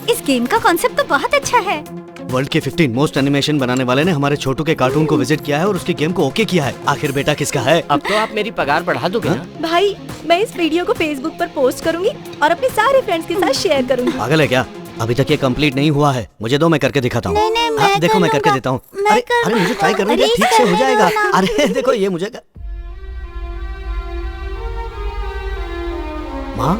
इस गेम का कॉन्सेप्ट तो बहुत अच्छा है। वर्ल्ड के 15 मोस्ट एनिमेशन बनाने वाले ने हमारे छोटू के कार्टून को विजिट किया है और उसकी गेम को ओके किया है। आखिर बेटा किसका है? अब तो आप मेरी पगार बढ़ा दोगे ना? भाई मैं इस वीडियो को फेसबुक पर पोस्ट करूंगी और अपने सारे फ्रेंड्स के साथ शेयर करूंगी। पागल है क्या? अभी तक ये कंप्लीट नहीं हुआ है। मुझे दो, मैं करके दिखाता हूँ। नहीं, मैं देखो मैं करके देता हूँ। अरे मुझे ट्राई करने दे, ठीक से हो जाएगा। अरे देखो ये मुझे माँ,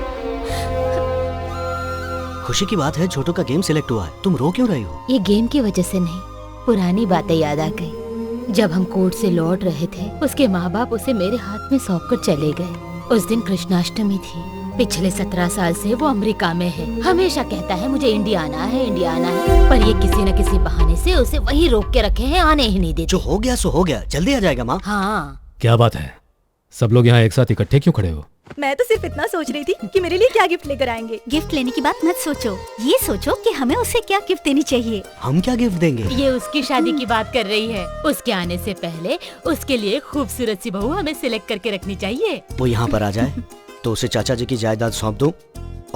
खुशी की बात है छोटू का गेम सिलेक्ट हुआ है। तुम रो क्यों रही हो? ये गेम की वजह से नहीं, पुरानी बातें याद आ गई। जब हम कोर्ट से लौट रहे थे, उसके माँ बाप उसे मेरे हाथ में सौंप कर चले गए। उस दिन कृष्णाष्टमी थी। पिछले 17 साल से वो अमेरिका में है। हमेशा कहता है मुझे इंडिया आना है, इंडिया आना है, पर ये किसी न किसी बहाने से उसे वहीं रोक के रखे हैं, आने ही नहीं देते। जो हो गया सो हो गया, जल्दी आ जाएगा माँ। हाँ। क्या बात है, सब लोग यहाँ एक साथ इकट्ठे क्यों खड़े हो? मैं तो सिर्फ इतना सोच रही थी कि मेरे लिए क्या गिफ्ट लेकर आएंगे। गिफ्ट लेने की बात मत सोचो, ये सोचो कि हमें उसे क्या गिफ्ट देनी चाहिए। हम क्या गिफ्ट देंगे? ये उसकी शादी की बात कर रही है। उसके आने से पहले उसके लिए खूबसूरत सी बहू हमें सिलेक्ट करके रखनी चाहिए। वो यहाँ पर आ जाए तो उसे चाचा जी की जायदाद सौंप दूं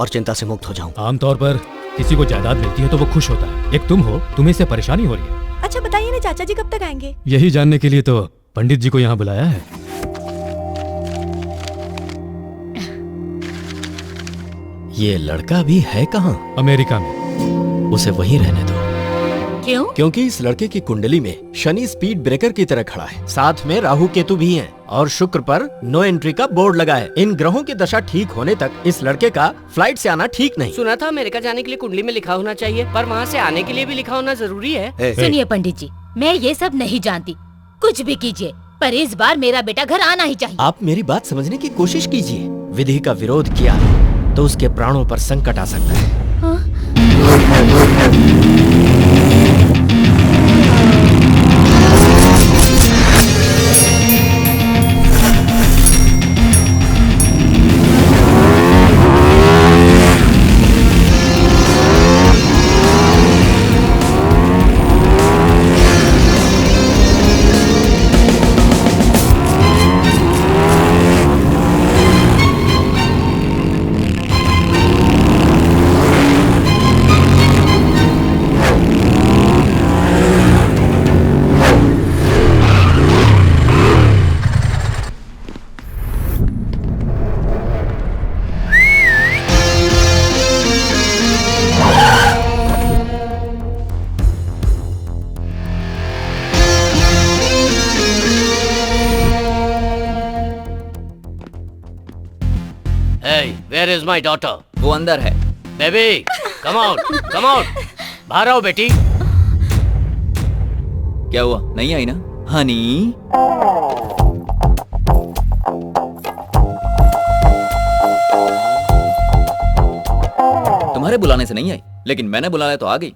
और चिंता से मुक्त हो जाऊं। आमतौर पर किसी को जायदाद मिलती है तो वो खुश होता है। एक तुम हो, तुम्हें इससे परेशानी हो रही है। अच्छा बताइए ना, चाचा जी कब तक आएंगे? यही जानने के लिए तो पंडित जी को यहाँ बुलाया है। ये लड़का भी है कहाँ? अमेरिका में। उसे वहीं रहने दो। क्यों? क्योंकि इस लड़के की कुंडली में शनि स्पीड ब्रेकर की तरह खड़ा है, साथ में राहु केतु भी हैं और शुक्र पर नो एंट्री का बोर्ड लगा है। इन ग्रहों की दशा ठीक होने तक इस लड़के का फ्लाइट से आना ठीक नहीं। सुना था अमेरिका जाने के लिए कुंडली में लिखा होना चाहिए, पर वहाँ से आने के लिए भी लिखा होना जरूरी है। सुनिए पंडित जी, मैं ये सब नहीं जानती, कुछ भी कीजिए, पर इस बार मेरा बेटा घर आना ही चाहिए। आप मेरी बात समझने की कोशिश कीजिए। विधि का विरोध किया तो उसके प्राणों पर संकट आ सकता है। Where is my daughter? वो अंदर है। Baby, come out, come out. बाहर आओ बेटी। क्या हुआ, नहीं आई ना? हनी तुम्हारे बुलाने से नहीं आई, लेकिन मैंने बुलाया तो आ गई।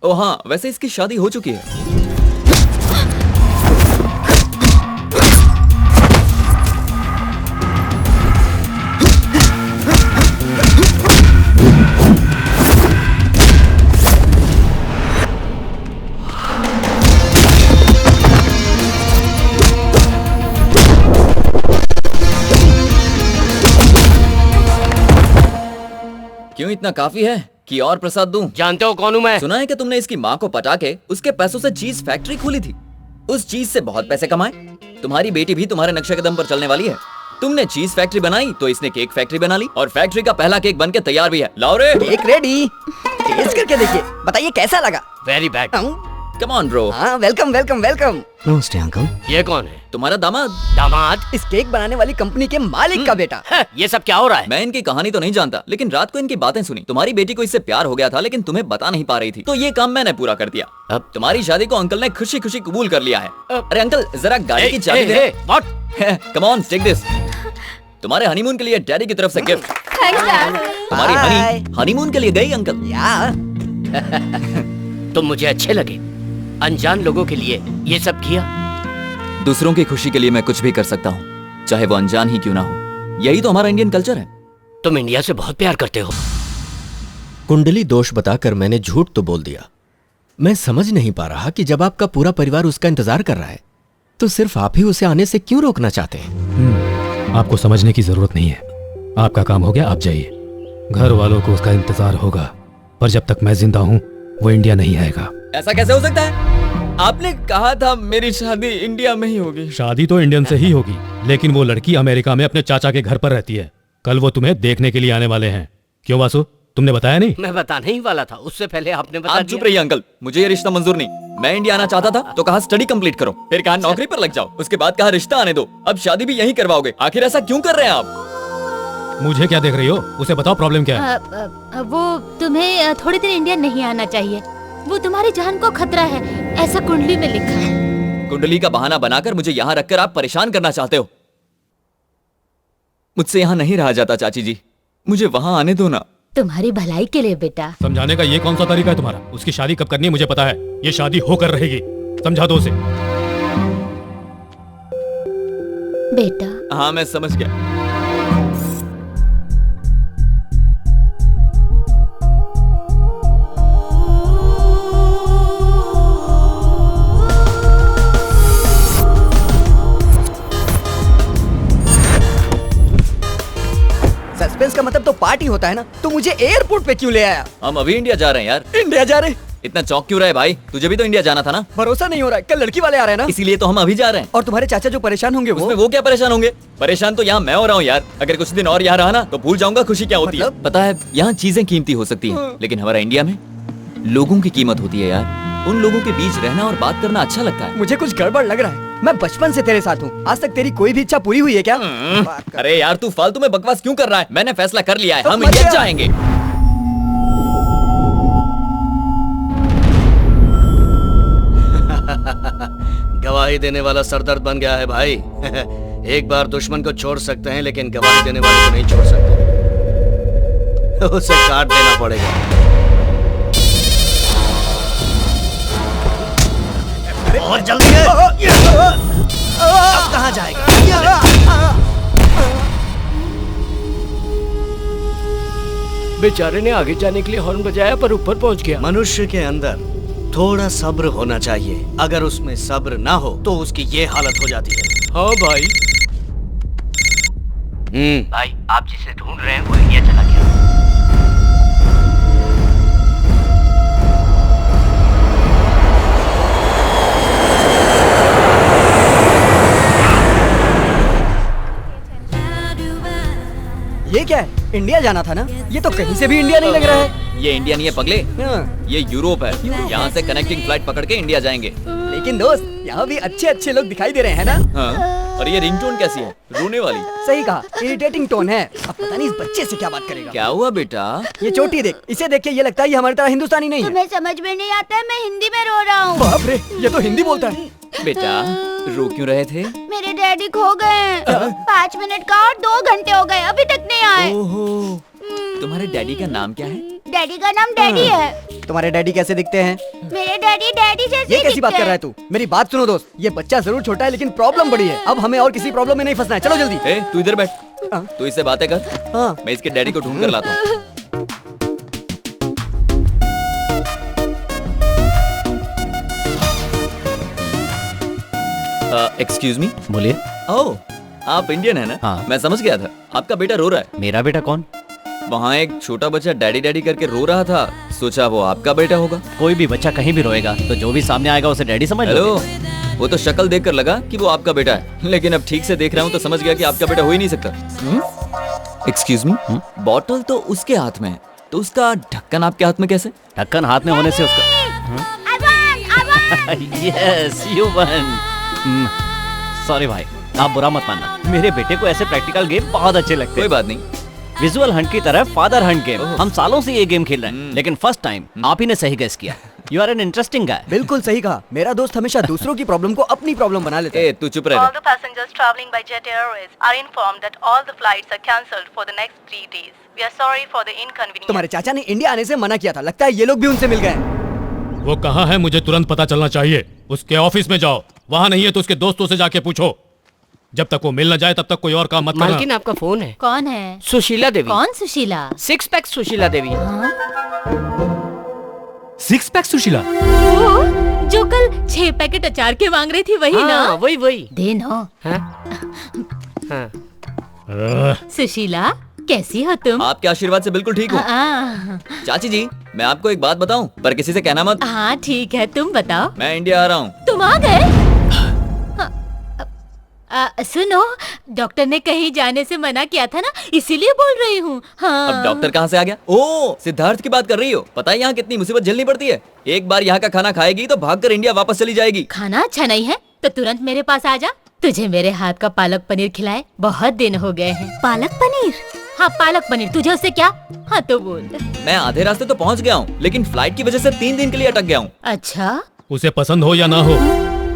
ओ हाँ, वैसे इसकी शादी हो चुकी है। क्यों, इतना काफी है कि और प्रसाद दूं? जानते हो कौन हूं मैं? सुना है कि तुमने इसकी माँ को पटा के उसके पैसों से चीज फैक्ट्री खोली थी। उस चीज से बहुत पैसे कमाए। तुम्हारी बेटी भी तुम्हारे नक्शे कदम पर चलने वाली है। तुमने चीज फैक्ट्री बनाई तो इसने केक फैक्ट्री बना ली और फैक्ट्री का पहला केक बनके तैयार भी है। लाओ रे। Cake ready. टेस्ट करके देखिए, बताइए कैसा लगा? Very bad. Come on bro. हाँ, वेलकम वेलकम वेलकम। नमस्ते अंकल। ये कौन है? तुम्हारा दामाद। दामाद? इस केक बनाने वाली कंपनी के मालिक का बेटा। ये सब क्या हो रहा है? मैं इनकी कहानी तो नहीं जानता, लेकिन रात को इनकी बातें सुनी। तुम्हारी बेटी को इससे प्यार हो गया था, लेकिन तुम्हें बता नहीं पा रही थी, तो ये काम मैंने पूरा कर दिया। अब तुम्हारी शादी को अंकल ने खुशी खुशी कबूल कर लिया है। अरे अंकल, जरा गाड़ी की चाबी दे। Come on, take this. तुम्हारे हनीमून के लिए डैडी की तरफ से गिफ्ट। तुम्हारी हनी हनीमून के लिए गई अंकल। तुम मुझे अच्छे लगे। अनजान लोगों के लिए ये सब किया। दूसरों की खुशी के लिए मैं कुछ भी कर सकता हूँ, चाहे वो अनजान ही क्यों ना हो। यही तो हमारा इंडियन कल्चर है। तुम इंडिया से बहुत प्यार करते हो। कुंडली दोष बताकर मैंने झूठ तो बोल दिया। मैं समझ नहीं पा रहा कि जब आपका पूरा परिवार उसका इंतजार कर रहा है, तो सिर्फ आप ही उसे आने से क्यों रोकना चाहते हैं? आपको समझने की जरूरत नहीं है। आपका काम हो गया, आप जाइए। घर वालों को उसका इंतजार होगा, पर जब तक मैं जिंदा हूँ वो इंडिया नहीं आएगा। ऐसा कैसे हो सकता है? आपने कहा था मेरी शादी इंडिया में ही होगी। शादी तो इंडियन से ही होगी, लेकिन वो लड़की अमेरिका में अपने चाचा के घर पर रहती है। कल वो तुम्हें देखने के लिए आने वाले हैं। क्यों वासु, तुमने बताया नहीं? मैं बताने ही वाला था, उससे पहले आपने बता आप दिया। चुप रहिए अंकल, मुझे ये रिश्ता मंजूर नहीं। मैं इंडिया आना चाहता था तो कहा स्टडी कंप्लीट करो, फिर कहा नौकरी पर लग जाओ, उसके बाद कहा रिश्ता आने दो, अब शादी भी यहीं करवाओगे। आखिर ऐसा क्यों कर रहे हैं आप? मुझे क्या देख रही हो? उसे बताओ प्रॉब्लम क्या है। वो तुम्हें थोड़ी देर इंडिया नहीं आना चाहिए। वो तुम्हारी जान को खतरा है, ऐसा कुंडली में लिखा है। कुंडली का बहाना बनाकर मुझे यहाँ रखकर आप परेशान करना चाहते हो। मुझसे यहाँ नहीं रहा जाता चाची जी, मुझे वहाँ आने दो ना। तुम्हारी भलाई के लिए बेटा। समझाने का ये कौन सा तरीका है तुम्हारा? उसकी शादी कब करनी है मुझे पता है, ये शादी होकर रहेगी। समझा दो उसे। बेटा। हाँ मैं समझ गया। सस्पेंस का मतलब तो पार्टी होता है ना, तो मुझे एयरपोर्ट पे क्यों ले आया? हम अभी इंडिया जा रहे हैं यार। इंडिया जा रहे? इतना चौंक क्यों रहा है भाई? तुझे भी तो इंडिया जाना था ना। भरोसा नहीं हो रहा है, कल लड़की वाले आ रहे हैं ना, इसीलिए तो हम अभी जा रहे हैं। और तुम्हारे चाचा जो परेशान होंगे वो क्या परेशान होंगे? परेशान तो यहाँ मैं हो रहा हूँ यार। अगर कुछ दिन और यहाँ रहा ना तो भूल जाऊंगा खुशी क्या होती है। पता है यहाँ चीजें कीमती हो सकती है, लेकिन हमारा इंडिया में लोगों की कीमत होती है यार। उन लोगों के बीच रहना और बात करना अच्छा लगता है। मुझे कुछ गड़बड़ लग रहा है। मैं बचपन से तेरे साथ हूँ, आज तक तेरी कोई भी इच्छा पूरी हुई है क्या? अरे यार तू फालतू में बकवास क्यों कर रहा है? मैंने फैसला कर लिया है, तो हम इंडिया जाएंगे। गवाही देने वाला सरदर्द बन गया है भाई। एक बार दुश्मन को छोड़ सकते हैं, लेकिन गवाही देने वाले को नहीं छोड़ सकते। उसे काट देना पड़ेगा। और जल्दी है। अब कहाँ जाएगा? बेचारे ने आगे जाने के लिए हॉर्न बजाया पर ऊपर पहुंच गया। मनुष्य के अंदर थोड़ा सब्र होना चाहिए। अगर उसमें सब्र ना हो तो उसकी ये हालत हो जाती है। हाँ भाई। भाई आप जिसे ढूंढ रहे हैं वो इंडिया चला गया। ये क्या है? इंडिया जाना था ना? ये तो कहीं से भी इंडिया नहीं लग रहा है। ये इंडिया नहीं है पगले, ये यूरोप है। यहाँ से कनेक्टिंग फ्लाइट पकड़ के इंडिया जाएंगे। लेकिन दोस्त यहाँ भी अच्छे अच्छे लोग दिखाई दे रहे हैं ना? हाँ। और ये रिंगटोन कैसी है? रोने वाली। सही कहा, इरिटेटिंग टोन है। अब पता नहीं इस बच्चे से क्या बात करेगा। क्या हुआ बेटा? ये चोटी देख, इसे देख के ये लगता है ये हमारी तरह हिंदुस्तानी नहीं है। तुम्हें समझ में नहीं आता है, मैं हिंदी में रो रहा हूँ। बाप रे, ये तो हिंदी बोलता है। बेटा रो क्यों रहे थे? मेरे डैडी खो गए। 5 मिनट का और 2 घंटे हो गए, अभी तक नहीं आए। ओहो, तुम्हारे डैडी का नाम क्या है? डैडी का नाम डैडी है। तुम्हारे डैडी कैसे दिखते हैं? मेरे डैडी डैडी जैसे ये कैसी बात कर रहा है तू? मेरी बात सुनो दोस्त, ये बच्चा जरूर छोटा है लेकिन प्रॉब्लम बड़ी है। अब हमें और किसी प्रॉब्लम में नहीं फंसना है, चलो जल्दी। ए, तू इधर बैठ। तू इससे बातें कर। हाँ। मैं इसके डैडी को ढूंढ कर लाता हूँ। Excuse me. बोलिए। ओह, आप इंडियन है ना? हाँ। मैं समझ गया था। आपका बेटा रो रहा है। मेरा बेटा कौन? वहाँ एक छोटा बच्चा डैडी डैडी करके रो रहा था, सोचा वो आपका बेटा होगा। कोई भी बच्चा कहीं भी रोएगा तो जो भी सामने आएगा उसे डैडी समझ लो। हेलो, वो तो शक्ल देखकर लगा कि वो आपका बेटा है, लेकिन अब ठीक से देख रहा हूँ तो समझ गया कि आपका बेटा हो ही नहीं सकता। एक्सक्यूज मी, बॉटल तो उसके हाथ में है, तो उसका ढक्कन आपके हाथ में कैसे? ढक्कन हाथ में होने से उसका यस यू वन। सॉरी भाई, आप बुरा मत मानना, मेरे बेटे को ऐसे प्रैक्टिकल गेम बहुत अच्छे लगते हैं। कोई बात नहीं। विजुअल हंट की तरह फादर हंट गेम हम सालों से ये गेम खेल रहे हैं, लेकिन फर्स्ट टाइम आप ही ने सही गेस किया। You are an interesting guy. बिल्कुल सही कहा। मेरा दोस्त हमेशा दूसरों की प्रॉब्लम को अपनी प्रॉब्लम बना लेता है। ए, तू चुप रह। All the passengers traveling by Jet Airways are informed that all the flights are cancelled for the next 3 days. We are sorry for the inconvenience. तुम्हारे चाचा ने इंडिया आने से मना किया था, लगता है ये लोग भी उनसे मिल गए। वो कहाँ है मुझे तुरंत पता चलना चाहिए। उसके ऑफिस में जाओ, वहाँ नहीं है तो उसके दोस्तों से जाके पूछो। जब तक वो मिल न जाए तब तक कोई और काम मत करना। मालकिन आपका फोन है। कौन है? सुशीला देवी। कौन सुशीला? 6 पैक सुशीला देवी। 6 पैक सुशीला? जो कल 6 पैकेट अचार के मांग रही थी, वही ना? वही दे ना। हाँ? सुशीला, कैसी हो तुम? आपके आशीर्वाद से बिल्कुल ठीक हूँ। चाची जी, मैं आपको एक बात बताऊं, पर किसी से कहना मत। हाँ ठीक है, तुम बताओ। मैं इंडिया आ रहा हूँ। तुम आ गए? सुनो, डॉक्टर ने कहीं जाने से मना किया था ना, इसीलिए बोल रही हूँ। हाँ। अब डॉक्टर कहाँ से आ गया? ओह, सिद्धार्थ की बात कर रही हो। पता है यहाँ कितनी मुसीबत झेलनी पड़ती है। एक बार यहाँ का खाना खाएगी तो भागकर इंडिया वापस चली जाएगी। खाना अच्छा नहीं है तो तुरंत मेरे पास आ जा, तुझे मेरे हाथ का पालक पनीर खिलाए, बहुत दिन हो गए हैं। पालक पनीर? हाँ पालक पनीर, तुझे उससे क्या? हाँ तो बोल। मैं आधे रास्ते तो पहुँच गया हूँ, लेकिन फ्लाइट की वजह से 3 दिन के लिए अटक गया हूँ। अच्छा, उसे पसंद हो या ना हो,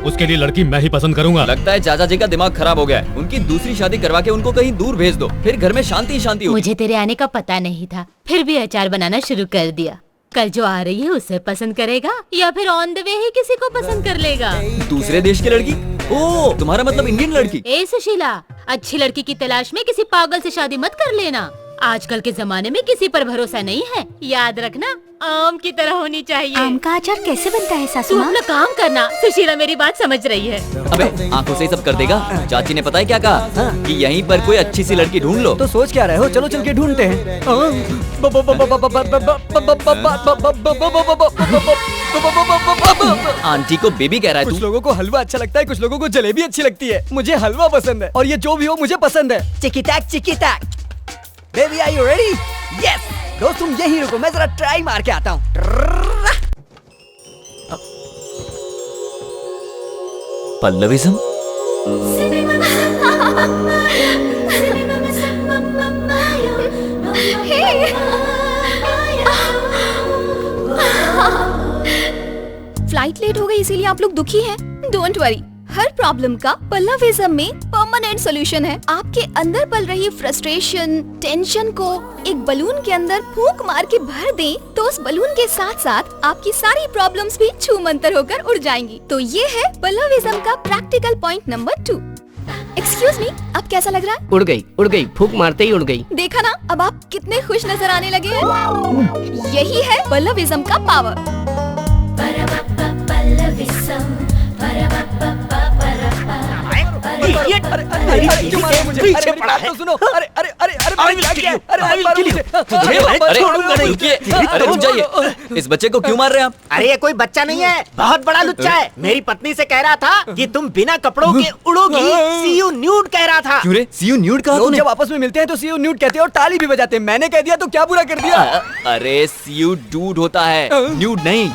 उसके लिए लड़की मैं ही पसंद करूंगा। लगता है चाचा जी का दिमाग खराब हो गया है। उनकी दूसरी शादी करवा के उनको कहीं दूर भेज दो, फिर घर में शांति शांति होगी। मुझे तेरे आने का पता नहीं था, फिर भी अचार बनाना शुरू कर दिया। कल जो आ रही है उसे पसंद करेगा या फिर ऑन द वे ही किसी को पसंद कर लेगा? दूसरे देश की लड़की? ओह, तुम्हारा मतलब इंडियन लड़की? ए सुशीला, अच्छी लड़की की तलाश में किसी पागल से शादी मत कर लेना। आजकल के जमाने में किसी पर भरोसा नहीं है। याद रखना, आम की तरह होनी चाहिए। आम का अचार कैसे बनता है सासू तू माँ? अपना काम करना। सुशीला मेरी बात समझ रही है। अबे आंखों से ही सब कर देगा। चाची ने पता है क्या कहा? कि यहीं पर कोई अच्छी सी लड़की ढूंढ लो। तो सोच क्या रहे हो? चलो चल के ढूंढते हैं। आंटी को बेबी कह रहा है कुछ तू? लोगों को हलवा अच्छा लगता है, कुछ लोगों को जलेबी अच्छी लगती है। मुझे हलवा पसंद है और ये जो भी हो मुझे पसंद है। चिकी टैक। Baby are you ready? Yes. दोस्त तुम यहीं रुको, मैं जरा ट्राई मार के आता हूँ। पल्लविज्म? फ्लाइट लेट हो गई इसीलिए आप लोग दुखी हैं। डोंट वरी, हर प्रॉब्लम का पल्लविज्म में परमानेंट सॉल्यूशन है। आपके अंदर पल रही फ्रस्ट्रेशन, टेंशन को एक बलून के अंदर फूंक मार के भर दें तो उस बलून के साथ साथ आपकी सारी प्रॉब्लम्स भी छूमंतर होकर उड़ जाएंगी। तो ये है पल्लविज्म का practical point number 2। Excuse me, अब कैसा लग रहा है? उड़ गई, फूंक मारते ही उड़ गई। देखा ना, अब आप कितने खुश नजर आने लगे हैं। यही है पल्लविज्म का पावर। इस बच्चे को क्यों मार रहे हैं आप? अरे ये कोई बच्चा नहीं है, बहुत बड़ा लुच्चा है। मेरी पत्नी से कह रहा था कि तुम बिना कपड़ों के उड़ोगी। सी यू न्यूड कह रहा था। क्यों रे? सी यू न्यूड कहा तूने? जब आपस में मिलते हैं तो सी यू न्यूड कहते हैं और ताली भी बजाते हैं। मैंने कह दिया तो क्या बुरा कर दिया? अरे सी यू डूड होता है, न्यूड नहीं।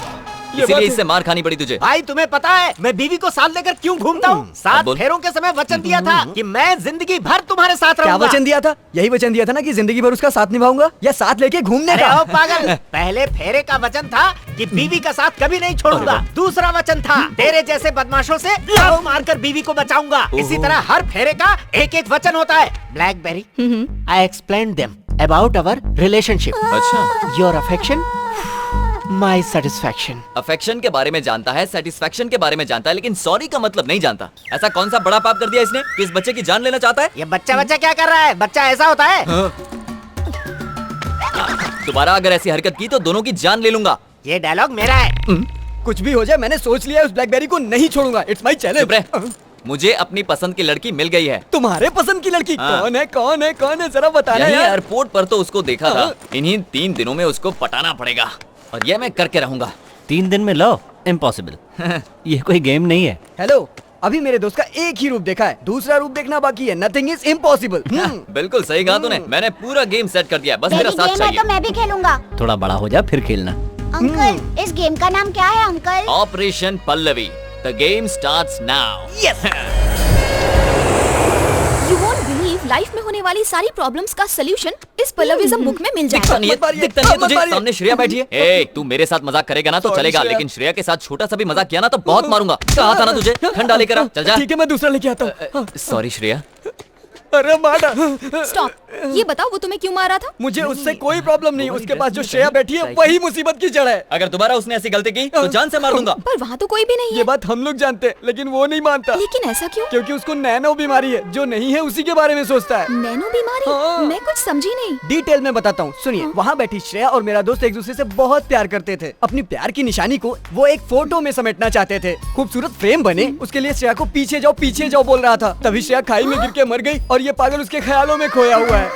इसीलिए इससे मार खानी पड़ी तुझे। भाई तुम्हें पता है मैं बीवी को साथ लेकर क्यों घूमता हूँ? 7 फेरों के समय वचन दिया था कि मैं जिंदगी भर तुम्हारे साथ रहूंगा। क्या वचन दिया था? यही वचन दिया था ना कि जिंदगी भर उसका साथ निभाऊंगा, या साथ लेके घूमने का? अरे ओ पागल, पहले फेरे का वचन था कि बीवी का साथ कभी नहीं छोड़ूंगा। दूसरा वचन था तेरे जैसे बदमाशों से लव मारकर बीवी को बचाऊंगा। इसी तरह हर फेरे का एक एक वचन होता है। BlackBerry, I explain them about our relationship. अच्छा, your affection, my satisfaction. Affection के बारे में जानता है, सेटिस्फैक्शन के बारे में जानता है, लेकिन सॉरी का मतलब नहीं जानता। ऐसा कौन सा बड़ा पाप कर दिया इसने कि इस बच्चे की जान लेना चाहता है? ये बच्चा क्या कर रहा है? बच्चा ऐसा होता है? दोबारा अगर ऐसी हरकत की तो दोनों की जान ले लूंगा। ये डायलॉग मेरा है। कुछ भी हो जाए, मैंने सोच लिया है, उस ब्लैकबेरी को नहीं छोड़ूंगा। It's my challenge. मुझे अपनी पसंद की लड़की मिल गई है। तुम्हारे पसंद की लड़की? हाँ। कौन है जरा बताना यार। एयरपोर्ट पर तो उसको देखा था। इन्हीं 3 दिनों में उसको पटाना पड़ेगा और ये मैं करके रहूंगा। 3 दिन में लव? इम्पॉसिबल। ये कोई गेम नहीं है। हेलो, अभी मेरे दोस्त का एक ही रूप देखा है, दूसरा रूप देखना बाकी है। Nothing is impossible. बिल्कुल सही कहा तूने। मैंने पूरा गेम सेट कर दिया, बस मेरा साथ चाहिए। तो मैं भी खेलूंगा। थोड़ा बड़ा हो जा फिर खेलना। अंकल, इस गेम का नाम क्या है uncle? Operation Pallavi. The game starts now. Yes. You won't believe, life में होने वाली सारी प्रॉब्लम्स का सलूशन इस पल्लविज्म बुक में मिल जाएगा। दिखता नहीं है तुझे? सामने श्रेया बैठी है। ए, तू मेरे साथ मजाक करेगा ना तो चलेगा, लेकिन श्रेया के साथ छोटा सा भी मजाक किया ना तो बहुत मारूंगा। कहा था ना तुझे? ठंडा लेकर आ, चल जा। ठीक है, मैं दूसरा लेके आता हूँ। सॉरी श्रेया। अरे मारा। स्टॉप, ये बताओ वो तुम्हें क्यों मारा था? मुझे उससे कोई प्रॉब्लम नहीं, उसके पास जो श्रेया बैठी है वही मुसीबत की जड़ है। अगर दोबारा उसने ऐसी गलती की तो जान से मार दूंगा। पर वहाँ तो कोई भी नहीं है। ये बात हम लोग जानते हैं, लेकिन वो नहीं मानता। लेकिन ऐसा क्यों? क्योंकि उसको नैनो बीमारी है, जो नहीं है उसी के बारे में सोचता है। नैनो बीमारी? हाँ। मैं कुछ समझी नहीं। डिटेल में बताता हूँ, सुनिए। वहाँ बैठी श्रेया और मेरा दोस्त एक दूसरे से बहुत प्यार करते थे। अपनी प्यार की निशानी को वो एक फोटो में समेटना चाहते थे। खूबसूरत फ्रेम बने, उसके लिए श्रेया को पीछे जाओ बोल रहा था। तभी श्रेया खाई में गिर के मर गई और ये पागल उसके ख्यालों में खोया हुआ है।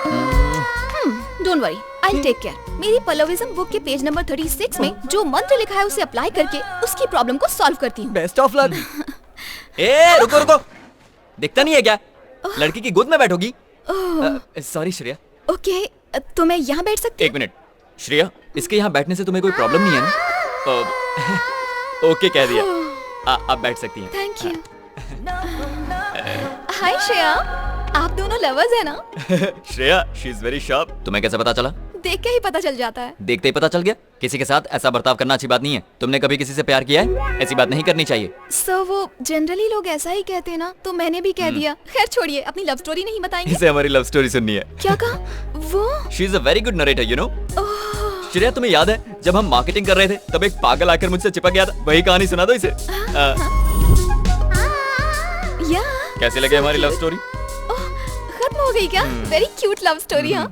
Don't worry, I take care. मेरी पल्लविज्म बुक के पेज नंबर 36 में जो मंत्र लिखा है उसे अप्लाई करके उसकी प्रॉब्लम को सॉल्व करती हूँ। Best of luck. ए रुको रुको, दिखता नहीं है क्या? लड़की की गोद में बैठोगी? सॉरी श्रेया। ओके, तो मैं यहाँ बैठ सकती हूँ? एक मिनट श्रेया, इसके यहाँ बैठने से तुम्हें कोई प्रॉब्लम नहीं है ना? ओके कह दिया, आप बैठ सकती हैं। Thank you. हाय श्रेया, आप दोनों लवर्स हैं ना? Shreya, she is very sharp. तुम्हें कैसे पता चला? देख के ही पता चल जाता है। देखते ही पता चल गया? किसी के साथ ऐसा बर्ताव करना अच्छी बात नहीं है। तुमने कभी किसी से प्यार किया है? ऐसी बात नहीं करनी चाहिए। सर वो जनरली लोग ऐसा ही कहते हैं ना, तो मैंने भी कह दिया। खैर छोड़िए, अपनी लव स्टोरी नहीं बताएंगे? इसे हमारी लव स्टोरी सुननी है। क्या कहा वो? She is a very good narrator, you know. Shreya, तुम्हें याद है जब हम मार्केटिंग कर रहे थे तब एक पागल आकर मुझसे चिपक गया था? वही कहानी सुना दो इसे। कैसे लगे हमारी लव स्टोरी? खत्म हो गई क्या? Very cute love story. हाँ,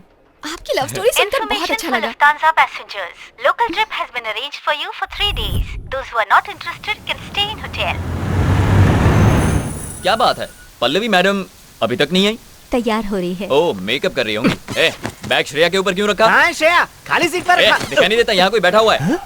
आपकी लव स्टोरी सुनकर बहुत अच्छा लगा। Lufthansa passengers, local trip has been arranged for you for 3 days. Those who are not interested can stay in hotel. क्या बात है, पल्लवी मैडम अभी तक नहीं आई? तैयार हो रही है। ओह, मेकअप कर रही होंगी। बैग श्रेया के ऊपर क्यों रखा? हाँ श्रेया, खाली सीट पर रखा। दिखाई नहीं देता यहाँ कोई बैठा हुआ है?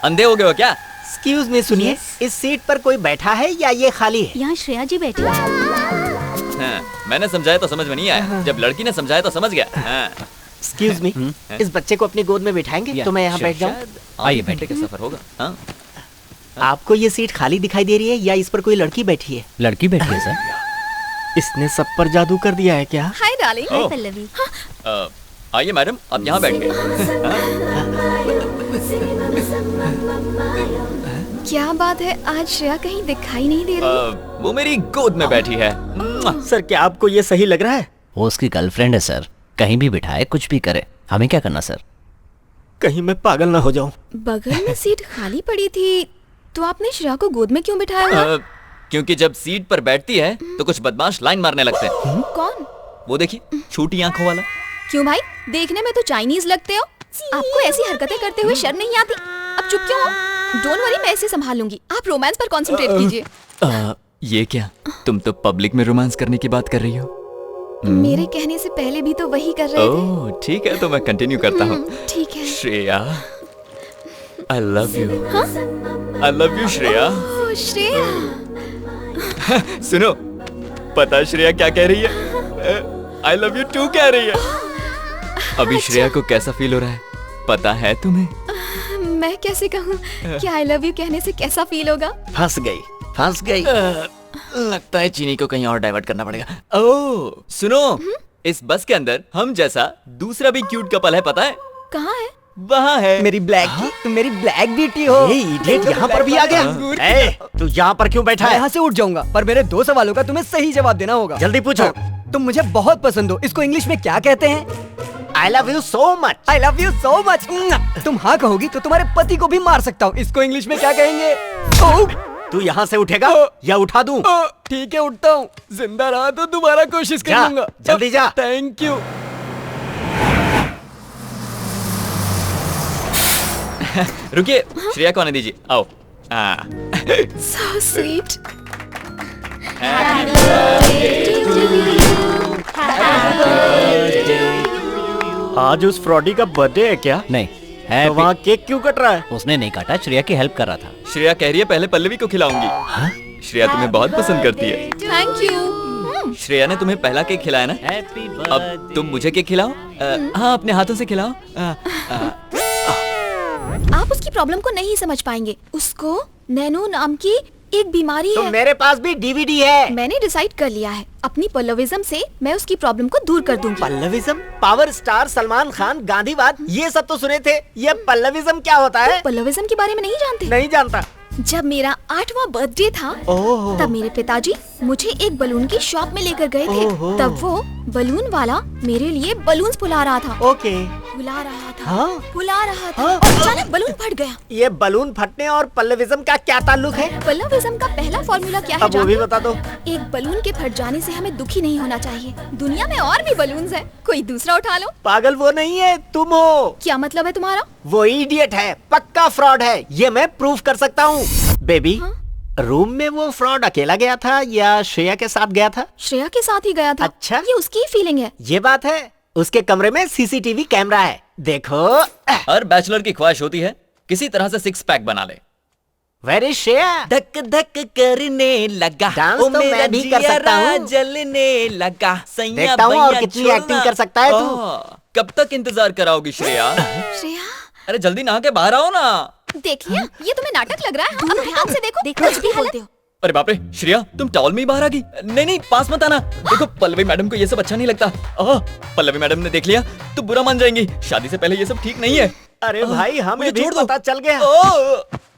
अंधे हो गए हो क्या? एक्सक्यूज मी, सुनिए, इस सीट पर कोई बैठा है या ये खाली है? यहाँ श्रेया जी बैठी है। मैंने समझाया तो समझ में नहीं आया, जब लड़की ने समझाया तो समझ गया। एक्सक्यूज मी, इस बच्चे को अपनी गोद में बिठाएंगे तो मैं यहाँ बैठ जाऊँ? आइए, बैठे का सफर होगा। हाँ? आपको ये सीट खाली दिखाई दे रही है या इस पर कोई लड़की बैठी है? लड़की बैठी है सर। इसने सब पर जादू कर दिया है क्या? Hi darling. हाय पल्लवी। आइए मैडम, आप यहाँ बैठ गए। क्या बात है, आज श्रेया कहीं दिखाई नहीं दे रही। वो मेरी गोद में बैठी है। सर, क्या आपको ये सही लग रहा है? वो उसकी गर्लफ्रेंड है सर, कहीं भी बिठाए कुछ भी करे, हमें क्या करना सर? कहीं मैं पागल ना हो जाऊं। बगल में सीट खाली पड़ी थी, तो आपने श्रेया को गोद में क्यों बिठाया हुआ? क्योंकि जब सीट पर बैठती है तो कुछ बदमाश लाइन मारने लगते हैं। कौन? वो देखिए, छोटी आंखों वाला। क्यों भाई, देखने में तो चाइनीज लगते हो। आपको ऐसी हरकतें करते हुए शर्म नहीं आती? अब चुप क्यों हो? डोंट वरी, मैं इसे संभाल लूंगी। आप रोमांस पर कंसंट्रेट कीजिए। ये क्या, तुम तो पब्लिक में रोमांस करने की बात कर रही हो? मेरे कहने से पहले भी तो वही कर रहे थे। ओह ठीक है, तो मैं कंटिन्यू करता हूँ। ठीक है। Shreya, I love you. I love you Shreya. Shreya. सुनो, पता श्रेया क्या कह रही है? I love you too कह रही है। अभी श्रेया को कैसा फील हो रहा है पता है तुम्हें? मैं कैसे कहूँ कि I love you कहने से कैसा फील होगा? फंस गई। लगता है चीनी को कहीं और डाइवर्ट करना पड़ेगा। ओह सुनो, इस बस के अंदर हम जैसा दूसरा भी क्यूट कपल है, पता है? कहाँ है? वहाँ है। मेरी ब्लैक ब्यूटी हो। इडियट यहाँ पर भी आ गया। तू यहाँ पर क्यों बैठा है? यहाँ से उठ जाऊंगा, पर मेरे 2 सवालों का तुम्हें सही जवाब देना होगा। जल्दी पूछो। तुम मुझे बहुत पसंद हो, इसको इंग्लिश में क्या कहते हैं? I love you so much. I love you so much. तुम हाँ कहोगी तो तुम्हारे पति को भी मार सकता हूँ, इसको इंग्लिश में क्या कहेंगे? तू यहाँ से उठेगा या उठा दूं? ठीक है, उठता हूँ। जिंदा रहा तो दोबारा कोशिश कर लूंगा। जल्दी जा। Thank you. रुकिए, श्रेया को आने दीजिए। आओ। So sweet. आज उस फ्रॉडी का बर्थडे है क्या? नहीं है। तो वहाँ केक क्यों कट रहा है? उसने नहीं काटा, श्रेया की हेल्प कर रहा था। श्रेया कह रही है पहले पल्लवी को खिलाऊंगी। श्रेया तुम्हें बहुत पसंद करती है। Thank you. श्रेया ने तुम्हें पहला केक खिलाया ना? अब तुम मुझे केक खिलाओ। हाँ, अपने हाथों से खिलाओ। आप उसकी प्रॉब्लम को नहीं समझ पाएंगे। उसको नैनो नाम की एक बीमारी तो है। मेरे पास भी डीवीडी है। मैंने डिसाइड कर लिया है, अपनी पल्लविज्म से मैं उसकी प्रॉब्लम को दूर कर दूंगी। पल्लविज्म? पावर स्टार सलमान खान, गांधीवाद, ये सब तो सुने थे। ये पल्लविज्म क्या होता है? पल्लविज्म के बारे में नहीं जानते? नहीं जानता। जब मेरा 8वां बर्थडे था, तब मेरे पिताजी मुझे एक बलून की शॉप में लेकर गए थे। तब वो बलून वाला मेरे लिए बलून्स फुला रहा था। फुला रहा था। और अचानक बलून फट गया। ये बलून फटने और पल्लविज्म का क्या ताल्लुक है? पल्लविज्म का पहला फॉर्मूला क्या है? अब वो भी बता दो। एक बलून के फट जाने से हमें दुखी नहीं होना चाहिए। दुनिया में और भी बलून्स हैं, कोई दूसरा उठा लो। पागल वो नहीं है, तुम हो। क्या मतलब है तुम्हारा? वो इडियट है, पक्का फ्रॉड है, ये मैं प्रूफ कर सकता हूँ। बेबी, रूम में वो फ्रॉड अकेला गया था या श्रेया के साथ गया था? श्रेया के साथ ही गया था। अच्छा, ये उसकी ही फीलिंग है। ये बात है। उसके कमरे में सीसीटीवी कैमरा है, देखो। हर बैचलर की ख्वाहिश होती है किसी तरह से सिक्स पैक बना ले। Where is Shreya? धक धक करने लगा, डांस तो मैं भी कर सकता हूँ। जलने लगा, देखता हूँ और कितनी एक्टिंग कर सकता है तू। कब तक इंतजार कराओगी श्रेया? श्रेया, अरे जल्दी नहा के बाहर आओ ना। देख लिया, ये तुम्हें नाटक लग रहा है। अब ध्यान से देखो, कुछ भी बोलते हो। अरे बाप रे श्रेया, तुम टॉवल में ही बाहर आ गई। नहीं पास मत आना। देखो पल्लवी मैडम को ये सब अच्छा नहीं लगता। पल्लवी मैडम ने देख लिया तो बुरा मान जाएंगी। शादी से पहले ये सब ठीक नहीं है। अरे भाई हमें भी पता चल गया।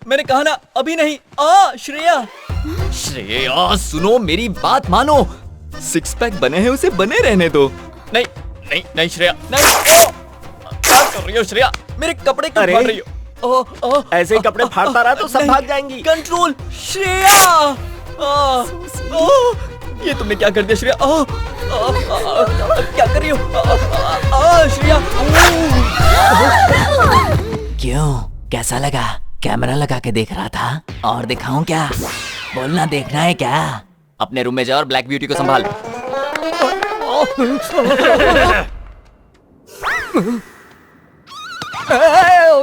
मैंने कहा ना अभी नहीं। श्रेया सुनो, मेरी बात मानो। सिक्स पैक बने हैं, उसे बने रहने दो। नहीं श्रेया, नहीं। क्या कर रही हो श्रेया? मेरे कपड़े क्यों फाड़ रही हो? ऐसे ही कपड़े फाड़ता रहा तो सब भाग जाएंगी। कंट्रोल श्रेया। ये तुमने क्या कर दिया श्रेया? क्या कर रही हो श्रेया? क्यों, कैसा लगा? कैमरा लगा के देख रहा था, और दिखाऊं क्या? बोलना, देखना है क्या? अपने रूम में जा और ब्लैक ब्यूटी को संभाल।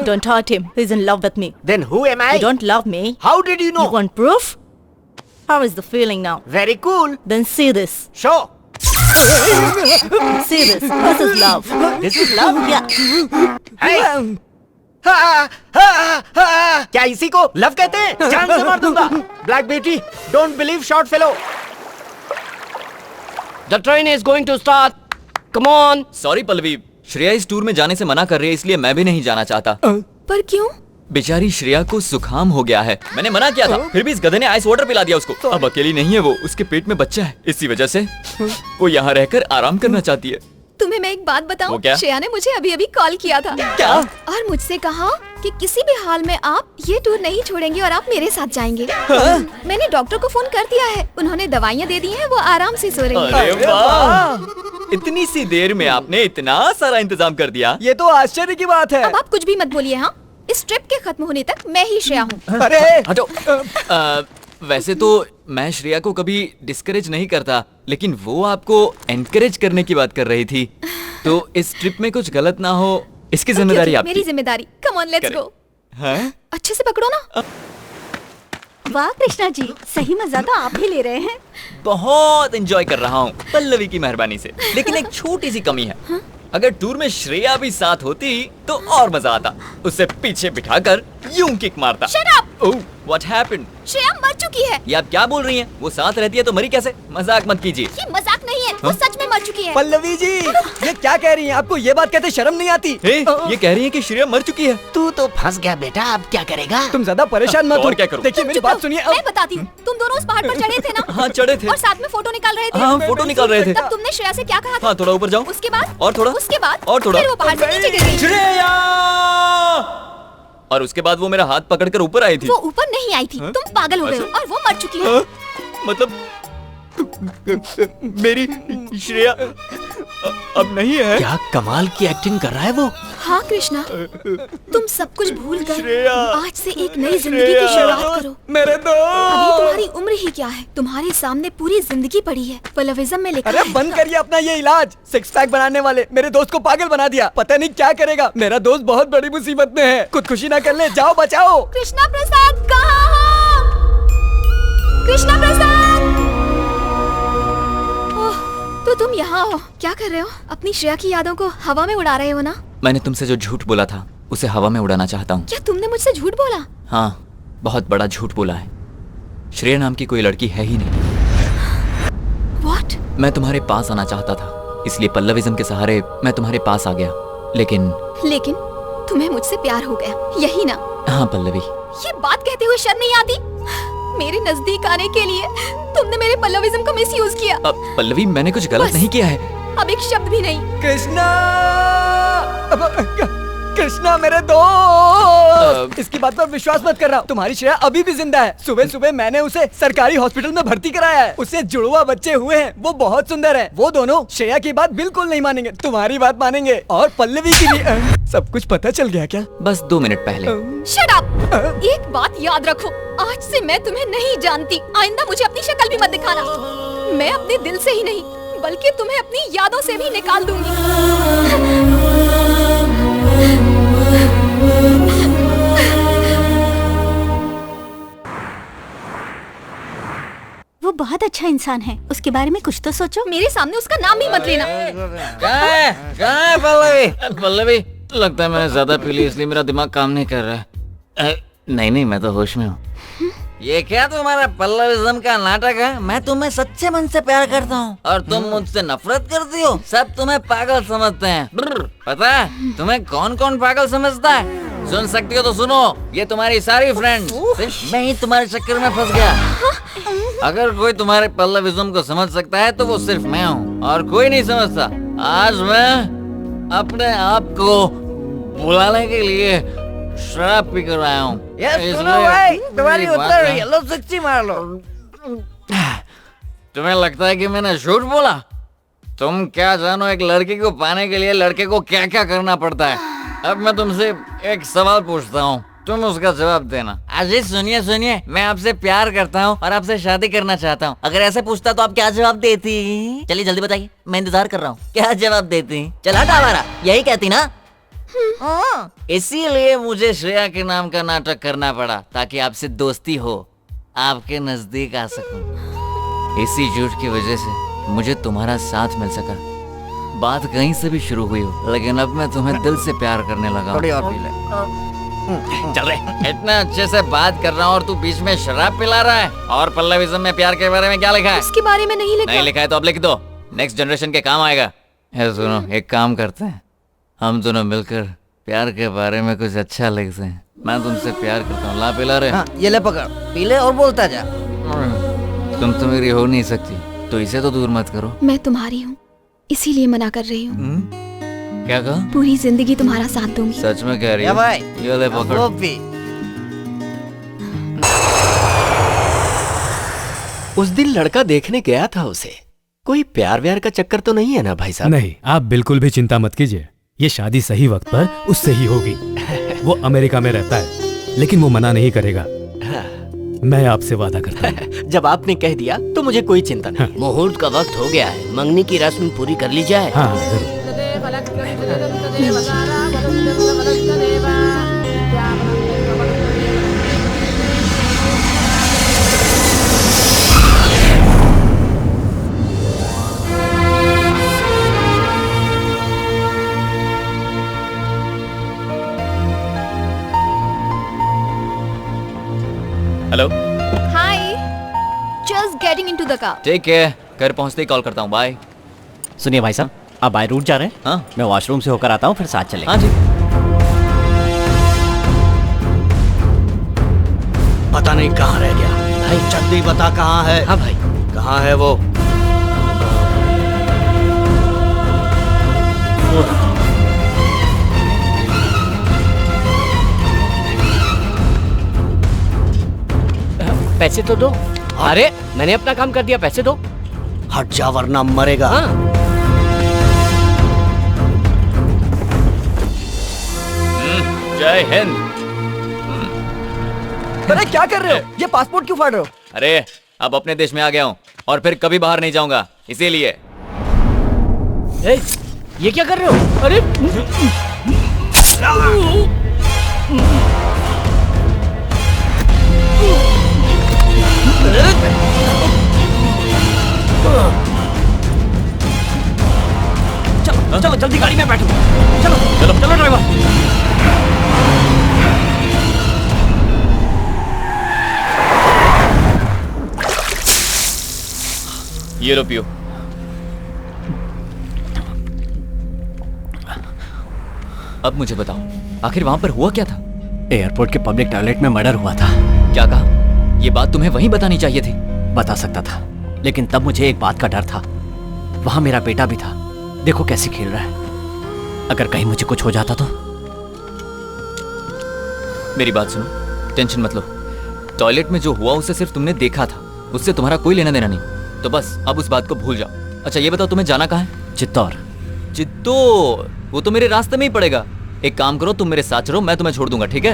Don't hurt him. He's in love with me. Then who am I? You don't love me. How did you know? You want proof? How is the feeling now? Very cool. Then see this. Show. See this. This is love. This is love? Yeah. Hey. क्या इसी को love कहते हैं? जान से मार दूंगा। Black beauty, don't believe short fellow. The train is going to start. Come on. Sorry Pallavi, Shreya इस टूर में जाने से मना कर रही है, इसलिए मैं भी नहीं जाना चाहता। पर क्यों? बेचारी श्रेया को जुकाम हो गया है। मैंने मना किया था, फिर भी इस गधे ने आइस वाटर पिला दिया उसको। अब अकेली नहीं है वो, उसके पेट में बच्चा है। इसी वजह से वो यहाँ रहकर आराम करना चाहती है। तुम्हें मैं एक बात बताऊं? श्रेया ने मुझे अभी अभी कॉल किया था। क्या? और मुझसे कहा कि किसी भी हाल में आप ये टूर नहीं छोड़ेंगे और आप मेरे साथ जाएंगे। मैंने डॉक्टर को फोन कर दिया है, उन्होंने दवाइयाँ दे दी हैं, वो आराम से सो रही हैं। अरे वाह! इतनी सी देर में आपने इतना सारा इंतजाम कर दिया। ये तो आश्चर्य की बात है। अब आप कुछ भी मत बोलिए। हाँ, इस ट्रिप के खत्म होने तक मैं ही श्रेया हूँ। अरे हटो। वैसे तो मैं श्रेया को कभी डिस्करेज नहीं करता, लेकिन वो आपको एनकरेज करने की बात कर रही थी, तो इस ट्रिप में कुछ गलत ना हो इसकी जिम्मेदारी आपकी। मेरी जिम्मेदारी। Come on, let's go. अच्छे से पकड़ो ना। वाह कृष्णा जी, सही मजा तो आप ही ले रहे हैं। बहुत एंजॉय कर रहा हूँ पल्लवी की मेहरबानी से, लेकिन एक छोटी सी कमी है। अगर टूर में श्रेया भी साथ होती तो और मजा आता। उसे पीछे बिठाकर यूं किक मारता। Shut up! Oh, what happened? Shreya मर चुकी है। ये आप क्या बोल रही हैं? वो साथ रहती है तो मरी कैसे? मजाक मत कीजिए। ये मजाक नहीं है, वो सच में मर चुकी है। पल्लवी जी, ये क्या कह रही हैं? आपको ये बात कहते शर्म नहीं आती? ये कह रही है कि श्रेया मर चुकी है। तू तो फंस गया बेटा, अब क्या करेगा? तुम ज्यादा परेशान मत हो। और क्या करूं? देखिए मेरी बात सुनिए। मैं बताती हूँ। तुम दोनों उस पहाड़ पर चढ़े थे ना? हाँ चढ़े थे। और साथ में फोटो निकाल रहे थे। हाँ फोटो निकाल रहे थे। तब तुमने श्रेया से क्या कहा था? हाँ थोड़ा ऊपर जाओ। उसके बाद? और थोड़ा। उसके बाद? और थोड़ा। फिर वो पहाड़ से नीचे गिर गई। श्रेया! और उसके बाद वो मेरा हाथ पकड़कर ऊपर आई थी। वो ऊपर नहीं आई थी, तुम पागल हो गए हो और वो मर चुकी है। मतलब मेरी श्रेया अब नहीं है। क्या कमाल की एक्टिंग कर रहा है वो। हाँ कृष्णा, तुम सब कुछ भूल कर आज से एक नई जिंदगी की शुरुआत करो। मेरे दोस्त, अभी तुम्हारी उम्र ही क्या है, तुम्हारे सामने पूरी जिंदगी पड़ी है। पल्लविज्म में लिखा है। अरे बंद करिए अपना ये इलाज। सिक्स पैक बनाने वाले मेरे दोस्त को पागल बना दिया। पता नहीं क्या करेगा। मेरा दोस्त बहुत बड़ी मुसीबत में है। खुदकुशी ना कर ले, जाओ बचाओ। कृष्णा प्रसाद कहाँ हो? कृष्णा प्रसाद! तो तुम यहाँ हो, क्या कर रहे हो? अपनी श्रेया की यादों को हवा में उड़ा रहे हो ना? मैंने तुमसे जो झूठ बोला था उसे हवा में उड़ाना चाहता हूँ। क्या तुमने मुझसे झूठ बोला? हाँ, बहुत बड़ा झूठ बोला है। श्रेया नाम की कोई लड़की है ही नहीं। What? मैं तुम्हारे पास आना चाहता था, इसलिए पल्लविज्म के सहारे मैं तुम्हारे पास आ गया। लेकिन तुम्हें मुझसे प्यार हो गया, यही ना? हाँ पल्लवी। ये बात कहते हुए शर्म नहीं आती? मेरे नजदीक आने के लिए तुमने मेरे पल्लविज्म का मिसयूज किया। पल्लवी, मैंने कुछ गलत नहीं किया है। अब एक शब्द भी नहीं। कृष्णा! कृष्णा मेरे दोस्त, इसकी बात पर विश्वास मत कर रहा हूँ। तुम्हारी श्रेया अभी भी जिंदा है। सुबह सुबह मैंने उसे सरकारी हॉस्पिटल में भर्ती कराया है। उसे जुड़वा बच्चे हुए हैं, वो बहुत सुंदर है। वो दोनों श्रेया की बात बिल्कुल नहीं मानेंगे, तुम्हारी बात मानेंगे। और पल्लवी की भी। सब कुछ पता चल गया क्या? बस 2 मिनट पहले। Shut up! एक बात याद रखो, आज से मैं तुम्हें नहीं जानती। आइंदा मुझे अपनी शक्ल भी मत दिखाना। मैं अपने दिल से ही नहीं बल्कि तुम्हें अपनी यादों से भी निकाल दूंगी। वो बहुत अच्छा इंसान है, उसके बारे में कुछ तो सोचो। मेरे सामने उसका नाम भी मत लेना। कहाँ है पल्लवी? पल्लवी, लगता है मैंने ज्यादा पी ली इसलिए मेरा दिमाग काम नहीं कर रहा है। नहीं, मैं तो होश में हूँ। ये क्या तुम्हारा पल्लविज्म का नाटक है? मैं तुम्हें सच्चे मन से प्यार करता हूँ और तुम मुझसे नफरत करती हो। सब तुम्हें पागल समझते हैं। पता है तुम्हें कौन कौन पागल समझता है? सुन सकती हो तो सुनो, ये तुम्हारी सारी फ्रेंड्स। सिर्फ मैं ही तुम्हारे चक्कर में फंस गया। अगर कोई तुम्हारे पल्लविज्म को समझ सकता है तो वो सिर्फ मैं हूँ और कोई नहीं समझता। आज मैं अपने आप को बुलाने के लिए शराब पी कर आया हूँ। सुनो भाई, तुम्हारी उत्तर रही है, लो सच्ची मार लो। तुम्हें लगता है कि मैंने झूठ बोला? तुम क्या जानो एक लड़की को पाने के लिए लड़के को क्या क्या करना पड़ता है। अब मैं तुमसे एक सवाल पूछता हूँ, तुम उसका जवाब देना। अजय सुनिए, मैं आपसे प्यार करता हूँ और आपसे शादी करना चाहता हूँ। अगर ऐसे पूछता तो आप क्या जवाब देती? चलिए जल्दी बताइए, मैं इंतजार कर रहा हूँ। क्या जवाब देती? चला टावारा, यही कहती ना? इसीलिए मुझे श्रेया के नाम का नाटक करना पड़ा ताकि आपसे दोस्ती हो, आपके नजदीक आ सकूं। इसी झूठ की वजह से मुझे तुम्हारा साथ मिल सका। बात कहीं से भी शुरू हुई हो, लेकिन अब मैं तुम्हें दिल से प्यार करने लगा। थोड़ी और पी ले। चल रहे इतना अच्छे से बात कर रहा हूँ और तू बीच में शराब पिला रहा है। और पल्लविज्म में प्यार के बारे में क्या लिखा है? उसके बारे में नहीं लिखा है तो अब लिख दो, नेक्स्ट जनरेशन के काम आएगा। सुनो, एक काम करते हैं, हम दोनों मिलकर प्यार के बारे में कुछ अच्छा लिखते हैं। मैं तुमसे प्यार करता हूँ। ला पिला रहे? हाँ, ये ले पकड़, पी ले और बोलता जा। तुम तो मेरी हो नहीं सकती, तो इसे तो दूर मत करो। मैं तुम्हारी हूँ, इसीलिए मना कर रही हूँ। क्या कहा? पूरी जिंदगी तुम्हारा साथ दूंगी। सच में कह रही है? भाई, ये ले पकड़। वो पी। उस दिन लड़का देखने गया था उसे। कोई प्यार व्यार का चक्कर तो नहीं है ना भाई साहब? नहीं, आप बिल्कुल भी चिंता मत कीजिए। ये शादी सही वक्त पर उससे ही होगी। वो अमेरिका में रहता है, लेकिन वो मना नहीं करेगा। मैं आपसे वादा करता हूँ। जब आपने कह दिया तो मुझे कोई चिंता नहीं। मुहूर्त का वक्त हो गया है, मंगनी की रस्म पूरी कर ली जाए। हाँ जरूर। Hello. Hi, just getting into the car. ठीक है, घर पहुंचते ही कॉल करता हूँ। बाय। सुनिए भाई साहब, आप बाय रूट जा रहे हैं? हाँ, मैं वॉशरूम से होकर आता हूँ, फिर साथ चलेंगे। हाँ जी। पता नहीं कहाँ रह गया भाई, जल्दी बता कहाँ है। हाँ भाई, कहाँ है वो? पैसे तो दो। अरे मैंने अपना काम कर दिया, पैसे दो। हट जा वरना मरेगा। हाँ। जय हिंद। अरे क्या कर रहे हो? ये पासपोर्ट क्यों फाड़ रहे हो? अरे अब अपने देश में आ गया हूँ और फिर कभी बाहर नहीं जाऊंगा, इसीलिए। ये क्या कर रहे हो? अरे चलो चलो जल्दी गाड़ी में बैठो। चलो चलो चलो ड्राइवर। ये लो पियो। अब मुझे बताओ, आखिर वहां पर हुआ क्या था? एयरपोर्ट के पब्लिक टॉयलेट में मर्डर हुआ था। क्या कहा? ये बात तुम्हें वहीं बतानी चाहिए थी। बता सकता था, लेकिन तब मुझे एक बात का डर था। वहां मेरा बेटा भी था, देखो कैसे खेल रहा है। अगर कहीं मुझे कुछ हो जाता तो मेरी बात सुनो, टेंशन मत लो। टॉयलेट में जो हुआ उसे सिर्फ तुमने देखा था, उससे तुम्हारा कोई लेना देना नहीं। तो बस अब उस बात को भूल जाओ। अच्छा ये बताओ, तुम्हें जाना कहाँ है? चित्तौड़। चित्तौड़? वो तो मेरे रास्ते में ही पड़ेगा। एक काम करो, तुम मेरे साथ चलो, मैं तुम्हें छोड़ दूंगा, ठीक है?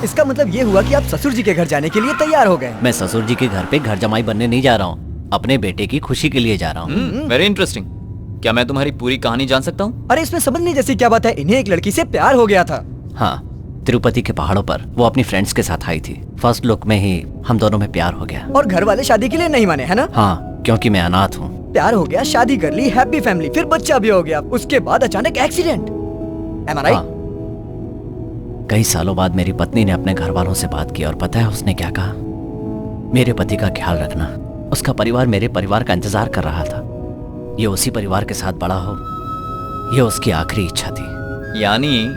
इसका मतलब ये हुआ कि आप ससुर जी के घर जाने के लिए तैयार हो गए। मैं ससुर जी के घर पे घर जमाई बनने नहीं जा रहा हूँ, अपने बेटे की खुशी के लिए जा रहा हूँ। Very interesting. क्या मैं तुम्हारी पूरी कहानी जान सकता हूँ? अरे इसमें समझने जैसी क्या बात है, इन्हें एक लड़की से प्यार हो गया था। हाँ, तिरुपति के पहाड़ों पर वो अपनी फ्रेंड्स के साथ आई थी। फर्स्ट लुक में ही हम दोनों में प्यार हो गया। और घर वाले शादी के लिए नहीं माने, है ना? हाँ, क्योंकि मैं अनाथ हूँ। प्यार हो गया, शादी कर ली, हैप्पी फैमिली, फिर बच्चा भी हो गया। उसके बाद अचानक एक्सीडेंट। Am I right? कई सालों बाद मेरी पत्नी ने अपने घर वालों से बात की और पता है उसने क्या कहा? मेरे पति का ख्याल रखना। उसका परिवार मेरे परिवार का इंतजार कर रहा था। ये उसी परिवार के साथ बड़ा हो, ये उसकी आखिरी इच्छा थी। यानी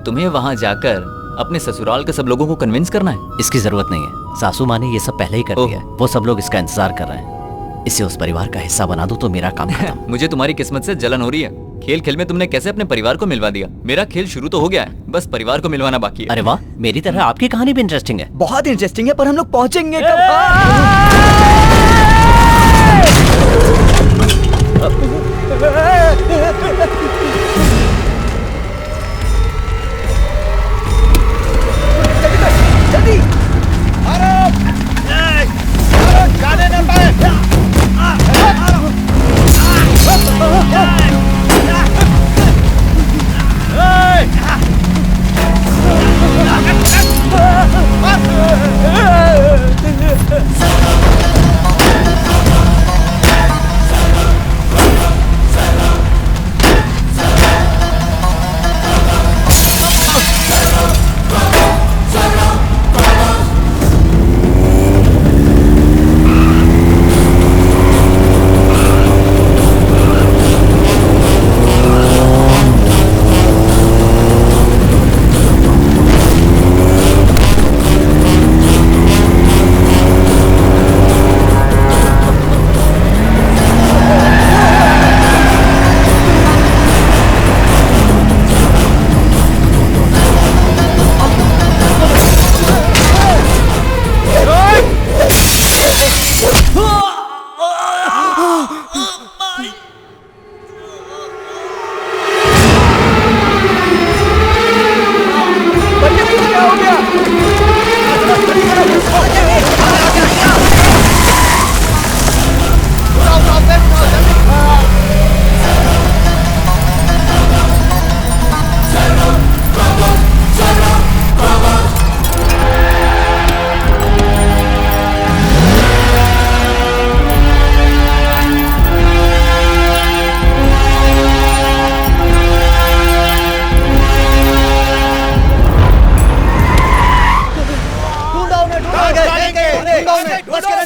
तुम्हें वहां जाकर अपने ससुराल के सब लोगों को कन्विंस करना है? इसकी जरूरत नहीं है, सासू माँ ने ये सब पहले ही कर दिया है। वो सब लोग इसका इंतजार कर रहे हैं। इसे उस परिवार का हिस्सा बना दो तो मेरा काम खत्म। मुझे तुम्हारी किस्मत से जलन हो रही है। खेल खेल में तुमने कैसे अपने परिवार को मिलवा दिया। मेरा खेल शुरू तो हो गया है, बस परिवार को मिलवाना बाकी है। अरे वाह, मेरी तरह आपकी कहानी भी इंटरेस्टिंग है। बहुत इंटरेस्टिंग है, पर हम लोग पहुंचेंगे जल्दी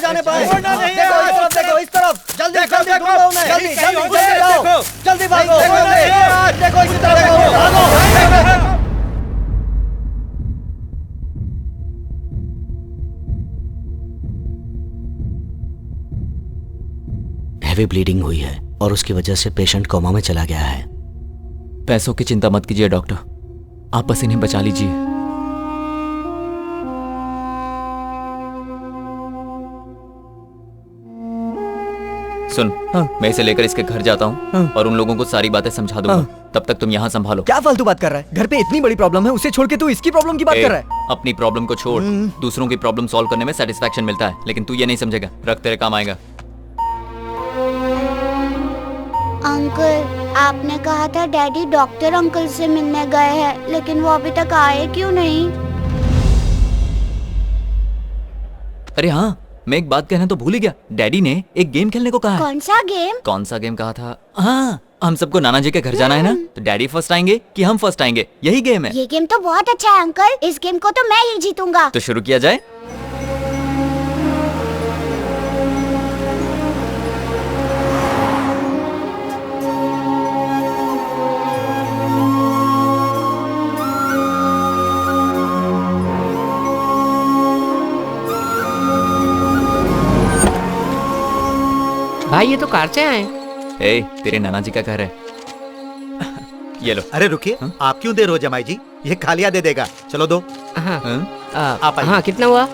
जाने न पाए। हैवी ब्लीडिंग हुई है और उसकी वजह से पेशेंट कोमा में चला गया है। पैसों की चिंता मत कीजिए डॉक्टर, आप बस इन्हें बचा लीजिए। सुन, मैं इसे लेकर इसके घर जाता हूँ और उन लोगों को सारी बातें समझा दूंगा। तब तक तुम यहाँ संभालो। क्या फालतू बात कर रहा है? घर पे इतनी बड़ी प्रॉब्लम है, उसे छोड़ के तू इसकी प्रॉब्लम की बात कर रहा है? अपनी प्रॉब्लम को छोड़, दूसरों की प्रॉब्लम सॉल्व करने में सेटिस्फैक्शन मिलता है, लेकिन तू ये नहीं समझेगा। रख, तेरे काम आएगा। अंकल, आपने कहा था डैडी डॉक्टर अंकल से मिलने गए हैं, लेकिन वो अभी तक आए क्यों नहीं? अरे हाँ, मैं एक बात कहना तो भूल ही गया। डैडी ने एक गेम खेलने को कहा है। कौन सा गेम? कौन सा गेम कहा था? हाँ, हम सबको नाना जी के घर जाना है ना, तो डैडी फर्स्ट आएंगे कि हम फर्स्ट आएंगे, यही गेम है। ये गेम तो बहुत अच्छा है अंकल, इस गेम को तो मैं ही जीतूंगा। तो शुरू किया जाए। भाई ये तो कार से आए। ए, तेरे नाना जी का घर है। ये लो। अरे रुकिए, आप क्यों दे रहे हो जमाई जी? ये खालिया दे देगा। चलो दो। आप आइए। हाँ, कितना हुआ?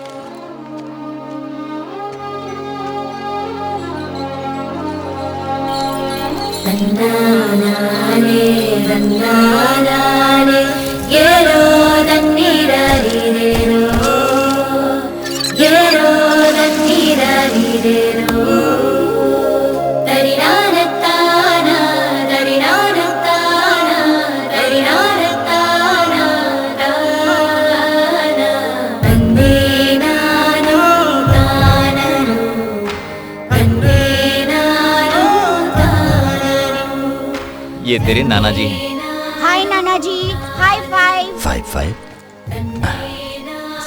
ये तेरे नाना जी हैं। हाय नाना जी, हाई फाइव। 5-5।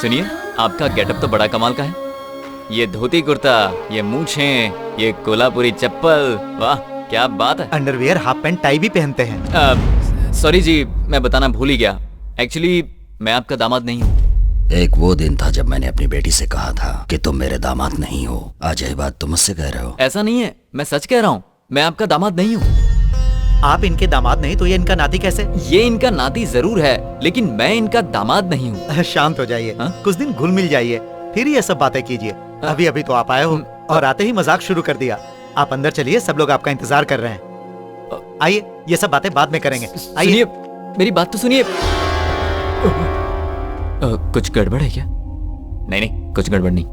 सुनिए, आपका गेटअप तो बड़ा कमाल का है। ये धोती कुर्ता, ये मूछें, ये कोल्हापुरी चप्पल, वाह क्या बात है। अंडरवियर, हाफ पैंट, टाई भी पहनते हैं। सॉरी जी, मैं बताना भूल ही गया। एक्चुअली मैं आपका दामाद नहीं हूँ। एक वो दिन था जब मैंने अपनी बेटी से कहा था कि तुम मेरे दामाद नहीं हो। आज यही बात तुम मुझसे कह रहे हो। ऐसा नहीं है, मैं सच कह रहा हूँ, मैं आपका दामाद नहीं हूँ। आप इनके दामाद नहीं तो ये इनका नाती कैसे? ये इनका नाती जरूर है, लेकिन मैं इनका दामाद नहीं हूँ। शांत हो जाइए, कुछ दिन घुल मिल जाइए, फिर ये सब बातें कीजिए। अभी अभी तो आप आए हो और आते ही मजाक शुरू कर दिया। आप अंदर चलिए, सब लोग आपका इंतजार कर रहे हैं। आइए, ये सब बातें बाद में करेंगे। आइए, मेरी बात तो सुनिए। कुछ गड़बड़ है क्या? नहीं नहीं, कुछ गड़बड़ नहीं।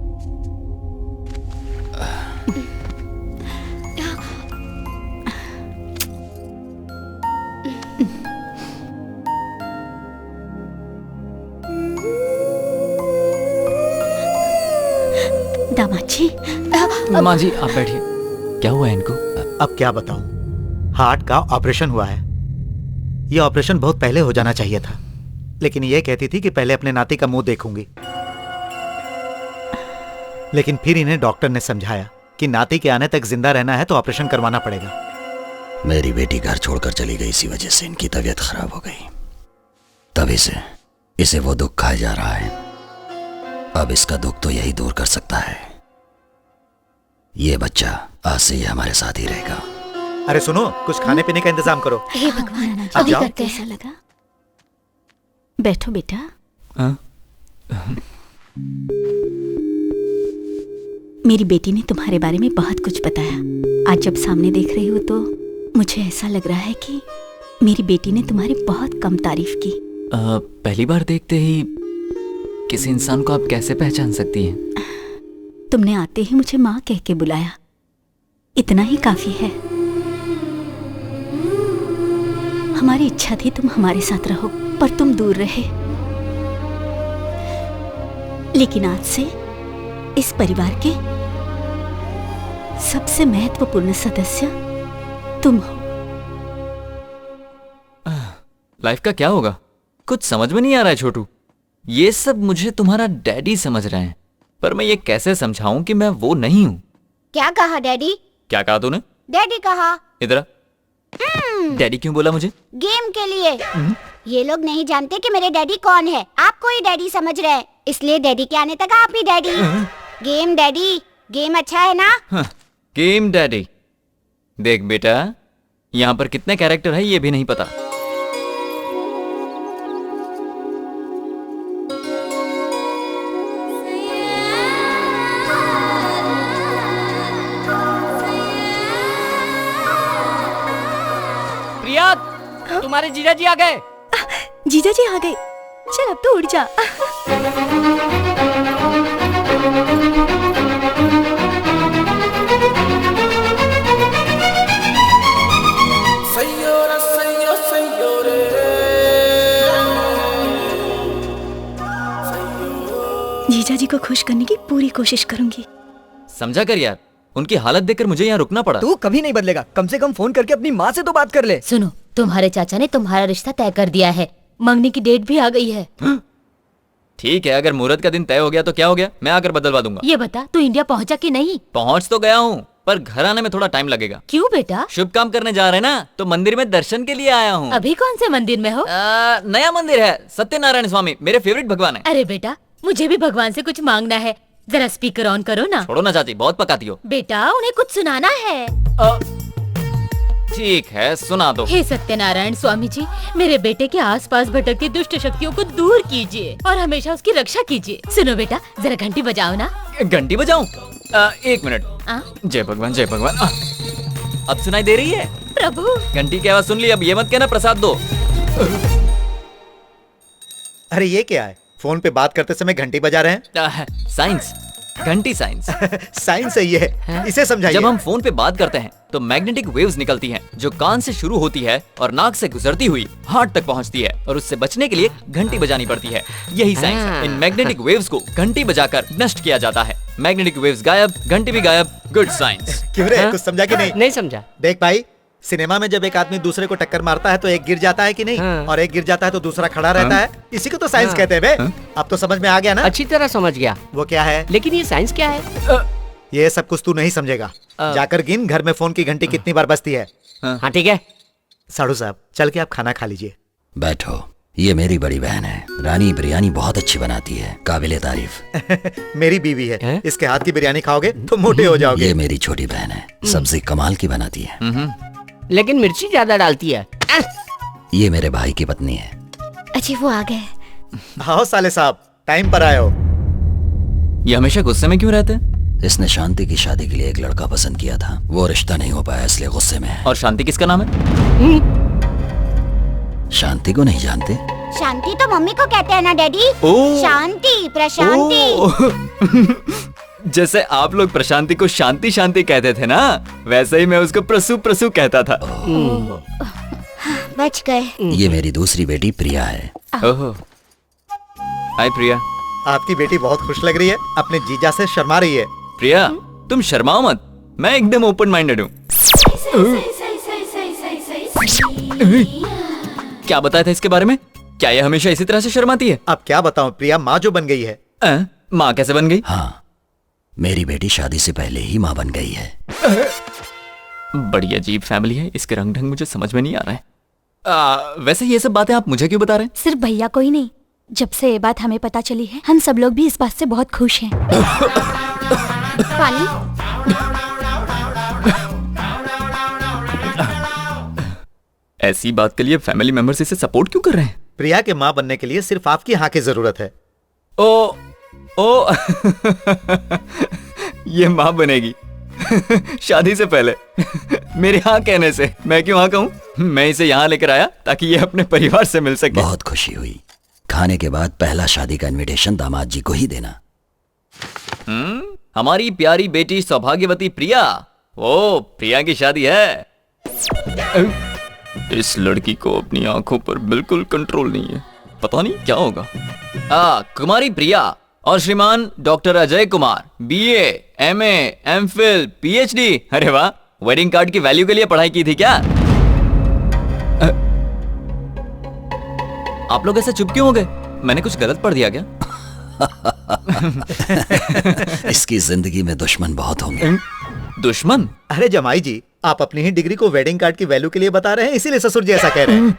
दामाद जी। माँ जी आप बैठिए। क्या हुआ है इनको? अब क्या बताऊं, हार्ट का ऑपरेशन हुआ है। ये ऑपरेशन बहुत पहले हो जाना चाहिए था, लेकिन ये कहती थी कि पहले अपने नाती का मुंह देखूंगी। लेकिन फिर इन्हें डॉक्टर ने समझाया कि नाती के आने तक जिंदा रहना है तो ऑपरेशन करवाना पड़ेगा। मेरी बेटी घर छोड़कर चली गई, इसी वजह से इनकी तबीयत खराब हो गई। तभी से इसे वो दुख खाया जा रहा है। अब इसका दुख तो यही दूर कर सकता है। ये बच्चा आज से ये हमारे साथ ही रहेगा। अरे सुनो, कुछ खाने पीने का इंतजाम करो। हे भगवान, अब अभी जाओ। करते ऐसा लगा। बैठो बेटा। मेरी बेटी ने तुम्हारे बारे में बहुत कुछ बताया। आज जब सामने देख रही हो तो मुझे ऐसा लग रहा है कि मेरी बेटी ने तुम्हारी बहुत कम तारीफ की। पहली बार देखते ही किसी इंसान को आप कैसे पहचान सकती हैं? तुमने आते ही मुझे माँ कह के बुलाया, इतना ही काफी है। हमारी इच्छा थी तुम हमारे साथ रहो, पर तुम दूर रहे। लेकिन आज से इस परिवार के सबसे महत्वपूर्ण सदस्य तुम हो। लाइफ का क्या होगा? कुछ समझ में नहीं आ रहा है छोटू। ये सब मुझे तुम्हारा डैडी समझ रहे हैं, पर मैं ये कैसे समझाऊं कि मैं वो नहीं हूँ। क्या कहा डैडी? क्या कहा तूने? डैडी कहा। इधर आ। डैडी क्यों बोला मुझे? गेम के लिए। ये लोग नहीं जानते कि मेरे डैडी कौन है। आपको ही डैडी समझ रहे हैं, इसलिए डैडी के आने तक आप ही डैडी। गेम डैडी, गेम अच्छा है ना? Game daddy. देख बेटा, यहाँ पर कितने कैरेक्टर है ये भी नहीं पता। प्रिया, तुम्हारे जीजा जी आ गए। जीजा जी आ गए। चल अब तो उड़ जा। जीजा जी को खुश करने की पूरी कोशिश करूंगी। समझा कर यार, उनकी हालत देखकर मुझे यहाँ रुकना पड़ा। तू कभी नहीं बदलेगा। कम से कम फोन करके अपनी माँ से तो बात कर ले। सुनो, तुम्हारे चाचा ने तुम्हारा रिश्ता तय कर दिया है। मंगनी की डेट भी आ गई है। ठीक है, अगर मुहूर्त का दिन तय हो गया तो क्या हो गया, मैं आकर बदलवा दूंगा। ये बता, तू इंडिया पहुंचा कि नहीं? पहुंच तो गया हूँ, पर घर आने में थोड़ा टाइम लगेगा। क्यों बेटा? शुभ काम करने जा रहे हैं ना, तो मंदिर में दर्शन के लिए आया हूँ। अभी कौन से मंदिर में हो? नया मंदिर है, सत्यनारायण स्वामी, मेरे फेवरेट भगवान है। अरे बेटा, मुझे भी भगवान से कुछ मांगना है। जरा स्पीकर ऑन करो ना। छोड़ो ना चाची, बहुत पकाती हो। बेटा, उन्हें कुछ सुनाना है। ठीक है, सुना दो। हे सत्यनारायण स्वामी जी, मेरे बेटे के आसपास भटकती दुष्ट शक्तियों को दूर कीजिए और हमेशा उसकी रक्षा कीजिए। सुनो बेटा, जरा घंटी बजाओ ना। घंटी बजाऊं? 1 मिनट। जय भगवान, जय भगवान। अब सुनाई दे रही है? प्रभु, घंटी की आवाज सुन ली। अब ये मत कहना प्रसाद दो। अरे ये क्या है? फोन पे बात करते समय घंटी बजा रहे हैं? साइंस, घंटी साइंस। साइंस है ये, इसे समझाइए। जब हम फोन पे बात करते हैं तो मैग्नेटिक वेव्स निकलती हैं, जो कान से शुरू होती है और नाक से गुजरती हुई हार्ट तक पहुंचती है, और उससे बचने के लिए घंटी बजानी पड़ती है। यही साइंस है। इन मैग्नेटिक वेव्स को घंटी बजाकर नष्ट किया जाता है। मैग्नेटिक वेव्स गायब, घंटी भी गायब। Good science. क्यों रे, कुछ समझा कि नहीं? नहीं समझा। देख भाई, सिनेमा में जब एक आदमी दूसरे को टक्कर मारता है तो एक गिर जाता है कि नहीं? और एक गिर जाता है तो दूसरा खड़ा रहता है। इसी को तो साइंस कहते हैं बे। अब तो समझ में आ गया ना? अच्छी तरह समझ गया। वो क्या है? लेकिन ये साइंस क्या है? ये सब कुछ तू नहीं समझेगा। जाकर गिन घर में फोन की घंटी कितनी बार बजती है। हाँ ठीक है। साड़ू साहब, चल के आप खाना खा लीजिए। बैठो, ये मेरी बड़ी बहन है। रानी बिरयानी बहुत अच्छी बनाती है, काबिले तारीफ। मेरी बीवी है, इसके हाथ की बिरयानी खाओगे तो मोटे हो जाओगे। ये मेरी छोटी बहन है, सब्जी कमाल की बनाती है। लेकिन मिर्ची ज्यादा डालती है। ये मेरे भाई की पत्नी है। अच्छी, वो आ गए। आओ साले साहब, टाइम पर आए हो। ये हमेशा गुस्से में क्यों रहते हैं? इसने शांति की शादी के लिए एक लड़का पसंद किया था, वो रिश्ता नहीं हो पाया इसलिए गुस्से में है। और शांति किसका नाम है? शांति को नहीं जानते? शांति तो मम्मी को कहते हैं ना डैडी। शांति, प्रशांति। जैसे आप लोग प्रशांति को शांति शांति कहते थे ना, वैसे ही मैं उसको प्रसू प्रसू कहता था। बच गए। ये मेरी दूसरी बेटी प्रिया है। ओहो, हाय प्रिया। आपकी बेटी बहुत खुश लग रही है, अपने जीजा से शर्मा रही है। प्रिया, तुम शर्माओ मत, मैं एकदम ओपन माइंडेड हूँ। क्या बताया था इसके बारे में? क्या ये हमेशा इसी तरह से शर्माती है? अब क्या बताऊं, प्रिया माँ जो बन गई है। माँ कैसे बन गई? हाँ, मेरी बेटी शादी से पहले ही माँ बन गई है। बड़ी अजीब फैमिली है, इसके रंग ढंग मुझे समझ में नहीं आ रहा है। वैसे ये सब बातें आप मुझे क्यों बता रहे हैं? सिर्फ भैया को ही नहीं, जब से ये बात हमें पता चली है, हम सब लोग भी इस बात से बहुत खुश हैं। पानी? ऐसी बात के लिए फैमिली मेंबर्स इसे सपोर्ट क्यों कर रहे हैं? प्रिया के माँ बनने के लिए सिर्फ आपकी हाँ की जरूरत है। ओ ये माँ बनेगी शादी से पहले मेरे हाँ कहने से। मैं क्यों हाँ कहूँ? मैं इसे यहाँ लेकर आया ताकि ये अपने परिवार से मिल सके। बहुत खुशी हुई। खाने के बाद पहला शादी का इनविटेशन दामाद जी को ही देना। हमारी प्यारी बेटी सौभाग्यवती प्रिया। ओ, प्रिया की शादी है। इस लड़की को अपनी आंखों पर बिल्कुल कंट्रोल नहीं है, पता नहीं क्या होगा। कुमारी प्रिया और श्रीमान doctor Ajay Kumar, BA, MA, MPhil, PhD। अरे वाह, वेडिंग कार्ड की वैल्यू के लिए पढ़ाई की थी क्या? आप लोग ऐसे चुप क्यों हो गए? मैंने कुछ गलत पढ़ दिया क्या? इसकी जिंदगी में दुश्मन बहुत होंगे। दुश्मन? अरे जमाई जी, आप अपनी ही डिग्री को वेडिंग कार्ड की वैल्यू के लिए बता रहे हैं, इसीलिए ससुर जी ऐसा कह रहे हैं।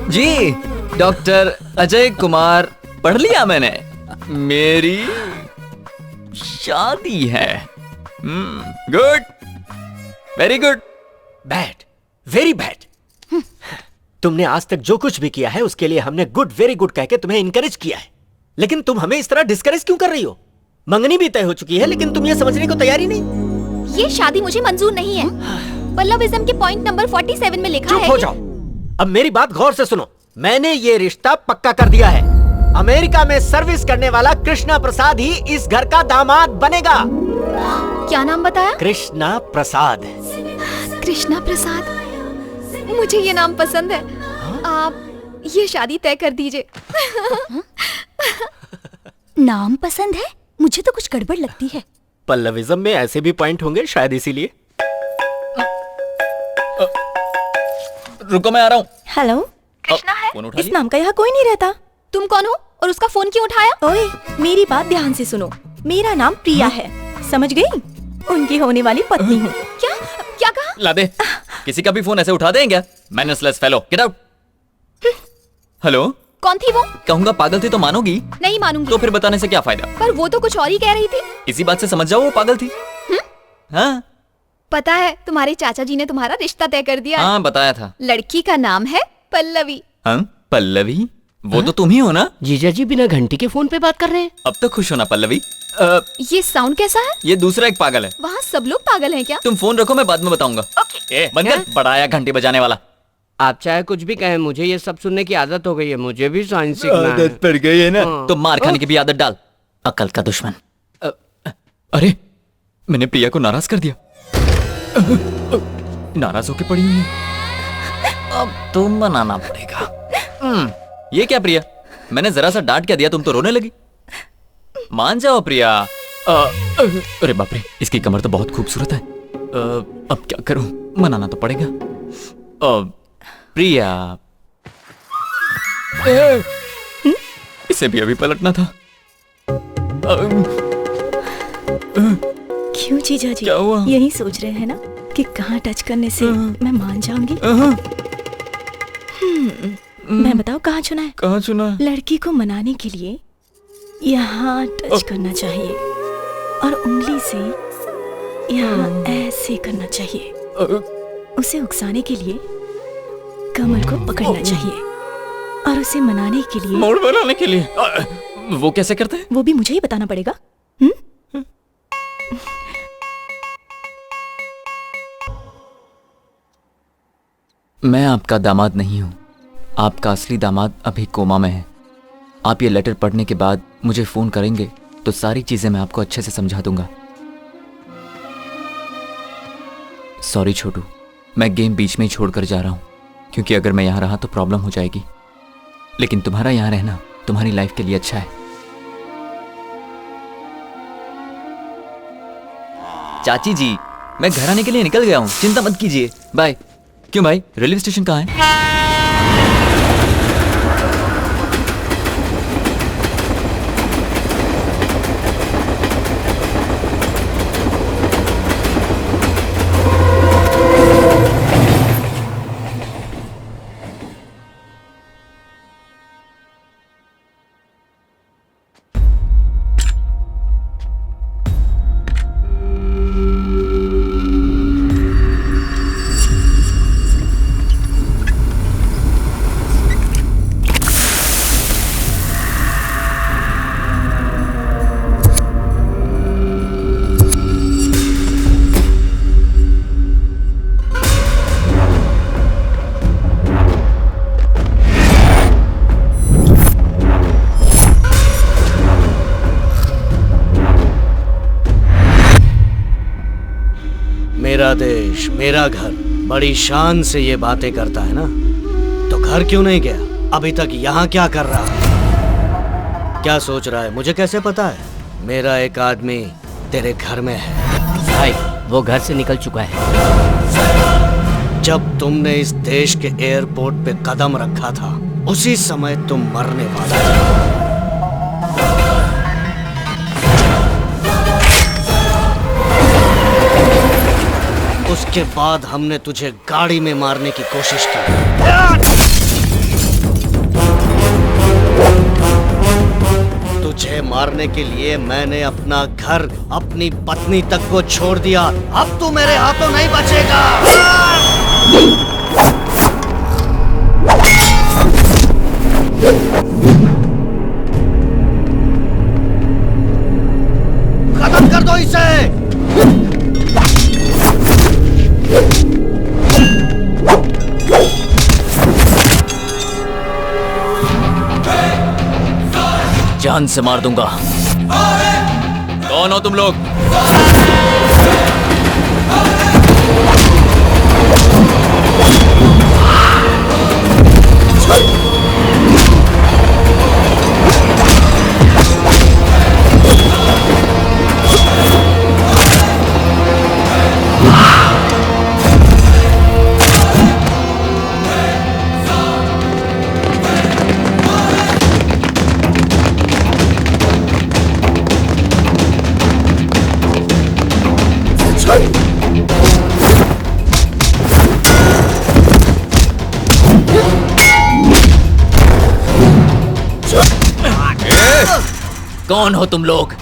जी, डॉक्टर अजय कुमार पढ़ लिया मैंने। मेरी शादी है। Good, very good. Bad, very bad. तुमने आज तक जो कुछ भी किया है उसके लिए हमने गुड, वेरी गुड कह के तुम्हें इनकरेज किया है, लेकिन तुम हमें इस तरह डिस्करेज क्यों कर रही हो? मंगनी भी तय हो चुकी है, लेकिन तुम ये समझने को तैयार ही नहीं। ये शादी मुझे मंजूर नहीं है। पल्लविज्म के पॉइंट नंबर 47 में लिखा है। चुप हो जाओ। अब मेरी बात गौर से सुनो। मैंने ये रिश्ता पक्का कर दिया है। अमेरिका में सर्विस करने वाला कृष्णा प्रसाद ही इस घर का दामाद बनेगा। क्या नाम बताया? कृष्णा प्रसाद। कृष्णा प्रसाद, मुझे ये नाम पसंद है। आप ये शादी तय कर दीजिए। नाम पसंद है? मुझे तो कुछ गड़बड़ लगती है। पल्लविज्म में ऐसे भी पॉइंट होंगे शायद, इसीलिए। रुको, मैं आ रहा हूँ। हेलो, कृष्णा है? इस नाम का यहाँ कोई नहीं रहता। तुम कौन हो और उसका फोन क्यों उठाया? ओए, मेरी बात ध्यान से सुनो। मेरा नाम प्रिया है, समझ गई? उनकी होने वाली पत्नी हूँ। क्या क्या कहा? ला दे, किसी का भी फोन ऐसे उठा दें क्या? मैनर्सलेस फेलो, गेट आउट। हेलो, कौन थी वो? कहूंगा पागल थी तो मानोगी? नहीं मानूंगी। तो फिर बताने से क्या फायदा? पर वो तो कुछ और ही कह रही थी। इसी बात से समझ जाओ वो पागल थी। हाँ, पता है तुम्हारे चाचा जी ने तुम्हारा रिश्ता तय कर दिया। हाँ बताया था। लड़की का नाम है पल्लवी। पल्लवी? वो तो तुम ही हो ना? जीजा जी बिना घंटी के फोन पे बात कर रहे हैं। अब तो खुश हो ना पल्लवी? ये साउंड कैसा है? ये दूसरा एक पागल है। वहाँ सब लोग पागल हैं क्या? तुम फोन रखो, मैं बाद में बताऊंगा। बंद कर, बड़ा आया घंटी बजाने वाला। आप चाहे कुछ भी कहें, मुझे ये सब सुनने की आदत हो गई है। मुझे भी साइंस सीखना है। आदत पड़ गई है ना? तो मार खाने की भी आदत डाल। अकल का दुश्मन। अरे मैंने प्रिया को नाराज कर दिया। नाराज होके पड़ी हुई है। अब तुम बनाना पड़ेगा। ये क्या प्रिया, मैंने जरा सा डांट क्या दिया, तुम तो रोने लगी। मान जाओ प्रिया। अरे बाप रे, इसकी कमर तो बहुत खूबसूरत है। अब क्या करूं, मनाना तो पड़ेगा। प्रिया, इसे भी अभी पलटना था। क्यों जीजा जी? क्या हुआ? यही सोच रहे हैं ना कि कहाँ टच करने से मैं मान जाऊंगी? मैं बताओ कहाँ चुना है? कहाँ चुना है? लड़की को मनाने के लिए यहाँ टच करना चाहिए और उंगली से यहाँ ऐसे करना चाहिए। उसे उकसाने के लिए कमर को पकड़ना चाहिए और उसे मनाने के लिए मोड़ बनाने के लिए। वो कैसे करते हैं? वो भी मुझे ही बताना पड़ेगा। मैं आपका दामाद नहीं हूँ, आपका असली दामाद अभी कोमा में है। आप ये लेटर पढ़ने के बाद मुझे फोन करेंगे तो सारी चीजें मैं आपको अच्छे से समझा दूंगा। सॉरी छोटू, मैं गेम बीच में ही छोड़कर जा रहा हूँ, क्योंकि अगर मैं यहाँ रहा तो प्रॉब्लम हो जाएगी। लेकिन तुम्हारा यहाँ रहना तुम्हारी लाइफ के लिए अच्छा है। चाची जी, मैं घर आने के लिए निकल गया हूँ, चिंता मत कीजिए। बाय। क्यों भाई, रेलवे स्टेशन कहाँ है? मेरा देश, मेरा घर, बड़ी शान से ये बातें करता है ना, तो घर क्यों नहीं गया? अभी तक यहाँ क्या कर रहा है? क्या सोच रहा है? मुझे कैसे पता है? मेरा एक आदमी तेरे घर में है। भाई, वो घर से निकल चुका है। जब तुमने इस देश के एयरपोर्ट पे कदम रखा था, उसी समय तुम मरने वाला था। उसके बाद हमने तुझे गाड़ी में मारने की कोशिश की। तुझे मारने के लिए मैंने अपना घर, अपनी पत्नी तक को छोड़ दिया। अब तू मेरे हाथों नहीं बचेगा। खत्म कर दो इसे। जान से मार दूंगा। कौन हो तुम लोग? कौन हो तुम लोग?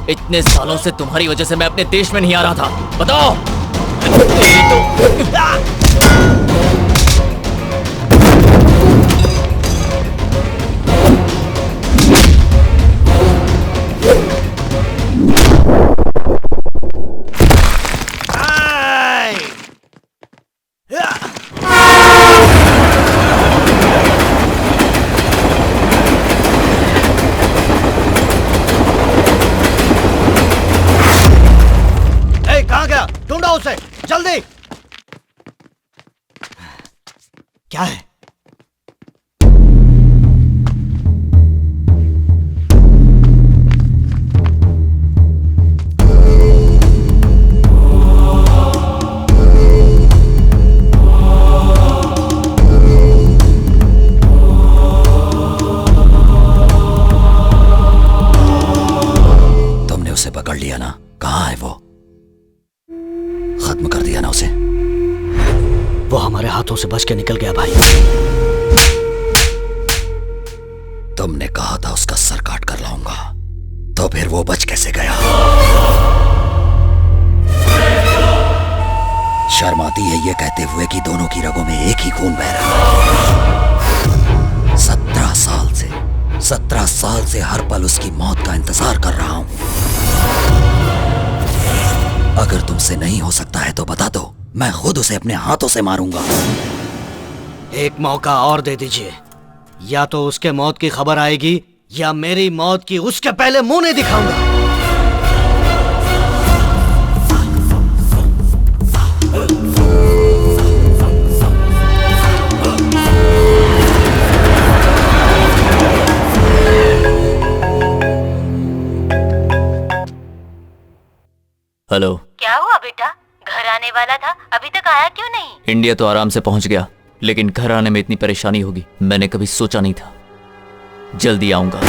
इतने सालों से तुम्हारी वजह से मैं अपने देश में नहीं आ रहा था। बताओ। कहाँ गया? ढूंढो उसे, जल्दी। क्या है? तुमने उसे पकड़ लिया ना? कहाँ है वो? खत्म कर दिया ना उसे? वो हमारे हाथों से बच के निकल गया भाई। तुमने कहा था उसका सर काट कर लाऊंगा, तो फिर वो बच कैसे गया? शर्म आती है ये कहते हुए कि दोनों की रगों में एक ही खून बह रहा है। 17 साल से हर पल उसकी मौत का इंतजार कर रहा हूं। अगर तुमसे नहीं हो सकता है तो बता दो, मैं खुद उसे अपने हाथों से मारूंगा। एक मौका और दे दीजिए, या तो उसके मौत की खबर आएगी या मेरी मौत की उसके पहले मुंह नहीं दिखाऊंगा। हेलो। क्या हुआ बेटा? घर आने वाला था, अभी तक आया क्यों नहीं? इंडिया तो आराम से पहुंच गया, लेकिन घर आने में इतनी परेशानी होगी मैंने कभी सोचा नहीं था। जल्दी आऊंगा।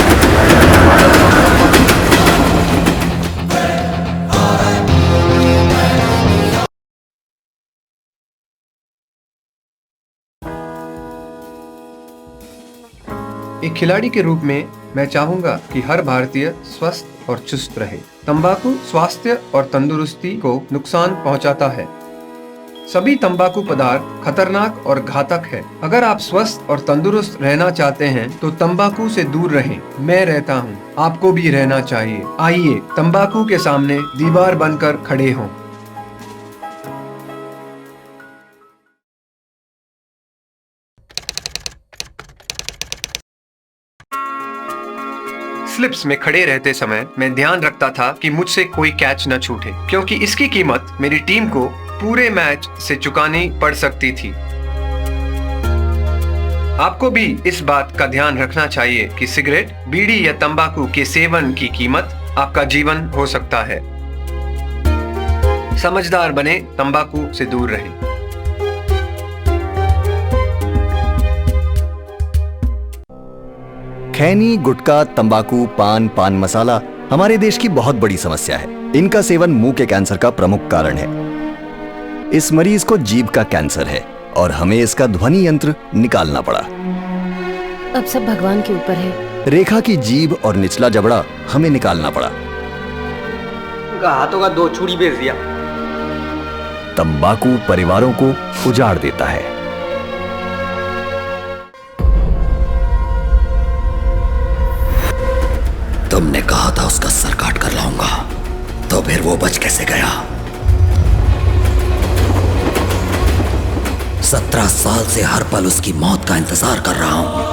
एक खिलाड़ी के रूप में मैं चाहूंगा कि हर भारतीय स्वस्थ और चुस्त रहे। तंबाकू स्वास्थ्य और तंदुरुस्ती को नुकसान पहुंचाता है। सभी तंबाकू पदार्थ खतरनाक और घातक है। अगर आप स्वस्थ और तंदुरुस्त रहना चाहते हैं तो तंबाकू से दूर रहें। मैं रहता हूं, आपको भी रहना चाहिए। आइए तंबाकू के सामने दीवार बनकर खड़े हों। स्लिप्स में खड़े रहते समय मैं ध्यान रखता था कि मुझसे कोई कैच न छूटे, क्योंकि इसकी कीमत मेरी टीम को पूरे मैच से चुकानी पड़ सकती थी। आपको भी इस बात का ध्यान रखना चाहिए कि सिगरेट, बीड़ी या तंबाकू के सेवन की कीमत आपका जीवन हो सकता है। समझदार बने, तंबाकू से दूर रहें। खैनी, गुटखा, तंबाकू, पान मसाला हमारे देश की बहुत बड़ी समस्या है। इनका सेवन मुंह के कैंसर का प्रमुख कारण है। इस मरीज को जीभ का कैंसर है और हमें इसका ध्वनि यंत्र निकालना पड़ा। अब सब भगवान के ऊपर है। रेखा की जीभ और निचला जबड़ा हमें निकालना पड़ा। उनका हाथों का 2 चूड़ी बेच दिया। तंबाकू परिवारों को उजाड़ देता है। तुमने कहा था उसका सर काट कर लाऊंगा, तो फिर वो बच कैसे गया? 17 साल से हर पल उसकी मौत का इंतजार कर रहा हूं।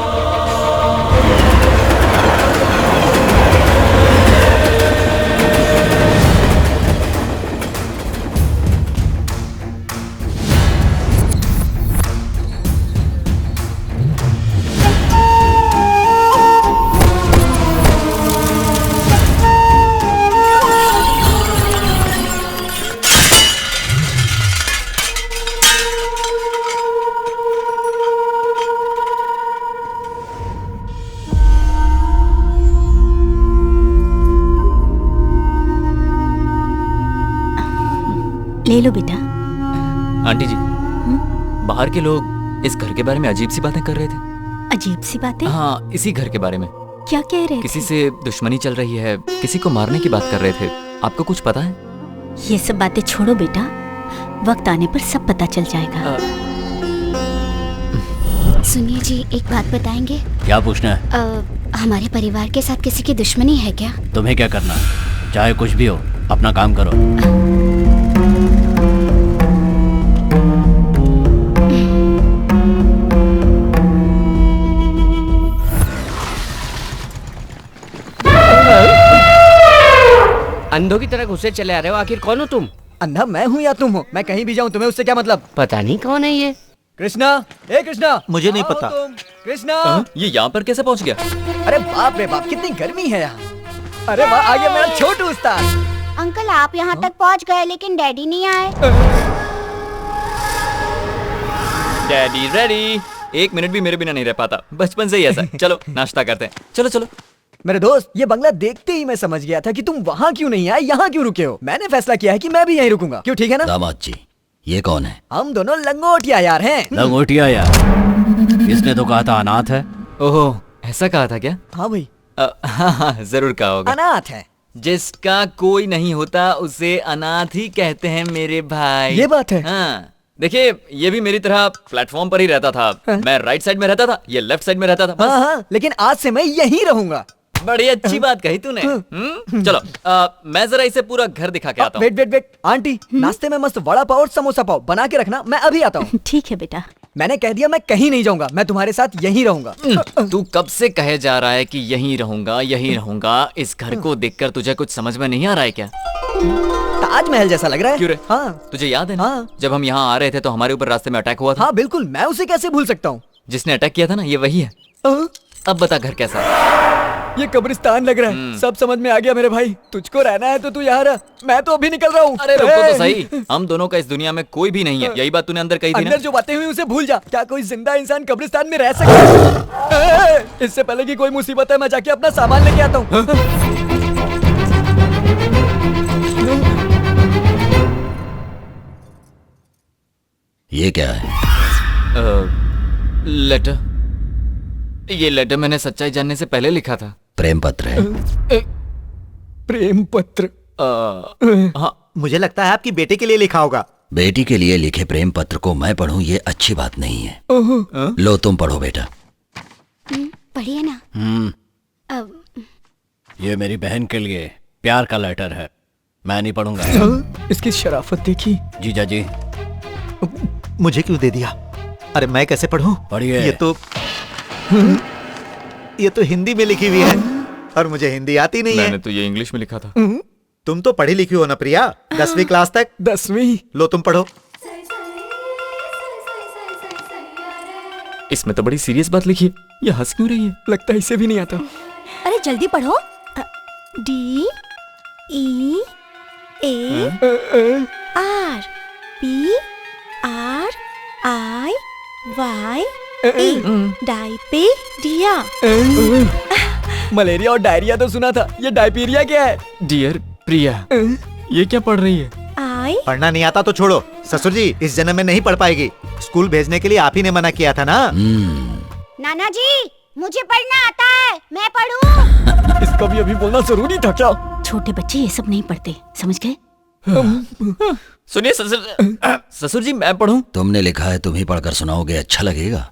ले लो बेटा। आंटी जी, बाहर के लोग इस घर के बारे में अजीब सी बातें कर रहे थे। अजीब सी बातें? हाँ, इसी घर के बारे में। क्या कह रहे किसी थे? से दुश्मनी चल रही है, किसी को मारने की बात कर रहे थे। आपको कुछ पता है? ये सब बातें छोड़ो बेटा, वक्त आने पर सब पता चल जाएगा। सुनिए जी, एक बात बताएंगे? क्या पूछना है? हमारे परिवार के साथ किसी की दुश्मनी है क्या? तुम्हें क्या करना है? चाहे कुछ भी हो, अपना काम करो। अंधों की तरह घुसे चले आ रहे हो, आखिर कौन हो तुम? अंधा मैं हूँ या तुम हो? मैं कहीं भी जाऊँ तुम्हें उससे क्या मतलब? पता नहीं कौन है ये। कृष्णा, ए कृष्णा, मुझे नहीं पता। कृष्णा, ये यहाँ पर कैसे पहुँच गया? अरे बाप रे बाप, कितनी गर्मी है यहाँ। अरे वाह, आ गया मेरा छोटू उस्ताद। अंकल आप यहाँ तक पहुँच गए लेकिन डैडी नहीं आए। Daddy ready. 1 मिनट भी मेरे बिना नहीं रह पाता, बचपन से ही ऐसा है। चलो नाश्ता करते हैं, चलो चलो। मेरे दोस्त, ये बंगला देखते ही मैं समझ गया था कि तुम वहाँ क्यों नहीं आए, यहाँ क्यों रुके हो। मैंने फैसला किया है कि मैं भी यहीं रुकूंगा। क्यों, ठीक है ना? दामाद जी, ये कौन है? हम दोनों लंगोटिया यार हैं। लंगोटिया यार? इसने तो कहा था अनाथ है। ओहो, ऐसा कहा था क्या? हाँ भाई। हाँ, जरूर कहा होगा। अनाथ है। जिसका कोई नहीं होता उसे अनाथ ही कहते हैं मेरे भाई। ये बात है। हाँ, देखिए ये भी मेरी तरह प्लेटफॉर्म पर ही रहता था। मैं राइट साइड में रहता था, ये लेफ्ट साइड में रहता था। हाँ हाँ, लेकिन आज से मैं यहीं रहूंगा। बड़ी अच्छी बात कही तूने। चलो मैं जरा इसे पूरा घर दिखा के आता हूँ। वेट वेट वेट, आंटी, नाश्ते में मस्त वड़ा पाव और समोसा पाव बना के रखना, मैं अभी आता हूँ। ठीक है बेटा। मैंने कह दिया मैं कहीं नहीं जाऊंगा, मैं तुम्हारे साथ यहीं रहूंगा। तू कब से कहे जा रहा है कि यहीं रहूंगा यहीं रहूंगा? इस घर को देखकर तुझे कुछ समझ में नहीं आ रहा है क्या? ताजमहल जैसा लग रहा है। क्यों रे? हाँ। तुझे याद है ना? हाँ। जब हम यहाँ आ रहे थे तो हमारे ऊपर रास्ते में अटैक हुआ था। हाँ बिल्कुल, मैं उसे कैसे भूल सकता हूँ। जिसने अटैक किया था ना, ये वही है। अब बता घर कैसा है? ये कब्रिस्तान लग रहा है। सब समझ में आ गया मेरे भाई। तुझको रहना है तो तू यहाँ रह, मैं तो अभी निकल रहा हूँ। अरे रुको तो सही, हम दोनों का इस दुनिया में कोई भी नहीं है। यही बात तूने अंदर कही थी ना? अंदर जो बातें हुई उसे भूल जा। क्या कोई जिंदा इंसान कब्रिस्तान में रह सकता है? इससे पहले कि कोई मुसीबत है, मैं जाके अपना सामान लेके आता हूँ। ये क्या है? लेटर। ये लेटर मैंने सच्चाई जानने से पहले लिखा था। प्रेम पत्र है। प्रेम पत्र? हाँ, मुझे लगता है आपकी बेटे के लिए लिखा होगा। बेटी के लिए लिखे प्रेम पत्र को मैं पढ़ूं, ये अच्छी बात नहीं है। लो तुम पढ़ो बेटा। पढ़िए ना। ये मेरी बहन के लिए प्यार का लेटर है, मैं नहीं पढ़ूंगा। इसकी शराफत देखी। जीजा जी। मुझे क्यों दे दिया? अरे मैं कैसे पढ़ूं? पढ़िए। ये तो हिंदी में लिखी हुई है और मुझे हिंदी आती नहीं है। मैंने तो ये इंग्लिश में लिखा था। तुम तो पढ़ी लिखी हो ना प्रिया, 10वीं क्लास तक। 10वीं? लो तुम पढ़ो। इसमें तो बड़ी सीरियस बात लिखी है, ये हंस क्यों रही है? लगता है इसे भी नहीं आता। अरे जल्दी पढ़ो। D E A R P R I Y E डायपेरिया। मलेरिया और डायरिया तो सुना था, ये डायपीरिया क्या है? डियर प्रिया, ये क्या पढ़ रही है? पढ़ना नहीं आता तो छोड़ो। ससुर जी इस जन्म में नहीं पढ़ पाएगी। स्कूल भेजने के लिए आप ही ने मना किया था ना। नाना जी, मुझे पढ़ना आता है, मैं पढ़ूं। इसका भी अभी बोलना जरूरी था क्या? छोटे बच्चे ये सब नहीं पढ़ते, समझ गए? सुनिए ससुर जी, मैं पढ़ूं? तुमने लिखा है, तुम ही पढ़कर सुनाओगे, अच्छा लगेगा।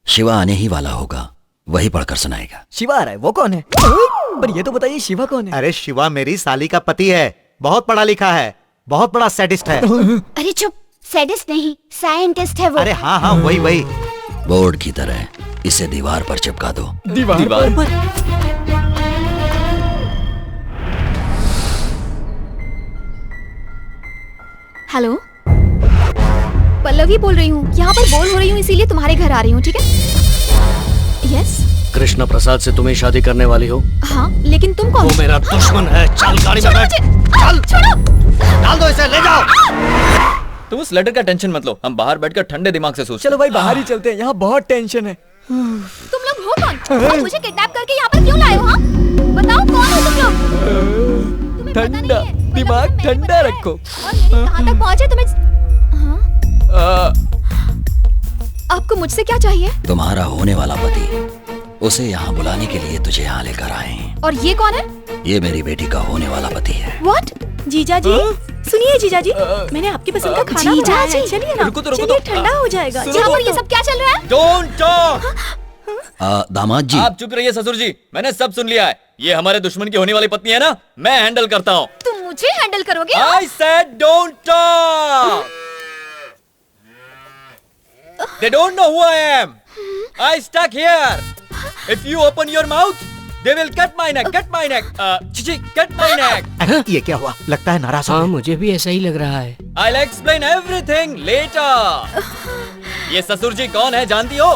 शिवा आने ही वाला होगा, वही पढ़कर सुनाएगा। शिवा आ रहा है? वो कौन है? पर ये तो बताइए शिवा कौन है? अरे शिवा मेरी साली का पति है, बहुत पढ़ा लिखा है, बहुत बड़ा सैडिस्ट है। अरे चुप, सैडिस्ट नहीं, साइंटिस्ट है वो। अरे हाँ हाँ वही। बोर्ड की तरह इसे दीवार पर चिपका दो। दीवार पर? हेलो, पल्लवी बोल रही हूँ। यहाँ पर बोल हो रही हूँ, इसीलिए तुम्हारे घर आ रही हूँ, ठीक है? यस। कृष्ण प्रसाद से तुम्हें शादी करने वाली हो? हाँ, लेकिन तुम कौन? वो मेरा दुश्मन है। चल गाड़ी में बैठ। चल छोड़ो। डाल दो इसे, ले जाओ। तुम उस लेटर का टेंशन मत लो, हम बाहर बैठकर ठंडे दिमाग से सोचते। चलो भाई बाहर ही चलते हैं, यहाँ बहुत टेंशन है। तुम लोग हो कौन? और मुझे किडनैप करके यहाँ पर क्यों लाए हो? हाँ? बताओ कौन हो तुम लोग? ठंडा दिमाग ठंडा रखो। और ये कहाँ तक पहुँचे तुम्हें? आपको मुझसे क्या चाहिए? तुम्हारा होने वाला पति, उसे यहाँ बुलाने के लिए तुझे यहाँ लेकर आए हैं। और ये कौन है? ये मेरी बेटी का होने वाला पति है। What? जीजा जी, सुनिए जीजा जी, मैंने आपकी पसंद का खाना जीजा बनाया है। जी। चलिए ना, रुको तो, रुको चलिए तो। ठंडा हो जाएगा। सुनो यहाँ पर तो। ये सब क्या चल रहा है? Don't talk. दामाद जी, आप चुप रहिए ससुर जी, मैंने सब सुन लिया है। ये हमारे दुश्मन की होने वाली पत्नी है ना, मैं हैंडल करता हूँ। तुम मुझे हैंडल करोगे? I said don't talk. They don't know who I am. I stuck here. If you open your mouth, they will cut my neck. Cut my neck. Chichi, cut my neck. ये क्या हुआ? लगता है नाराज हो हाँ, गए। मुझे भी ऐसा ही लग रहा है। I'll explain everything later. ये ससुर जी कौन है जानती हो?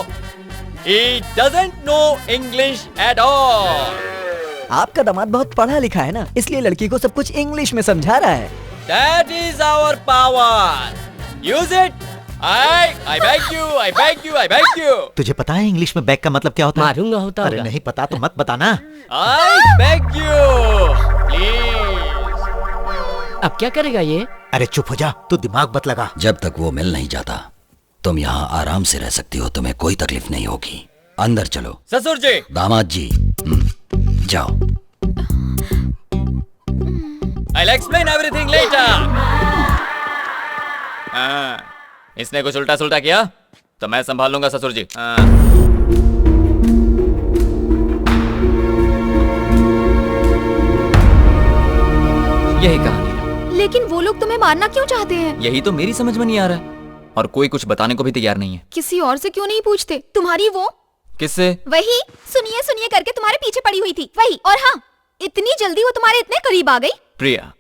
He doesn't know English at all. आपका दामाद बहुत पढ़ा लिखा है ना, इसलिए लड़की को सब कुछ इंग्लिश में समझा रहा है। That is our power. Use it. I beg you, I beg you, I beg you. तुझे पता है इंग्लिश में बैग का मतलब क्या होता है? मारूंगा होता अरे होगा। नहीं पता तो मत बताना। I beg you, please. अब क्या करेगा ये? अरे चुप हो जा, तू दिमाग मत लगा। जब तक वो मिल नहीं जाता तुम यहाँ आराम से रह सकती हो, तुम्हें कोई तकलीफ नहीं होगी। अंदर चलो। ससुर जी। दामाद जी, जाओ। I'll explain everything later. इसने कुछ उल्टा सुल्टा किया तो मैं संभाल लूंगा ससुर जी। यही कहानी। लेकिन वो लोग तुम्हें मारना क्यों चाहते हैं? यही तो मेरी समझ में नहीं आ रहा है, और कोई कुछ बताने को भी तैयार नहीं है। किसी और से क्यों नहीं पूछते? तुम्हारी वो किससे? वही सुनिए सुनिए करके तुम्हारे पीछे पड़ी हुई थी, वही। और हाँ, इतनी जल्दी वो तुम्हारे इतने करीब आ गई। प्रिया,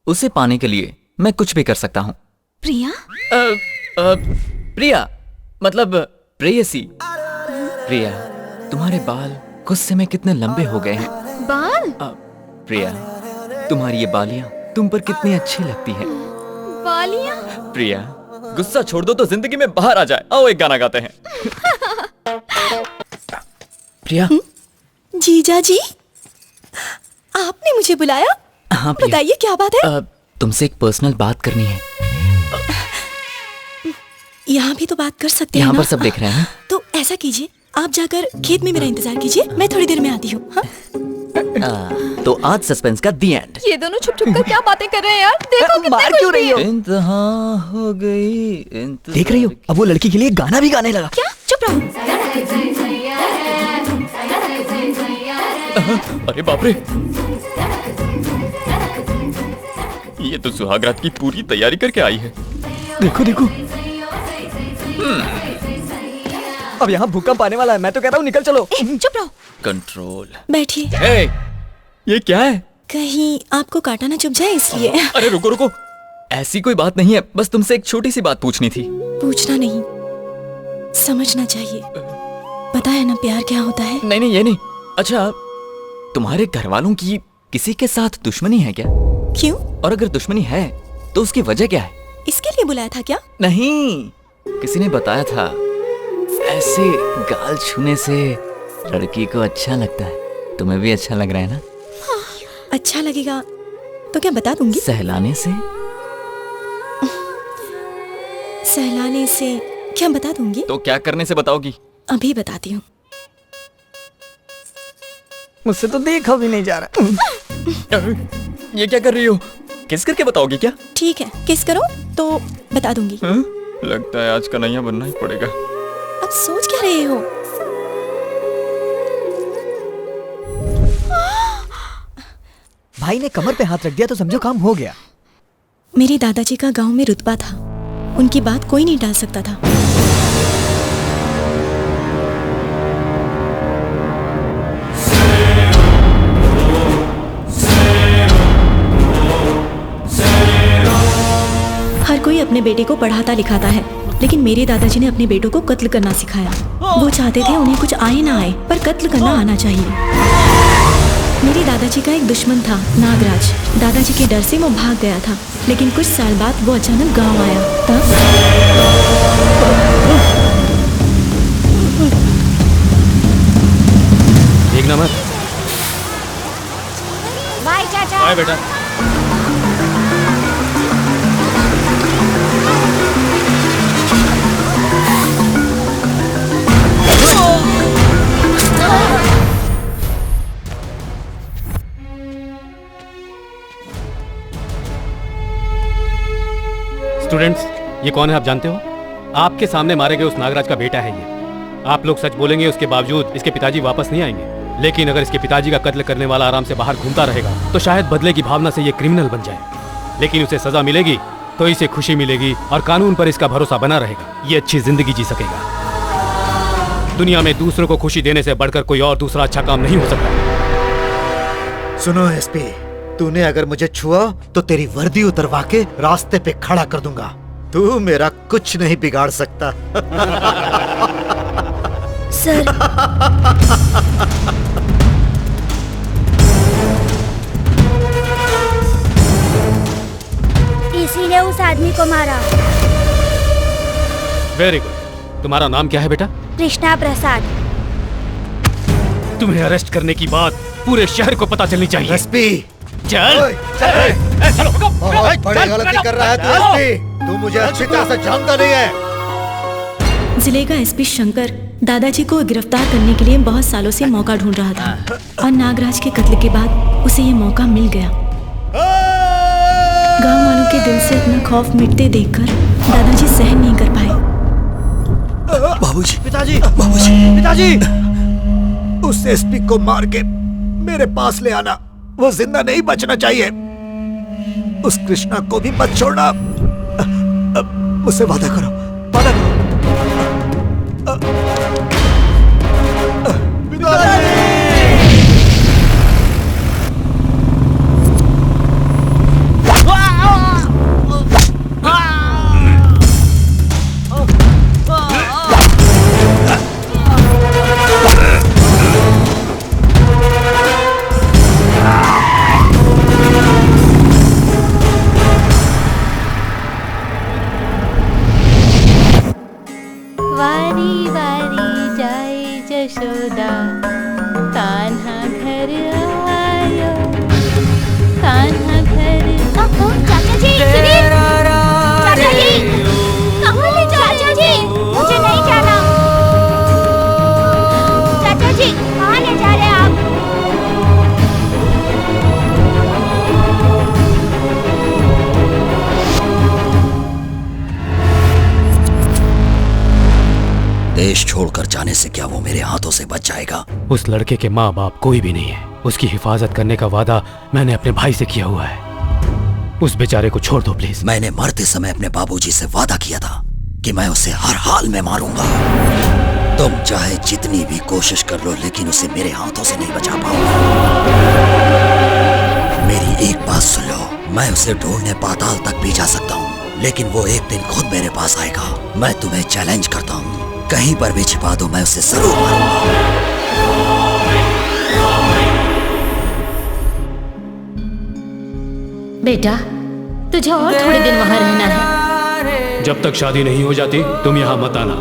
उसे पाने के लिए मैं कुछ भी कर सकता हूँ। प्रिया? प्रिया मतलब प्रेयसी। प्रिया, तुम्हारे बाल गुस्से में कितने लंबे हो गए हैं। बाल? प्रिया, तुम्हारी ये बालियां तुम पर कितनी अच्छी लगती हैं। बालियां? प्रिया, गुस्सा छोड़ दो तो जिंदगी में बाहर आ जाए। आओ एक गाना गाते हैं। प्रिया। जीजा जी, आपने मुझे बुलाया? हाँ प्रिया। बताइए क्या बात है? तुमसे एक पर्सनल बात करनी है। यहाँ भी तो बात कर सकते हैं यहाँ ना? पर सब देख रहे हैं ना? तो ऐसा कीजिए, आप जाकर खेत में मेरा इंतजार कीजिए, मैं थोड़ी देर में आती हूँ। हाँ? तो आज सस्पेंस का दी एंड। ये दोनों छुप छुप कर क्या बातें कर रहे हैं यार? देखो कितने मार क्यों रही हो? इंतहा हो गई। देख रही हो, अब वो लड़की के लिए गाना भी गाने लगा। क्या? चुप रहो। अरे बाप रे, ये तो सुहागरात की पूरी तैयारी करके आई है। देखो देखो, अब यहाँ भूकंप आने वाला है। मैं तो कहता हूँ निकल चलो। चुप रहो। कंट्रोल। बैठिए। ये क्या है? कहीं आपको काटा ना चुभ जाए इसलिए। अरे रुको रुको, ऐसी कोई बात नहीं है, बस तुमसे एक छोटी सी बात पूछनी थी। पूछना नहीं, समझना चाहिए। पता है ना प्यार क्या होता है? नहीं नहीं, ये नहीं। अच्छा, तुम्हारे घर वालों की किसी के साथ दुश्मनी है क्या? क्यों? और अगर दुश्मनी है तो उसकी वजह क्या है? इसके लिए बुलाया था क्या? नहीं, किसी ने बताया था ऐसे गाल छूने से लड़की को अच्छा लगता है। तुम्हें भी अच्छा लग रहा है ना? हाँ, अच्छा लगेगा तो क्या बता दूंगी? सहलाने से? सहलाने से क्या बता दूंगी? तो क्या करने से बताओगी? अभी बताती हूँ। मुझसे तो देखा भी नहीं जा रहा। ये क्या कर रही हो? किस करके बताओगी क्या? ठीक है, किस करो तो बता दूंगी। लगता है आज कन्हैया बनना ही पड़ेगा। अब सोच क्या रहे हो? भाई ने कमर पे हाथ रख दिया तो समझो काम हो गया। मेरे दादाजी का गांव में रुतबा था, उनकी बात कोई नहीं टाल सकता था। हर कोई अपने बेटे को पढ़ाता लिखाता है, लेकिन मेरे दादाजी ने अपने बेटों को कत्ल करना सिखाया। वो चाहते थे उन्हें कुछ आए ना आए, पर कत्ल करना आना चाहिए। मेरे दादाजी का एक दुश्मन था, नागराज। दादाजी के डर से वो भाग गया था, लेकिन कुछ साल बाद वो अचानक गांव आया। तब देखना मत। बाय चाचा। बाय बेटा। स्टूडेंट्स, ये कौन है आप जानते हो? आपके सामने मारे गए उस नागराज का बेटा है ये। आप लोग सच बोलेंगे, उसके बावजूद इसके पिताजी वापस नहीं आएंगे। लेकिन अगर इसके पिताजी का कत्ल करने वाला आराम से बाहर घूमता रहेगा तो शायद बदले की भावना से ये क्रिमिनल बन जाए। लेकिन उसे सजा मिलेगी तो इसे खुशी मिलेगी और कानून पर इसका भरोसा बना रहेगा। ये अच्छी जिंदगी जी सकेगा। दुनिया में दूसरों को खुशी देने से बढ़कर कोई और दूसरा अच्छा काम नहीं हो सकता। सुनो एसपी, तूने अगर मुझे छुआ तो तेरी वर्दी उतरवा के रास्ते पे खड़ा कर दूंगा। तू मेरा कुछ नहीं बिगाड़ सकता। सर, इसी ने उस आदमी को मारा। Very good. तुम्हारा नाम क्या है बेटा? कृष्णा प्रसाद। तुम्हें अरेस्ट करने की बात पूरे शहर को पता चलनी चाहिए। एसपी चल बहुत बड़ी गलती कर रहा है तू एसपी। तू मुझे अच्छी तरह से जानता नहीं है। जिले का एसपी शंकर दादाजी को गिरफ्तार करने के लिए बहुत सालों से मौका ढूंढ रहा था और नागराज के कत्ल के बाद उसे ये मौका मिल गया। गांव वालों के दिल से अपना खौफ मिटते देखकर दादाजी सहन नहीं कर पाए। बाबूजी, पिताजी, बाबूजी, पिताजी, उस एसपी को मार के मेरे पास ले आना। वो जिंदा नहीं बचना चाहिए। उस कृष्णा को भी मत छोड़ना। मुझसे वादा करो, वादा करो। वारी वारी जाए जशोदा, कान्हा घर आयो, कान्हा घर। चाचा जी, सुनिए। चाचा जी, कहाँ ले जा रहे हैं? चाचा जी, मुझे नहीं जाना। चाचा जी, कहाँ ले जा रहे हैं आप? देश छोड़कर जाने से क्या वो मेरे हाथों से बच जाएगा? उस लड़के के माँ बाप कोई भी नहीं है। उसकी हिफाजत करने का वादा मैंने अपने भाई से किया हुआ है। उस बेचारे को छोड़ दो प्लीज। मैंने मरते समय अपने बाबूजी से वादा किया था कि मैं उसे हर हाल में मारूंगा। तुम चाहे जितनी भी कोशिश कर लो लेकिन उसे मेरे हाथों से नहीं बचा पाओगे। मेरी एक बात सुन लो, मैं उसे ढूंढने पाताल तक भी जा सकता हूँ, लेकिन वो एक दिन खुद मेरे पास आएगा। मैं तुम्हें चैलेंज करता हूँ, कहीं पर भी छिपा दो, मैं उसे जरूर मारूंगा। बेटा, तुझे और थोड़े दिन वहाँ रहना है। जब तक शादी नहीं हो जाती तुम यहाँ मत आना।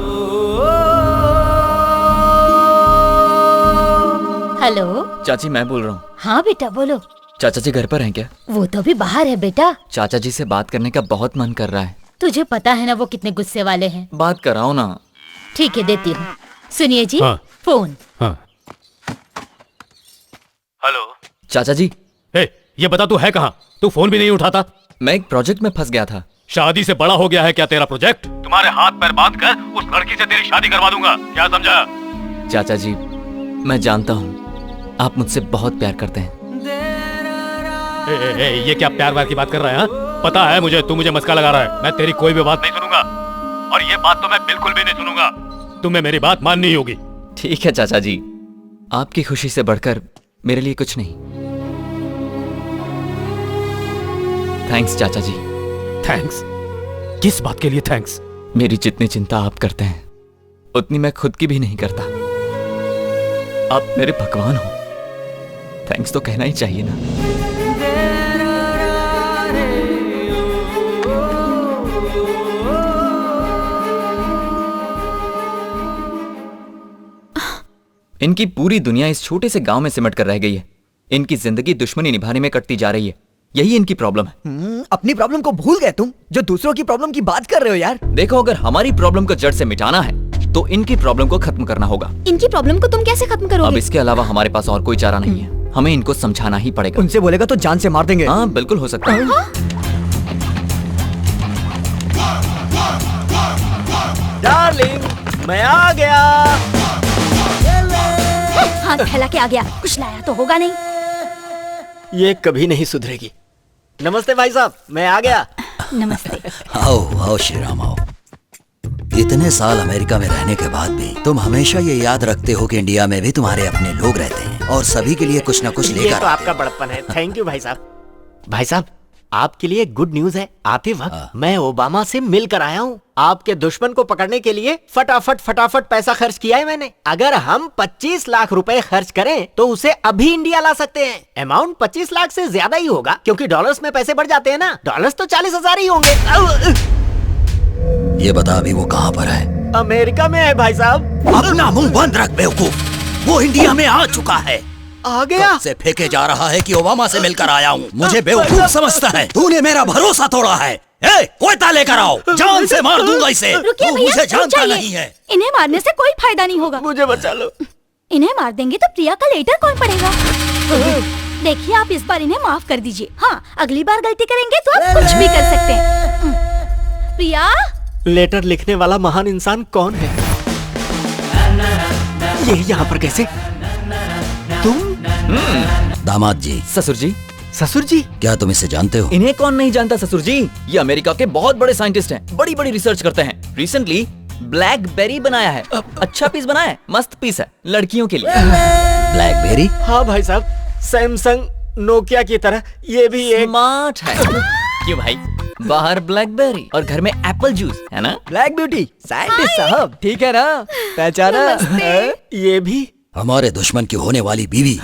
हेलो चाची, मैं बोल रहा हूँ। हाँ बेटा, बोलो। चाचा जी घर पर हैं क्या? वो तो अभी बाहर है बेटा। चाचा जी से बात करने का बहुत मन कर रहा है। तुझे पता है ना वो कितने गुस्से वाले हैं। बात कराओ ना। ठीक है, देती हूँ। सुनिए जी। हाँ। फोन। हाँ। हेलो चाचा जी। ये बता तू है कहाँ? तू फोन भी नहीं उठाता। मैं एक प्रोजेक्ट में फंस गया था। शादी से बड़ा हो गया है क्या तेरा प्रोजेक्ट? तुम्हारे हाथ पैर बांध कर उस लड़की से तेरी शादी करवा दूंगा, क्या समझा? चाचा जी, मैं जानता हूँ आप मुझसे बहुत प्यार करते हैं। ये क्या प्यार व्यार की बात कर रहा है? हाँ? पता है मुझे, तू मुझे मस्का लगा रहा है। मैं तेरी कोई भी बात नहीं सुनूंगा और ये बात तो मैं बिल्कुल भी नहीं सुनूंगा। तुम्हें मेरी बात माननी होगी। ठीक है चाचा जी, आपकी खुशी से बढ़कर मेरे लिए कुछ नहीं। थैंक्स चाचा जी। थैंक्स? किस बात के लिए थैंक्स? मेरी जितनी चिंता आप करते हैं उतनी मैं खुद की भी नहीं करता। आप मेरे भगवान हो, थैंक्स तो कहना ही चाहिए ना। इनकी पूरी दुनिया इस छोटे से गांव में सिमट कर रह गई है। इनकी जिंदगी दुश्मनी निभाने में कटती जा रही है। यही इनकी प्रॉब्लम है। अपनी प्रॉब्लम को भूल गए तुम, जो दूसरों की प्रॉब्लम की बात कर रहे हो यार। देखो, अगर हमारी प्रॉब्लम को जड़ से मिटाना है तो इनकी प्रॉब्लम को खत्म करना होगा। इनकी प्रॉब्लम को तुम कैसे खत्म करोगे? अब इसके अलावा हमारे पास और कोई चारा नहीं है। हमें इनको समझाना ही पड़ेगा। उनसे बोलेगा तो जान से मार देंगे। हाँ बिल्कुल हो सकता है। मैं आ गया। हाथ फैला के आ गया, कुछ लाया तो होगा नहीं। ये कभी नहीं सुधरेगी। नमस्ते भाई साहब, मैं आ गया। नमस्ते। आओ आओ श्रीराम आओ। इतने साल अमेरिका में रहने के बाद भी तुम हमेशा ये याद रखते हो कि इंडिया में भी तुम्हारे अपने लोग रहते हैं और सभी के लिए कुछ न कुछ ये लेकर तो आपका बड़प्पन है। थैंक यू भाई साहब। भाई साहब, आपके लिए गुड न्यूज है। आते वक्त मैं ओबामा से मिलकर आया हूँ। आपके दुश्मन को पकड़ने के लिए फटाफट पैसा खर्च किया है मैंने। अगर हम 25 लाख रुपए खर्च करें तो उसे अभी इंडिया ला सकते हैं। अमाउंट 25 लाख से ज्यादा ही होगा क्योंकि डॉलर्स में पैसे बढ़ जाते हैं ना। डॉलर्स तो 40,000 ही होंगे। ये बता अभी वो कहाँ पर है? अमेरिका में है भाई साहब। अपना मुंह बंद रख बेवकूफ। वो इंडिया में आ चुका है। आ गया? कब से फेंके जा रहा है कि ओबामा से मिलकर आया हूँ। मुझे बेवकूफ समझता है। तूने मेरा भरोसा तोड़ा है। कोयता लेकर आओ, जान से मार दूंगा इसे। रुकिए तू भैया, मुझे रुक जानता जाइए। नहीं है। इन्हें मारने से कोई फायदा नहीं होगा। मुझे बचा लो। इन्हें मार देंगे तो प्रिया का लेटर कौन पढ़ेगा? देखिए, आप इस बार इन्हें माफ कर दीजिए। हाँ, अगली बार गलती करेंगे तो आप कुछ भी कर सकते हैं। प्रिया, लेटर लिखने वाला महान इंसान कौन है? ये यहाँ पर कैसे? तुम? दामाद जी। ससुर जी। ससुर जी? क्या तुम इसे जानते हो? इन्हें कौन नहीं जानता ससुर जी। ये अमेरिका के बहुत बड़े साइंटिस्ट हैं, बड़ी बड़ी रिसर्च करते हैं। रिसेंटली ब्लैकबेरी बनाया है। अच्छा पीस बनाया है, मस्त पीस है लड़कियों के लिए। ब्लैकबेरी? हाँ भाई साहब, सैमसंग नोकिया की तरह ये भी एक स्मार्ट है। क्यों भाई, बाहर ब्लैकबेरी और घर में एप्पल जूस है ना। ब्लैक ब्यूटी साइंटिस्ट साहब, ठीक है ना? पहचाना? ये भी हमारे दुश्मन की होने वाली बीवी।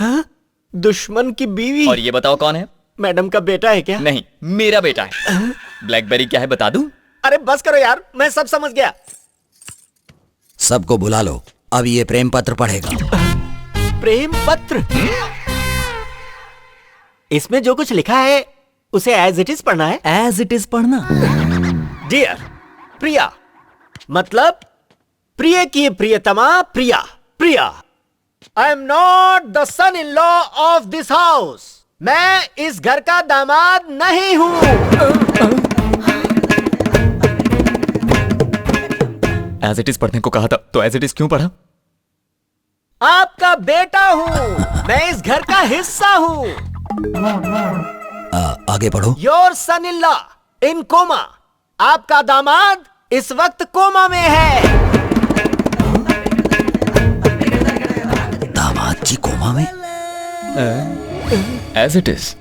दुश्मन की बीवी? और ये बताओ कौन है? मैडम का बेटा है क्या? नहीं, मेरा बेटा है। ब्लैकबेरी क्या है बता दूं? अरे बस करो यार, मैं सब समझ गया। सबको बुला लो, अब ये प्रेम पत्र पढ़ेगा। प्रेम पत्र? इसमें जो कुछ लिखा है उसे एज इट इज पढ़ना है। एज इट इज पढ़ना। डियर प्रिया, मतलब प्रिय की प्रियतमा Priya. Priya, I am not the son in law of this house. मैं इस घर का दामाद नहीं हूं। एज इट इज पढ़ने को कहा था तो एज इट इज क्यों पढ़ा? आपका बेटा हूं, मैं इस घर का हिस्सा हूं। आगे पढ़ो। Your son in law in coma. आपका दामाद इस वक्त कोमा में है। दामाद जी कोमा में? As it is.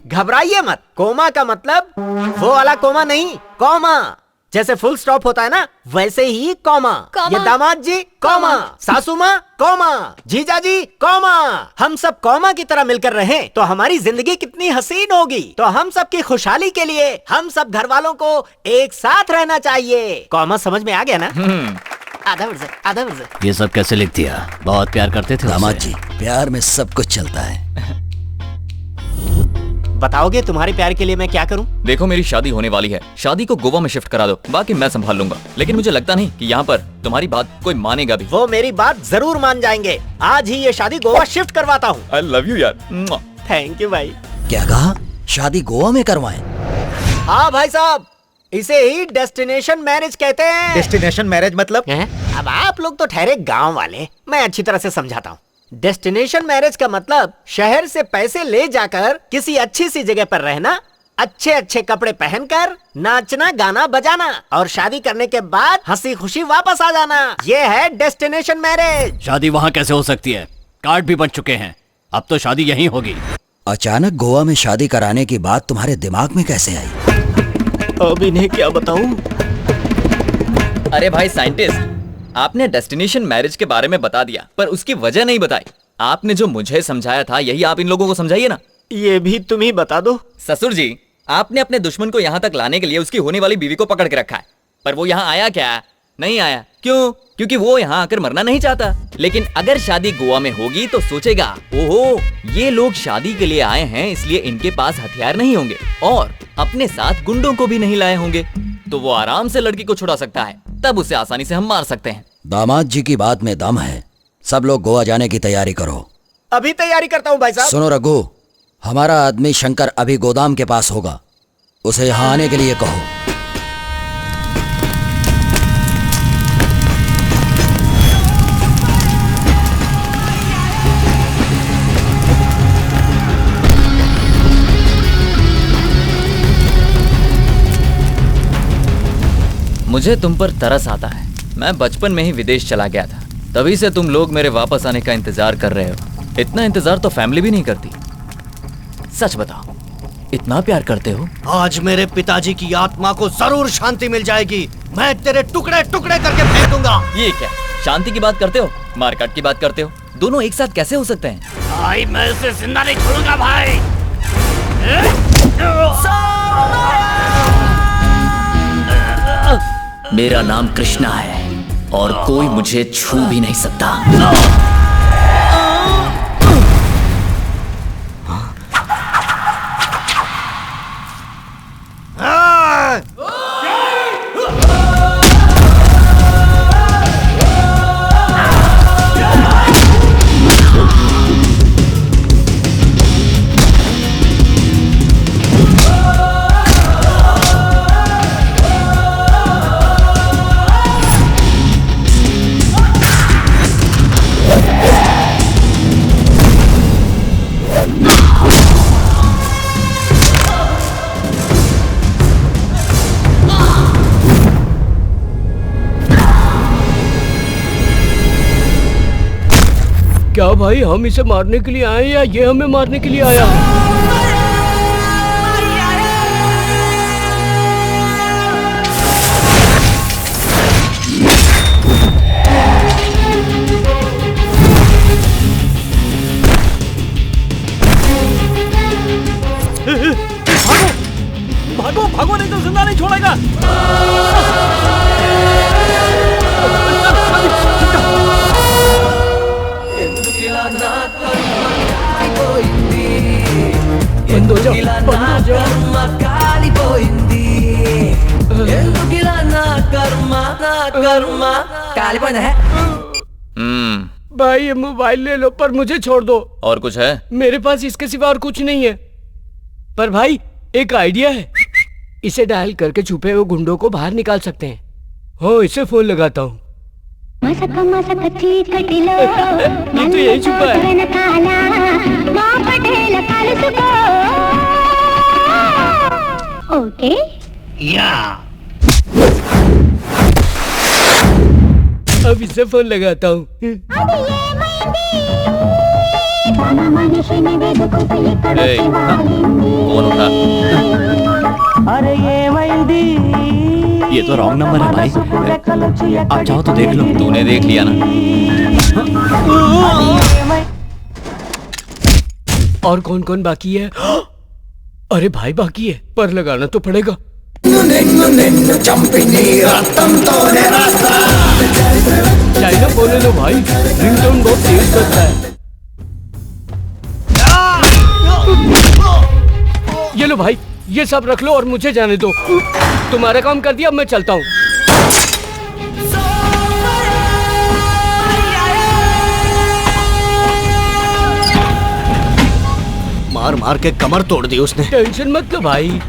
घबराइए मत। कोमा का मतलब वो वाला कोमा नहीं, कॉमा। जैसे फुल स्टॉप होता है ना, वैसे ही कॉमा। ये दामाद जी कॉमा, सासू माँ कॉमा, जीजा जी कॉमा। हम सब कॉमा की तरह मिलकर रहें तो हमारी जिंदगी कितनी हसीन होगी। तो हम सब की खुशहाली के लिए हम सब घर वालों को एक साथ रहना चाहिए। कॉमा समझ में आ गया ना? आधा वर्ष। ये सब कैसे लिख दिया? बहुत प्यार करते थे दामाद जी, प्यार में सब कुछ चलता है। बताओगे तुम्हारे प्यार के लिए मैं क्या करूं? देखो, मेरी शादी होने वाली है। शादी को गोवा में शिफ्ट करा दो, बाकी मैं संभाल लूंगा। लेकिन मुझे लगता नहीं कि यहाँ पर तुम्हारी बात कोई मानेगा भी। वो मेरी बात जरूर मान जाएंगे। आज ही ये शादी गोवा शिफ्ट करवाता हूँ। आई लव यू यार। थैंक यू भाई। क्या कहा? शादी गोवा में करवाएं? हाँ भाई साहब, इसे ही डेस्टिनेशन मैरिज कहते हैं। डेस्टिनेशन मैरिज मतलब? अब आप लोग तो ठहरे गांव वाले, मैं अच्छी तरह से समझाता हूँ। डेस्टिनेशन मैरिज का मतलब शहर से पैसे ले जाकर किसी अच्छी सी जगह पर रहना, अच्छे अच्छे कपड़े पहनकर नाचना गाना बजाना और शादी करने के बाद हंसी खुशी वापस आ जाना। ये है डेस्टिनेशन मैरिज। शादी वहाँ कैसे हो सकती है? कार्ड भी बन चुके हैं, अब तो शादी यहीं होगी। अचानक गोवा में शादी कराने की बात तुम्हारे दिमाग में कैसे आई? अब इन्हें क्या बताऊं? अरे भाई साइंटिस्ट, आपने डेस्टिनेशन मैरिज के बारे में बता दिया पर उसकी वजह नहीं बताई। आपने जो मुझे समझाया था यही आप इन लोगों को समझाइए ना। ये भी तुम ही बता दो। ससुर जी, आपने अपने दुश्मन को यहाँ तक लाने के लिए उसकी होने वाली बीवी को पकड़ के रखा है, पर वो यहाँ आया क्या? नहीं आया। क्यों? क्योंकि वो यहाँ आकर मरना नहीं चाहता। लेकिन अगर शादी गोवा में होगी तो सोचेगा, ओहो ये लोग शादी के लिए आए हैं, इसलिए इनके पास हथियार नहीं होंगे और अपने साथ गुंडों को भी नहीं लाए होंगे, तो वो आराम से लड़की को छुड़ा सकता है। तब उसे आसानी से हम मार सकते हैं। दामाद जी की बात में दम है। सब लोग गोवा जाने की तैयारी करो। अभी तैयारी करता हूँ भाई साहब। सुनो रघु, हमारा आदमी शंकर अभी गोदाम के पास होगा, उसे यहाँ आने के लिए कहो। मुझे तुम पर तरस आता है। मैं बचपन में ही विदेश चला गया था, तभी से तुम लोग मेरे वापस आने का इंतजार कर रहे हो। इतना इंतजार तो फैमिली भी नहीं करती। सच बताओ, इतना प्यार करते हो? आज मेरे पिताजी की आत्मा को जरूर शांति मिल जाएगी। मैं तेरे टुकड़े टुकड़े करके फेंक दूंगा। ये क्या शांति की बात करते हो, मारकाट की बात करते हो? दोनों एक साथ कैसे हो सकते हैं? भाई मैं उसे जिंदा नहीं छोड़ूंगा भाई। मेरा नाम कृष्णा है और कोई मुझे छू भी नहीं सकता। क्या भाई हम इसे मारने के लिए आए या ये हमें मारने के लिए आया? भागो भागो, नहीं तो जिंदा नहीं छोड़ेगा। बंद हो जाओ, बंद हो जाओ। भाई ये मोबाइल ले लो, पर मुझे छोड़ दो। और कुछ है? मेरे पास इसके सिवा और कुछ नहीं है। पर भाई एक आइडिया है, इसे डायल करके छुपे हुए गुंडों को बाहर निकाल सकते हैं। हो, इसे फोन लगाता हूँ। ये तो यही छुपा है। ओके या अब इसे फोन लगाता हूँ। फोन उठा। अरे ये तो रॉन्ग नंबर है भाई, आप चाहो तो देख लो। तूने देख लिया ना? और कौन कौन बाकी है? अरे भाई बाकी है, पर लगाना तो पड़ेगा। चाइना बोले लो भाई, रिंगटोन बहुत तेज करता है। ये लो भाई, ये सब रख लो और मुझे जाने दो। तुम्हारा काम कर दिया, अब मैं चलता हूँ। मार मार के कमर तोड़ दी उसने। टेंशन मत लो भाई।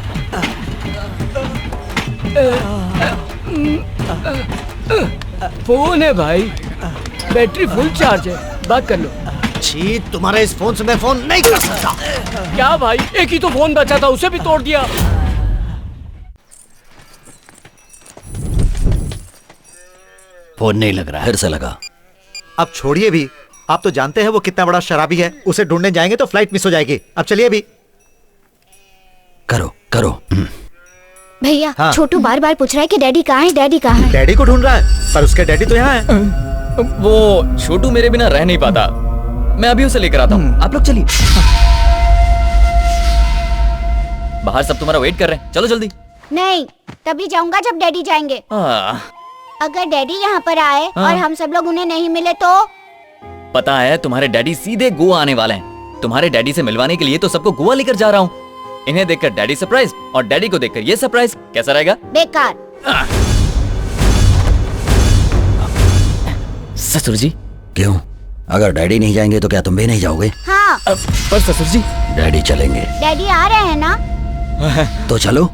फोन है भाई, बैटरी फुल चार्ज है, बात कर लो। छी, तुम्हारे इस फोन से मैं फोन नहीं कर सकता। क्या भाई, एक ही तो फोन बचा था, उसे भी तोड़ दिया। फोन नहीं लग रहा है। फिर से लगा। अब छोड़िए भी, आप तो जानते हैं वो कितना बड़ा शराबी है। उसे ढूंढने जाएंगे तो फ्लाइट मिस हो जाएगी। अब चलिए अभी। करो करो। भैया, हाँ। छोटू बार बार पूछ रहा है कि डैडी कहाँ है, डैडी कहाँ है। डैडी को ढूंढ रहा है, पर उसके डैडी तो यहाँ है। वो छोटू मेरे बिना रह नहीं पाता, मैं अभी उसे लेकर आता हूँ। आप लोग चलिए, बाहर सब तुम्हारा वेट कर रहे हैं, चलो जल्दी। नहीं, तभी जाऊंगा जब डैडी जाएंगे। अगर डैडी यहाँ पर आए और हम सब लोग उन्हें नहीं मिले तो? पता है तुम्हारे डैडी सीधे गोवा आने वाले हैं। तुम्हारे डैडी से मिलवाने के लिए तो सबको गोवा लेकर जा रहा हूँ। इन्हें देखकर डैडी सरप्राइज और डैडी को देखकर ये सरप्राइज, कैसा रहेगा? बेकार। ससुर जी। क्यों? अगर डैडी नहीं जाएंगे तो क्या तुम भी नहीं जाओगे? हाँ। पर ससुर जी, डैडी चलेंगे। डैडी आ रहे हैं ना? तो चलो,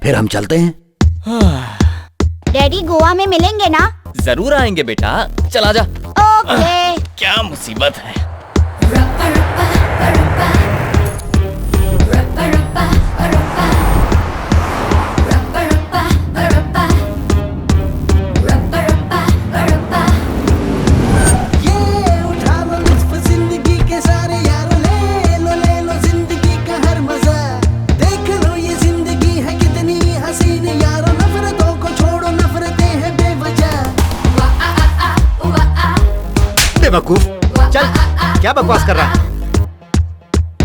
फिर हम चलते हैं। डैडी गोवा में मिलेंगे ना? जरूर आएंगे बेटा, चला जा। ओके। क्या मुसीबत है। बेवकूफ, चल क्या बकवास कर रहा है?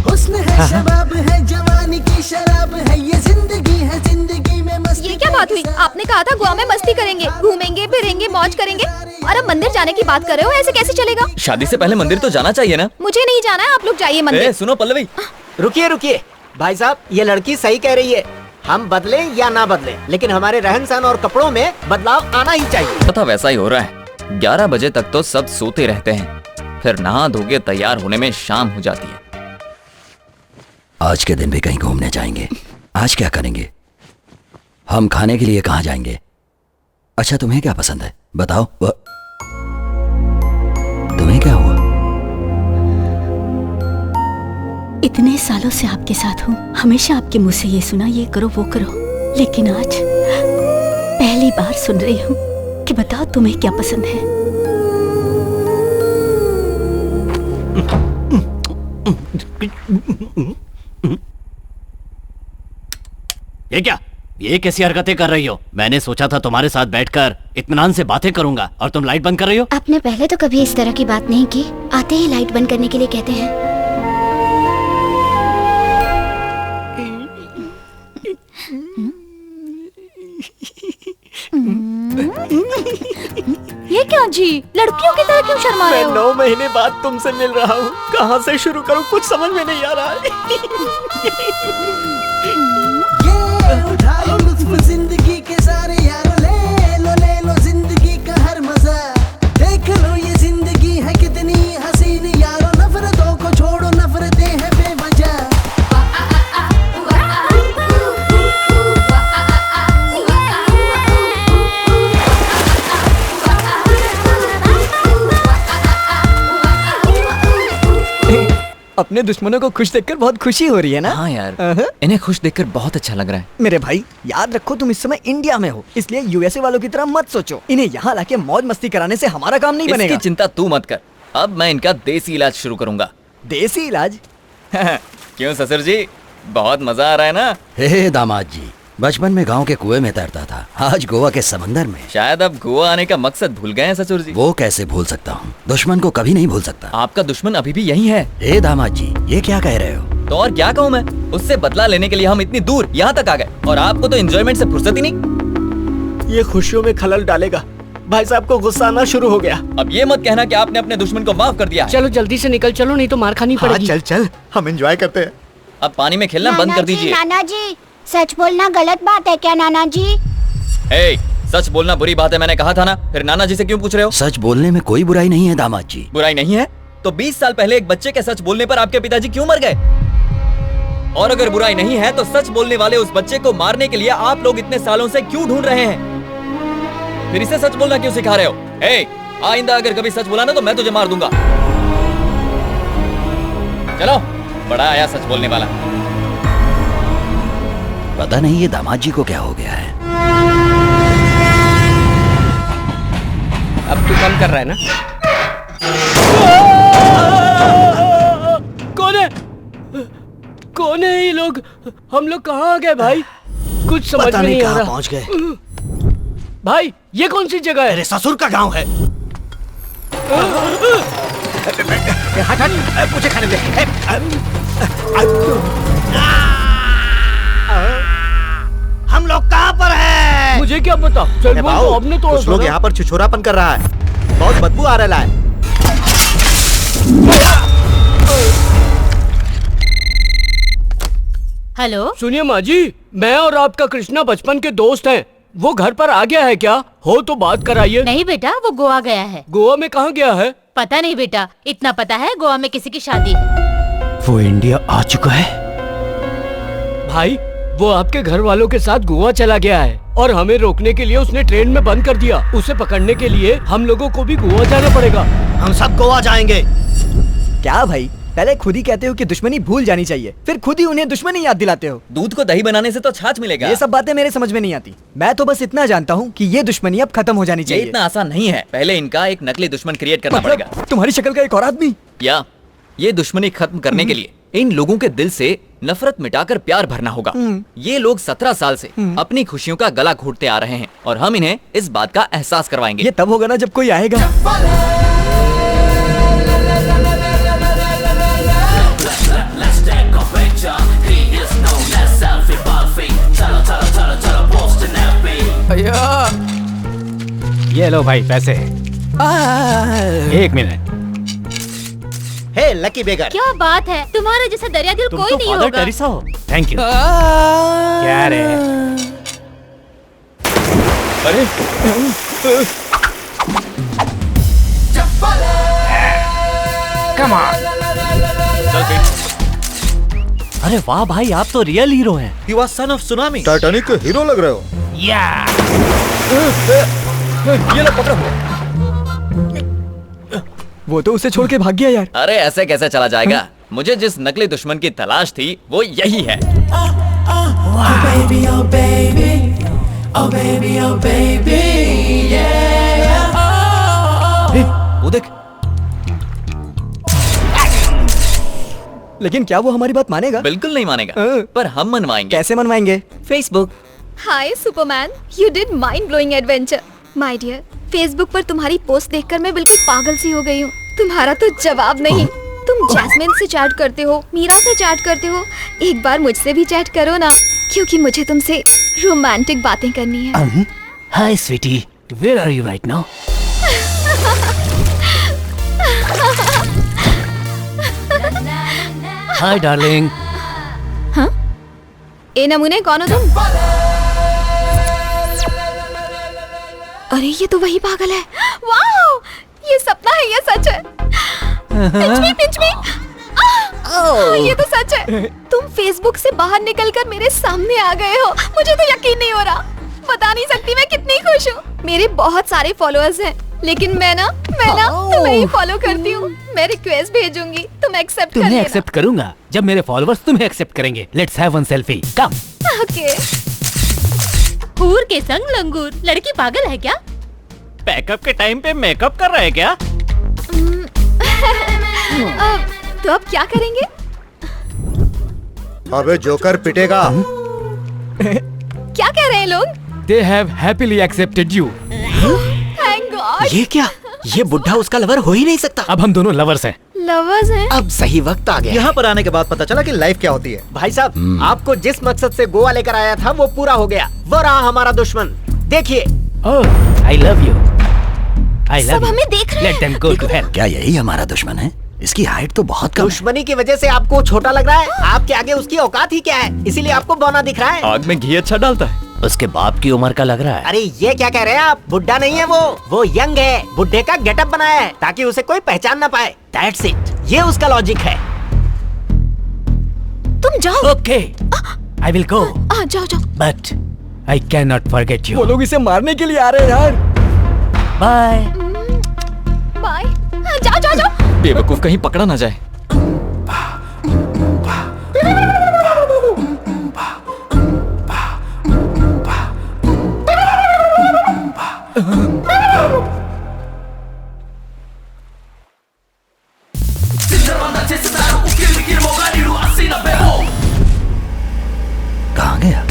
हुस्न है, शबाब है, जवानी की शराब है, ये जिंदगी में मस्ती। ये क्या बात हुई? आपने कहा था गोवा में मस्ती करेंगे, घूमेंगे फिरेंगे, मौज करेंगे, और अब मंदिर जाने की बात कर रहे हो। ऐसे कैसे चलेगा? शादी से पहले मंदिर तो जाना चाहिए ना। मुझे नहीं जाना है, आप लोग जाइए मंदिर। सुनो पल्लवी, रुकिए रुकिए भाई साहब, ये लड़की सही कह रही है। हम बदले या ना बदले, लेकिन हमारे रहन सहन और कपड़ों में बदलाव आना ही चाहिए। पता वैसा ही हो रहा है। 11 बजे तक तो सब सोते रहते हैं, फिर नहा धो के तैयार होने में शाम हो जाती है। आज के दिन भी कहीं घूमने जाएंगे। आज क्या करेंगे? हम खाने के लिए कहाँ जाएंगे? अच्छा तुम्हें क्या पसंद है बताओ? तुम्हें क्या हुआ? इतने सालों से आपके साथ हूँ, हमेशा आपके मुंह से ये सुना, ये करो वो करो, लेकिन आज पहली बार सुन रही हूँ कि बताओ तुम्हें क्या पसंद है। ये क्या? ये कैसी हरकतें कर रही हो? मैंने सोचा था तुम्हारे साथ बैठकर इत्मीनान से बातें करूंगा और तुम लाइट बंद कर रही हो। आपने पहले तो कभी इस तरह की बात नहीं की। आते ही लाइट बंद करने के लिए कहते हैं। ये क्या जी, लड़कियों की तरह क्यों शर्मा रहे हो? मैं 9 महीने बाद तुमसे मिल रहा हूँ, कहाँ से शुरू करूँ कुछ समझ में नहीं आ रहा है। ये उठा लो लुत्फ जिंदगी के सारे यार, ले लो जिंदगी का हर मजा। देख लो ये जिंदगी है कितनी हसीन यारो, नफरतों को छोड़ो, नफरतें हैं बेवजह। अपने दुश्मनों को खुश देखकर बहुत खुशी हो रही है ना? हाँ यार, इन्हें खुश देखकर बहुत अच्छा लग रहा है। मेरे भाई याद रखो, तुम इस समय इंडिया में हो, इसलिए यूएसए वालों की तरह मत सोचो। इन्हें यहाँ लाके मौज मस्ती कराने से हमारा काम नहीं बनेगा। इसकी चिंता तू मत कर, अब मैं इनका देसी इलाज शुरू करूंगा। देसी इलाज? क्यों ससुर जी, बहुत मजा आ रहा है ना? हे दामाद जी, बचपन में गांव के कुएं में तैरता था, आज गोवा के समंदर में। शायद अब गोवा आने का मकसद भूल गए हैं ससुर जी। वो कैसे भूल सकता हूँ? दुश्मन को कभी नहीं भूल सकता। आपका दुश्मन अभी भी यही है। हे दामाद जी, ये क्या कह रहे हो? तो और क्या कहूँ मैं? उससे बदला लेने के लिए हम इतनी दूर यहाँ तक आ गए, और आपको तो एंजॉयमेंट से फुर्सत ही नहीं। ये खुशियों में खलल डालेगा। भाई साहब को गुस्सा आना शुरू हो गया। अब ये मत कहना कि आपने अपने दुश्मन को माफ कर दिया है। चलो जल्दी से निकल चलो, नहीं तो मार खानी पड़ेगी। चल चल, हम एंजॉय करते हैं। अब पानी में खेलना बंद कर दीजिए। नाना जी, सच बोलना गलत बात है क्या नाना जी? सच बोलना बुरी बात है, मैंने कहा था ना, फिर नाना जी से क्यों पूछ रहे हो? सच बोलने में कोई बुराई नहीं है दामाद जी। बुराई नहीं है तो 20 साल पहले एक बच्चे के सच बोलने पर आपके पिताजी क्यों मर गए? और अगर बुराई नहीं है तो सच बोलने वाले उस बच्चे को मारने के लिए आप लोग इतने सालों से क्यों ढूंढ रहे हैं? फिर इसे सच बोलना क्यों सिखा रहे हो? आइंदा अगर कभी सच बोला ना तो मैं तुझे मार दूंगा। चलो, बड़ा आया सच बोलने वाला। पता नहीं ये दामाद जी को क्या हो गया है। अब तू कम कर रहा है ना? कौन है ये लोग? हम लोग कहाँ आ गए भाई? कुछ समझ में नहीं आ रहा। पहुंच गए भाई, ये कौन सी जगह है? मेरे ससुर का गांव है। हट हट, मुझे खाने दे। हम लोग कहाँ पर हैं? मुझे क्या पता? चल बोल, आपने तोड़ा कुछ लोग यहाँ पर छिछोरापन कर रहा है, बहुत बदबू आ रहा है। हेलो, सुनिए माँ जी, मैं और आपका कृष्णा बचपन के दोस्त हैं। वो घर पर आ गया है क्या? हो तो बात कराइए। नहीं बेटा, वो गोवा गया है। गोवा में कहाँ गया है? पता नहीं बेटा, इतना पता है गोवा में किसी की शादी है। वो इंडिया आ चुका है? भाई, वो आपके घर वालों के साथ गोवा चला गया है और हमें रोकने के लिए उसने ट्रेन में बंद कर दिया। उसे पकड़ने के लिए हम लोगों को भी गोवा जाना पड़ेगा। हम सब गोवा जाएंगे। क्या भाई, पहले खुद ही कहते हो कि दुश्मनी भूल जानी चाहिए, फिर खुद ही उन्हें दुश्मनी याद दिलाते हो। दूध को दही बनाने से तो छाछ मिलेगा। ये सब बातें मेरे समझ में नहीं आती। मैं तो बस इतना जानता हूँ कि ये दुश्मनी अब खत्म हो जानी चाहिए। ये इतना आसान नहीं है, पहले इनका एक नकली दुश्मन क्रिएट करना पड़ेगा। तुम्हारी शक्ल का एक और आदमी? या ये दुश्मनी खत्म करने के लिए इन लोगों के दिल से नफरत मिटाकर प्यार भरना होगा। ये लोग 17 साल से अपनी खुशियों का गला घोटते आ रहे हैं और हम इन्हें इस बात का एहसास करवाएंगे। ये तब होगा ना जब कोई आएगा। भैया। ये लो भाई पैसे। एक मिनट। हे लकी बेगर। क्या बात है, तुम्हारा जैसा दरिया दिल तुम कोई तो नहीं फादर होगा। टेरेसा हो। Thank you. क्या रे? अरे कम ऑन। अरे वाह भाई, आप तो रियल हीरो हैं। You are son of tsunami. Titanic के हीरो लग रहे हो। या ये लो पकड़ो। वो तो उसे छोड़ के भाग गया यार। अरे ऐसे कैसे चला जाएगा? मुझे जिस नकली दुश्मन की तलाश थी वो यही है। Oh baby, oh baby, oh baby, oh baby, yeah. वो देख। लेकिन क्या वो हमारी बात मानेगा? बिल्कुल नहीं मानेगा, पर हम मनवाएंगे। कैसे मनवाएंगे? Facebook. Hi superman, you did mind blowing adventure. My dear, Facebook पर तुम्हारी पोस्ट देखकर मैं बिल्कुल पागल सी हो गई हूँ। तुम्हारा तो जवाब नहीं। तुम जैस्मिन से चैट करते हो, मीरा से चैट करते हो, एक बार मुझसे भी चैट करो ना, क्योंकि मुझे तुमसे रोमांटिक बातें करनी है। Hi sweetie, where are you right now? Hi darling. हाँ? ए नमूने कौन हो तुम? अरे ये तो वही पागल है। वाओ, ये सपना है या सच है? पिंच मी। ये तो सच है। तुम फेसबुक से बाहर निकलकर मेरे सामने आ गए हो। मुझे तो यकीन नहीं हो रहा। बता नहीं सकती मैं कितनी खुश हूँ। मेरे बहुत सारे फॉलोअर्स हैं, लेकिन मैं ना तुम्हें ही फॉलो करती हूँ। मैं रिक्वेस्ट भेजूंगी, तुम एक्सेप्ट कर तुम्हें लेना। एक्सेप्ट करूंगा जब मेरे फॉलोअर्स तुम्हें एक्सेप्ट करेंगे। Let's have one selfie. Come. Okay. हूर के संग लंगूर, लड़की पागल है क्या? पैकअप के टाइम पे मेकअप कर रहे हैं क्या? तो अब क्या करेंगे? अबे जोकर पिटेगा। क्या कह रहे हैं लोग? They have happily accepted you. Thank God. ये क्या? ये बुढ़ा उसका लवर हो ही नहीं सकता। अब हम दोनों लवर्स हैं। लवर्स हैं? अब सही वक्त आ गया। यहाँ पर आने के बाद पता चला कि लाइफ क्या होती है। भाई साहब, आपको जिस मकसद से गोवा लेकर आया था वो पूरा हो गया। वो रहा हमारा दुश्मन। देखिए। Oh, I love you. I love सब you. हमें देख रहे हैं। Let them go to hell. क्या यही हमारा दुश्मन है? इसकी हाइट तो बहुत कम है। दुश्मनी की वजह से आपको छोटा लग रहा है। आपके आगे उसकी औकात ही क्या है, इसीलिए आपको बौना दिख रहा है। आग में घी अच्छा डालता है। उसके बाप की उम्र का लग रहा है। अरे ये क्या कह रहे हैं आप? बुड्ढा नहीं है वो यंग है। बुड्ढे का गेटअप बनाया है ताकि उसे कोई पहचान ना पाए। That's it. ये उसका लॉजिक है। तुम जाओ। Okay. I will go. जाओ जाओ। But I cannot forget you. वो लोग इसे मारने के लिए आ रहे हैं यार। Bye. बाय। जाओ जाओ जाओ। बेवकूफ कहीं पकड़ा ना जाए। कहाँ गया?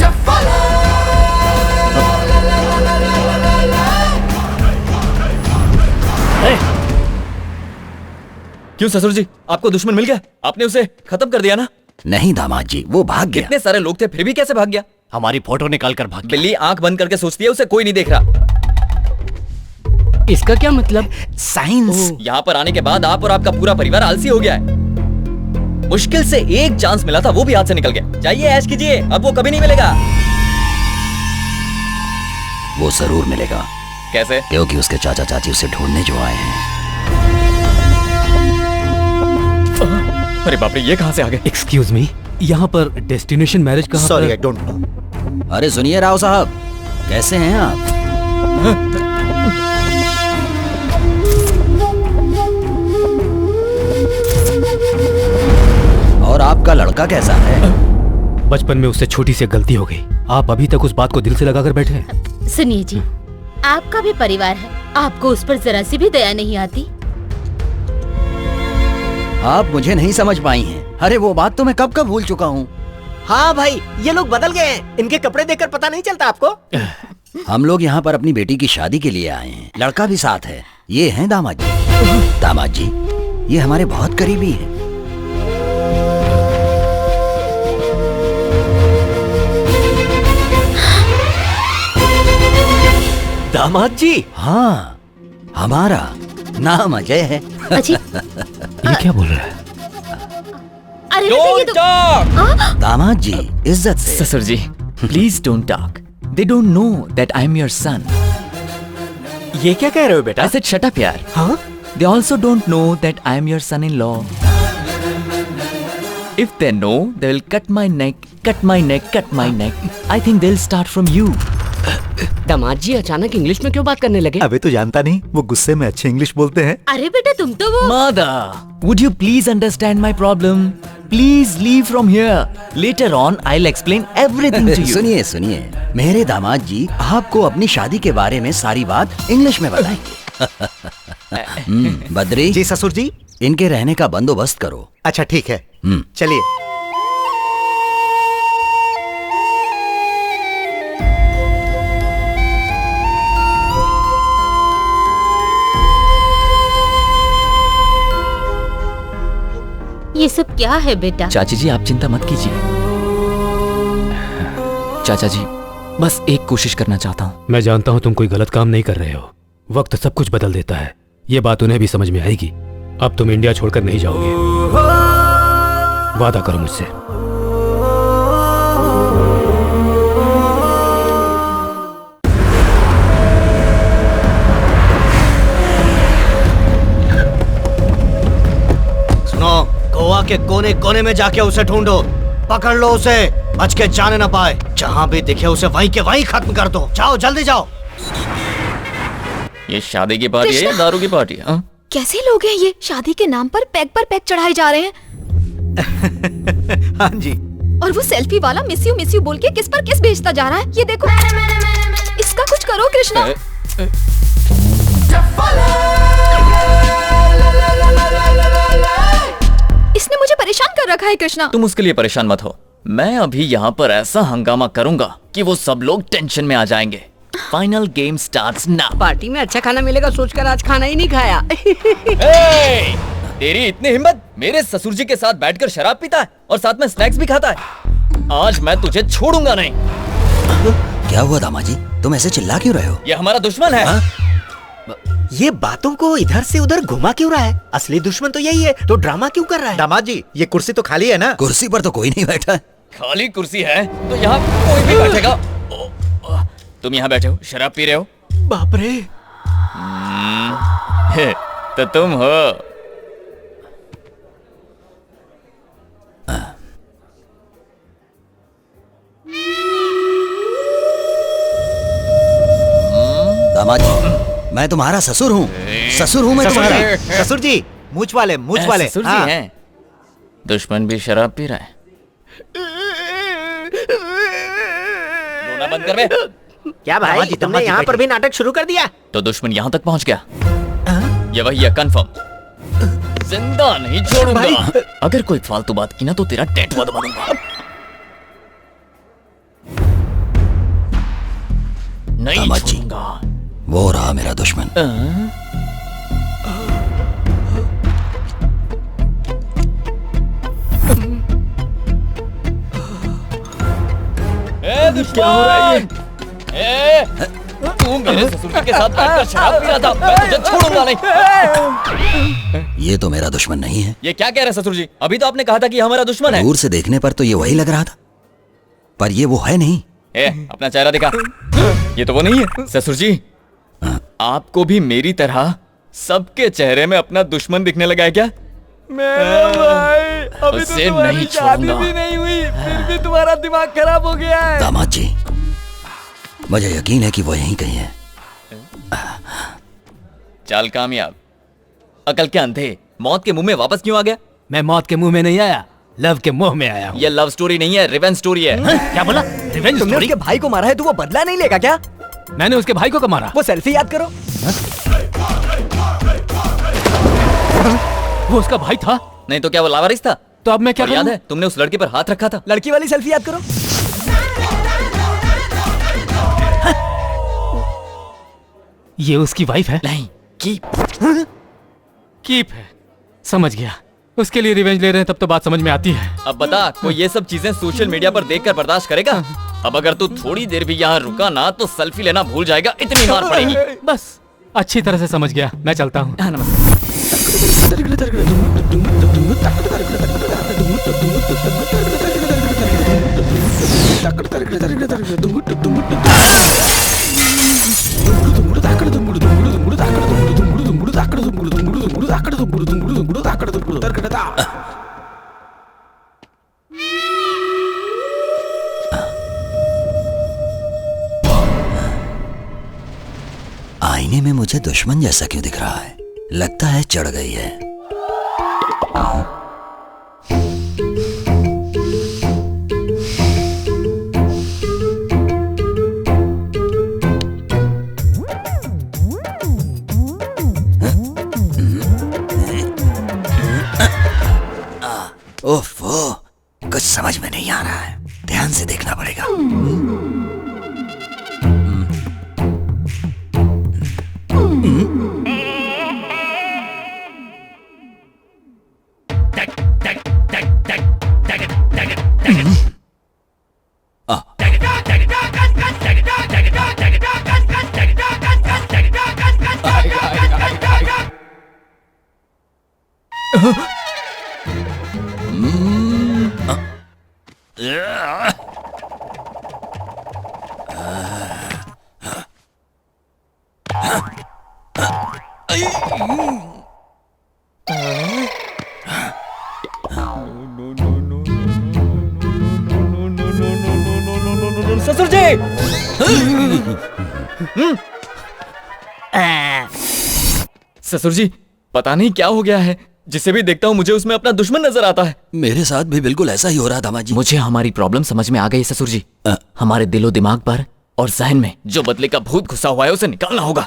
क्यों ससुर जी, आपको दुश्मन मिल गया? आपने उसे खत्म कर दिया ना? नहीं दामाद जी, वो भाग गया। कितने सारे लोग थे, फिर भी कैसे भाग गया? हमारी फोटो निकाल कर भाग गया। बिल्ली आंख बंद करके सोचती है उसे कोई नहीं देख रहा। इसका क्या मतलब? साइंस। यहाँ पर आने के बाद आप और आपका पूरा परिवार आलसी हो गया है। मुश्किल से एक चांस मिला था, वो भी हाथ से निकल गया। जाइए ऐश कीजिए, अब वो कभी नहीं मिलेगा। वो जरूर मिलेगा। कैसे? क्योंकि उसके चाचा चाची उसे ढूंढने जो आए हैं। अरे बाप रे, ये कहाँ से आ गए? Excuse me, यहाँ पर डेस्टिनेशन मैरिज कहाँ? Sorry, I don't know. अरे सुनिए राव साहब, कैसे हैं आप? और आपका लड़का कैसा है? बचपन में उससे छोटी सी गलती हो गई। आप अभी तक उस बात को दिल से लगाकर बैठे हैं। सुनिए जी, आपका भी परिवार है, आपको उस पर जरा सी भी दया नहीं आती? आप मुझे नहीं समझ पाई हैं। अरे वो बात तो मैं कब कब भूल चुका हूँ। हाँ भाई, ये लोग बदल गए हैं। इनके कपड़े देखकर पता नहीं चलता आपको? हम लोग यहाँ पर अपनी बेटी की शादी के लिए आए हैं। लड़का भी साथ है। ये हैं दामाद जी। दामाद जी, ये हमारे बहुत करीबी हैं। दामाद जी। हाँ, हमारा नाम अजय है। ये क्या बोल रहा है? अरे ये तो दामाद जी, इज्जत से। ससुर जी, please don't talk. They don't know that I am your son. ये क्या कह रहे हो बेटा? I said shut up यार। हाँ? They also don't know that I am your son-in-law. If they know, they will cut my neck, cut my neck, cut my neck. I think they'll start from you. दामाद जी अचानक English में क्यों बात करने लगे? अबे तो जानता नहीं, वो गुस्से में अच्छे इंग्लिश बोलते हैं। अरे बेटा तुम तो वो Mother, would you please understand my problem? Please leave from here. Later on, I'll explain everything to you. सुनिए सुनिए, मेरे दामाद जी आपको अपनी शादी के बारे में सारी बात इंग्लिश में बताएंगे। बद्री जी ससुर जी। इनके रहने का बंदोबस्त करो। अच्छा ठीक है, चलिए। ये सब क्या है बेटा? चाची जी आप चिंता मत कीजिए। चाचा जी बस एक कोशिश करना चाहता हूँ। मैं जानता हूँ तुम कोई गलत काम नहीं कर रहे हो। वक्त सब कुछ बदल देता है। ये बात उन्हें भी समझ में आएगी। अब तुम इंडिया छोड़कर नहीं जाओगे। वादा करो मुझसे। सुनो, गोवा के कोने कोने में जाके उसे ढूंढो, पकड़ लो उसे, बच के जाने ना पाए। जहाँ भी दिखे उसे वहीं के वहीं खत्म कर दो। जाओ जल्दी जाओ। ये शादी की पार्टी है या दारू की पार्टी है? कैसे लोग हैं ये? शादी के नाम पर पैक चढ़ाए जा रहे हैं। हाँ जी। और वो सेल्फी वाला मिस यू बोल के किस पर किस भेजता जा रहा है। ये देखो, इसका कुछ करो कृष्णा। इसने मुझे परेशान कर रखा है कृष्णा। तुम उसके लिए परेशान मत हो। मैं अभी यहाँ पर ऐसा हंगामा करूंगा कि वो सब लोग टेंशन में आ जाएंगे। Final game starts now. Party में अच्छा खाना मिलेगा सोचकर आज खाना ही नहीं खाया। तेरी इतनी हिम्मत, मेरे ससुर जी के साथ बैठकर शराब पीता है और साथ में स्नैक्स भी खाता है। आज मैं तुझे छोड़ूंगा नहीं। क्या हुआ दामाद जी, तुम ऐसे चिल्ला क्यों रहे हो? ये हमारा दुश्मन है। ये बातों को इधर से उधर घुमा क्यों रहा है? असली दुश्मन तो यही है, तो ड्रामा क्यों कर रहा है? दामाद जी, ये कुर्सी तो खाली है ना? कुर्सी पर तो कोई नहीं बैठा। खाली कुर्सी है तो यहाँ कोई भी बैठेगा। तुम यहाँ बैठे हो, शराब पी रहे हो। बाप रे। तो तुम हो। दामाद जी, मैं तुम्हारा ससुर हूँ। ससुर हूँ मैं तुम्हारा। ससुर जी, मूछ वाले मूछ वाले। ससुर जी हैं। दुश्मन भी शराब पी रहा है। रोना बंद कर बे। क्या भाई, तुमने यहाँ पर भी नाटक शुरू कर दिया? तो दुश्मन यहाँ तक पहुँच गया। ये वही है, कंफर्म। जिंदा नहीं छोड़ूंगा। अगर कोई फालतू बात की ना तो तेरा टैटू दबा दूंगा। नहीं छोड़ूंगा। वो रहा मेरा दुश्मन। दुश्मन! तू मेरे ससुर के साथ बैठकर शराब पी रहा था। मैं तुझे छोड़ूंगा नहीं। ये तो मेरा दुश्मन नहीं है। ये क्या कह रहे हैं ससुर जी? अभी तो आपने कहा था कि हमारा दुश्मन है। दूर से देखने पर तो ये वही लग रहा था, पर ये वो है नहीं। अपना चेहरा दिखा। ये तो वो नहीं है। ससुर जी, आपको भी मेरी तरह सबके चेहरे में अपना दुश्मन दिखने लगा है क्या? मेरा भाई, अभी तो तुम्हारी शादी भी नहीं हुई, फिर भी तुम्हारा दिमाग खराब हो गया है। दामाद जी, मुझे यकीन है कि वो यहीं कहीं है। चाल कामयाब। अकल के अंधे, मौत के मुंह में वापस क्यों आ गया? मैं मौत के मुंह में नहीं आया, लव के मुंह में आया हूँ। ये लव स्टोरी नहीं है, रिवेंज स्टोरी है। क्या बोला? रिवेंज तुमने स्टोरी? उसके भाई को मारा है तो वो बदला नहीं लेगा क्या? मैंने उसके भाई को कब मारा? वो सेल्फी याद करो। वो उसका भाई था? नहीं तो क्या वो लावारिस था? तो अब मैं क्या याद है तुमने उस लड़के पर हाथ रखा था? लड़की वाली सेल्फी याद करो। ये उसकी वाइफ है? नहीं, कीप है। समझ गया, उसके लिए रिवेंज ले रहे हैं, तब तो बात समझ में आती है। अब बता, कोई ये सब चीजें सोशल मीडिया पर देखकर बर्दाश्त करेगा? अब अगर तू थोड़ी देर भी यहाँ रुका ना तो सेल्फी लेना भूल जाएगा, इतनी मार पड़ेगी। बस अच्छी तरह से समझ गया, मैं चलता हूँ। आईने में मुझे दुश्मन जैसा क्यों दिख रहा है? लगता है चढ़ गई है। ओफो, कुछ समझ में नहीं आ रहा है, ध्यान से देखना पड़ेगा। ससुर जी! ससुर जी, पता नहीं क्या हो गया है, जिसे भी देखता हूँ मुझे उसमें अपना दुश्मन नजर आता है। मेरे साथ भी बिल्कुल ऐसा ही हो रहा था माँ जी। मुझे हमारी प्रॉब्लम समझ में आ गई ससुर जी। हमारे दिलो दिमाग पर और जहन में जो बदले का भूत घुसा हुआ है उसे निकालना होगा।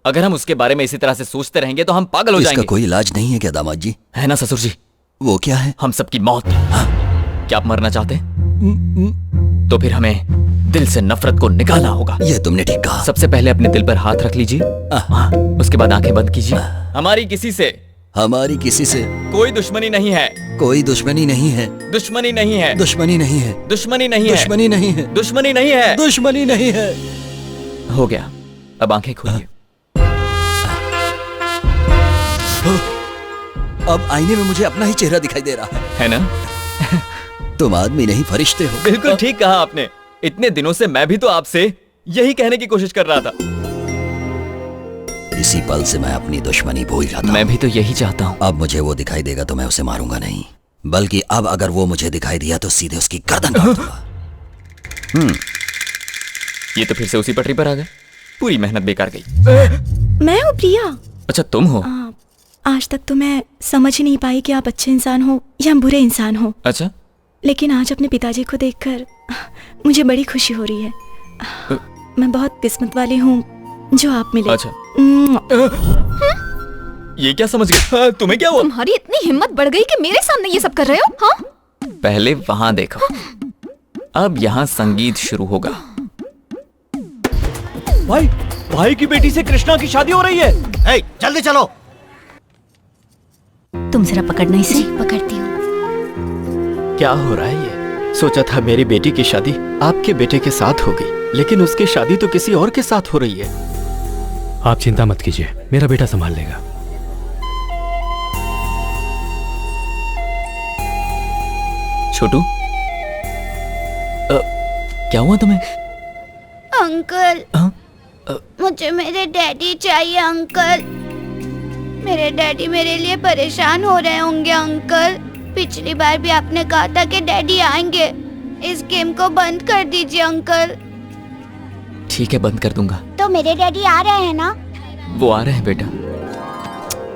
अगर हम उसके बारे में इसी तरह से सोचते रहेंगे तो हम पागल हो जाएंगे। इसका कोई इलाज नहीं है क्या दामाद जी? है ना ससुर जी? वो क्या है? हम सबकी मौत। क्या आप मरना चाहते हैं? तो फिर हमें दिल से नफरत को निकालना होगा। ये तुमने ठीक कहा। सबसे पहले अपने दिल पर हाथ रख लीजिए, उसके बाद आंखें बंद कीजिए। हमारी किसी से कोई दुश्मनी नहीं है। कोई दुश्मनी नहीं है। दुश्मनी नहीं है। दुश्मनी नहीं है। दुश्मनी नहीं है। दुश्मनी नहीं है। दुश्मनी नहीं है। दुश्मनी नहीं है। हो गया, अब आंखें खोलिए। अब आईने में मुझे अपना ही चेहरा दिखाई दे रहा है ना? तुम आदमी नहीं फरिश्ते हो। बिल्कुल ठीक कहा आपने। इतने दिनों से मैं भी तो आपसे यही कहने की कोशिश कर रहा था। इसी पल से मैं अपनी दुश्मनी भूल जाता हूं। मैं भी तो यही चाहता हूँ। अब मुझे वो दिखाई देगा तो मैं उसे मारूंगा नहीं, बल्कि अब अगर वो मुझे दिखाई दिया तो सीधे उसकी गर्दन काट दूंगा। ये तो फिर से उसी पटरी पर आ गए। पूरी मेहनत बेकार गई। मैं हूँ प्रिया। अच्छा तुम हो? आज तक तो मैं समझ ही नहीं पाई कि आप अच्छे इंसान हो या बुरे इंसान हो। अच्छा, लेकिन आज अपने पिताजी को देखकर मुझे बड़ी खुशी हो रही है। मैं बहुत किस्मत वाली हूँ जो आप मिले। अच्छा। ये क्या समझ गए? तुम्हें क्या हुआ? तुम्हारी इतनी हिम्मत बढ़ गई कि मेरे सामने ये सब कर रहे हो? हाँ? पहले वहां देखो, अब यहाँ संगीत शुरू होगा। भाई की बेटी से कृष्णा की शादी हो रही है। जल्दी चलो। तुम जरा पकड़ना इसे। पकड़ती हूँ। क्या हो रहा है ये? सोचा था मेरी बेटी की शादी आपके बेटे के साथ होगी, लेकिन उसकी शादी तो किसी और के साथ हो रही है। आप चिंता मत कीजिए, मेरा बेटा संभाल लेगा। छोटू, क्या हुआ तुम्हें? अंकल, मुझे मेरे डैडी चाहिए अंकल। मेरे डैडी मेरे लिए परेशान हो रहे होंगे अंकल। पिछली बार भी आपने कहा था कि डैडी आएंगे। इस गेम को बंद कर दीजिए अंकल। ठीक है, बंद कर दूंगा। तो मेरे डैडी आ रहे हैं ना? वो आ रहे हैं बेटा।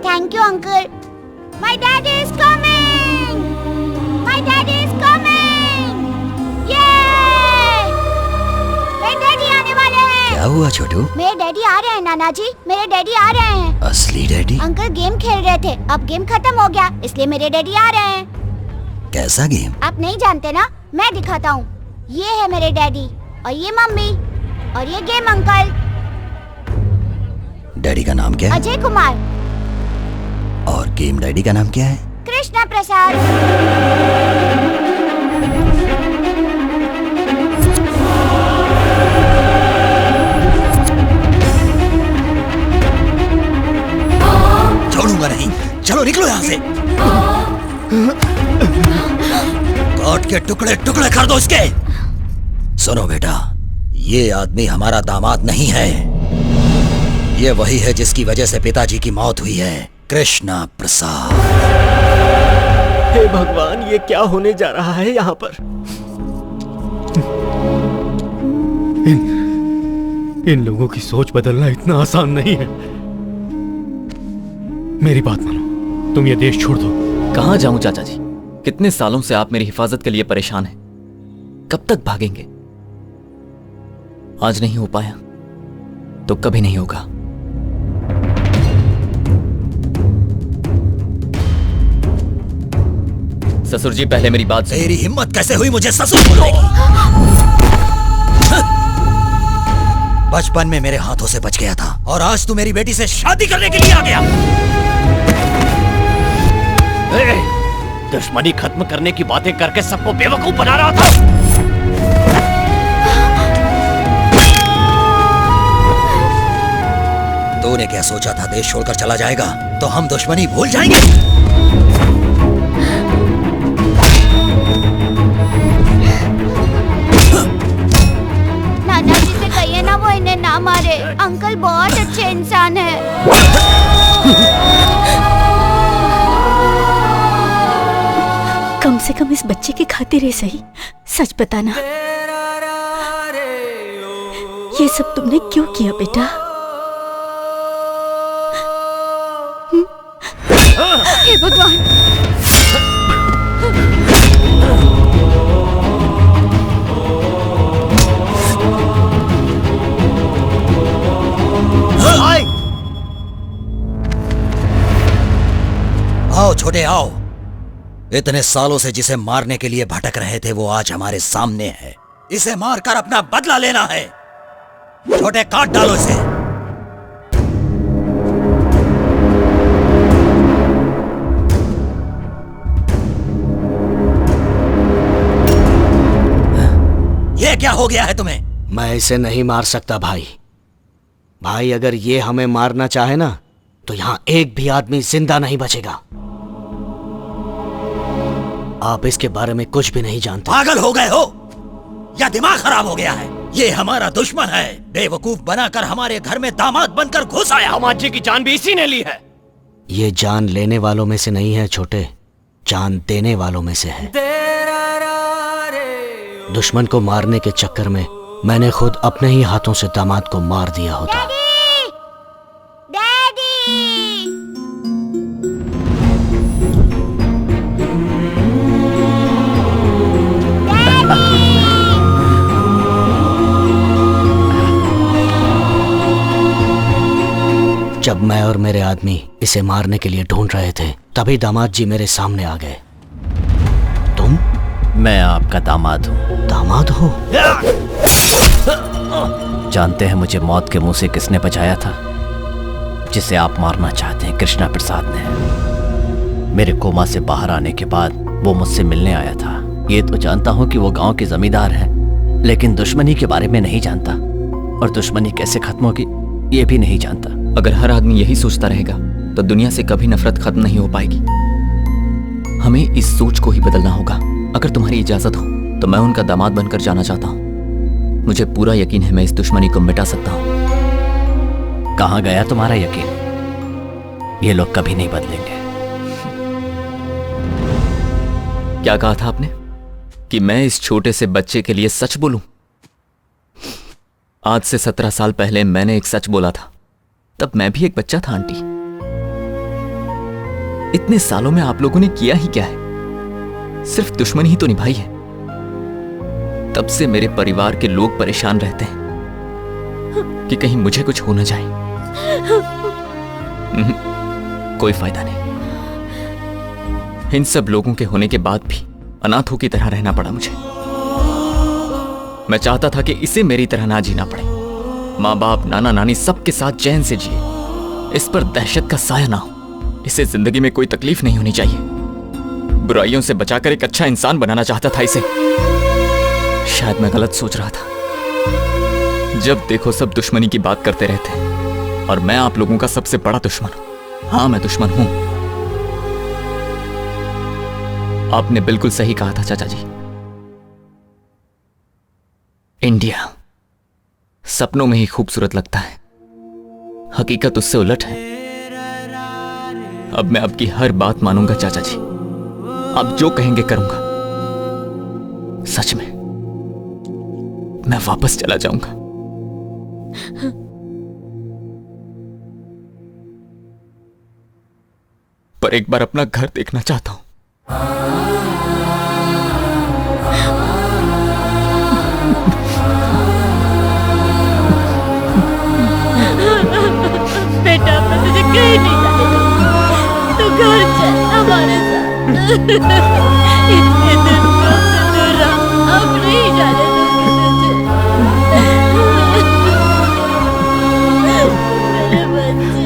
Thank you uncle. My daddy is coming. My daddy is coming. ये मेरे डैडी आने वाले हैं। क्या हुआ छोटू? मेरे डैडी आ रहे हैं नाना जी, मेरे डैडी आ रहे हैं। असली डैडी? अंकल गेम खेल रहे थे, अब गेम खत्म हो गया, इसलिए मेरे डैडी आ रहे हैं। कैसा गेम? आप नहीं जानते ना, मैं दिखाता हूँ। ये है मेरे डैडी और ये मम्मी और ये गेम अंकल। डैडी का नाम क्या है? अजय कुमार। और गेम डैडी का नाम क्या है? कृष्णा प्रसाद। निकलो यहाँ से। काट के टुकड़े टुकड़े कर दो इसके। सुनो बेटा, ये आदमी हमारा दामाद नहीं है। ये वही है जिसकी वजह से पिताजी की मौत हुई है, कृष्णा प्रसाद। हे भगवान, ये क्या होने जा रहा है यहाँ पर? इन लोगों की सोच बदलना इतना आसान नहीं है। मेरी बात मानो, तुम ये देश छोड़ दो। कहाँ जाऊं चाचा जी? कितने सालों से आप मेरी हिफाजत के लिए परेशान हैं। कब तक भागेंगे? आज नहीं हो पाया तो कभी नहीं होगा। ससुर जी, पहले मेरी बात सुनिए। तेरी हिम्मत कैसे हुई मुझे ससुर बोलने की? बचपन में मेरे हाथों से बच गया था और आज तू मेरी बेटी से शादी करने के लिए आ गया। दुश्मनी खत्म करने की बातें करके सबको बेवकूफ बना रहा था। तूने क्या सोचा था देश छोड़कर चला जाएगा तो हम दुश्मनी भूल जाएंगे? नाना जी से कहिए ना वो इन्हें ना मारे। अंकल बहुत अच्छे इंसान है। कम से कम इस बच्चे की खातिर ही सही सच बताना, ये सब तुमने क्यों किया बेटा? हे भगवान! आओ छोटे आओ। इतने सालों से जिसे मारने के लिए भटक रहे थे वो आज हमारे सामने है। इसे मारकर अपना बदला लेना है। छोटे काट डालो इसे। ये क्या हो गया है तुम्हें? मैं इसे नहीं मार सकता भाई। भाई, अगर ये हमें मारना चाहे ना तो यहाँ एक भी आदमी जिंदा नहीं बचेगा। आप इसके बारे में कुछ भी नहीं जानते। पागल हो गए हो या दिमाग खराब हो गया है? ये हमारा दुश्मन है। बेवकूफ बनाकर हमारे घर में दामाद बनकर घुस आया। दामाद जी की जान भी इसी ने ली है। ये जान लेने वालों में से नहीं है छोटे, जान देने वालों में से है। दुश्मन को मारने के चक्कर में मैंने खुद अपने ही हाथों से दामाद को मार दिया होता। जब मैं और मेरे आदमी इसे मारने के लिए ढूंढ रहे थे तभी दामाद जी मेरे सामने आ गए। तुम? मैं आपका दामाद हूँ। दामाद हो? जानते हैं मुझे मौत के मुंह से किसने बचाया था? जिसे आप मारना चाहते हैं, कृष्णा प्रसाद ने। मेरे कोमा से बाहर आने के बाद वो मुझसे मिलने आया था। ये तो जानता हूँ कि वो गांव के जमींदार है, लेकिन दुश्मनी के बारे में नहीं जानता और दुश्मनी कैसे खत्म होगी ये भी नहीं जानता। अगर हर आदमी यही सोचता रहेगा तो दुनिया से कभी नफरत खत्म नहीं हो पाएगी। हमें इस सोच को ही बदलना होगा। अगर तुम्हारी इजाजत हो तो मैं उनका दामाद बनकर जाना चाहता हूँ। मुझे पूरा यकीन है मैं इस दुश्मनी को मिटा सकता हूँ। कहाँ गया तुम्हारा यकीन? ये लोग कभी नहीं बदलेंगे। क्या कहा था आपने कि मैं इस छोटे से बच्चे के लिए सच बोलूं? आज से 17 साल पहले मैंने एक सच बोला था। तब मैं भी एक बच्चा था आंटी। इतने सालों में आप लोगों ने किया ही क्या है? सिर्फ दुश्मनी ही तो निभाई है। तब से मेरे परिवार के लोग परेशान रहते हैं कि कहीं मुझे कुछ हो न जाए। कोई फायदा नहीं। इन सब लोगों के होने के बाद भी अनाथों की तरह रहना पड़ा मुझे। मैं चाहता था कि इसे मेरी तरह ना जीना पड़े। माँ बाप, नाना नानी सबके साथ चैन से जिए। इस पर दहशत का साया ना हो। इसे जिंदगी में कोई तकलीफ नहीं होनी चाहिए। बुराइयों से बचाकर एक अच्छा इंसान बनाना चाहता था इसे। शायद मैं गलत सोच रहा था। जब देखो सब दुश्मनी की बात करते रहते हैं और मैं आप लोगों का सबसे बड़ा दुश्मन हूं। हाँ, मैं दुश्मन हूं, आपने बिल्कुल सही कहा था चाचा जी। इंडिया सपनों में ही खूबसूरत लगता है, हकीकत उससे उलट है। अब मैं आपकी हर बात मानूंगा चाचा जी, आप जो कहेंगे करूंगा। सच में मैं वापस चला जाऊंगा। पर एक बार अपना घर देखना चाहता हूं। बेटा मैं तुझे कहीं नहीं जाने दूंगी, तू घर चल हमारे साथ। इतने दिन से दूर रहा, अब नहीं जाने दूंगी तुझे। मेरे बच्चे।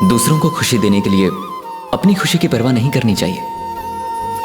दूसरों को खुशी देने के लिए अपनी खुशी की परवाह नहीं करनी चाहिए।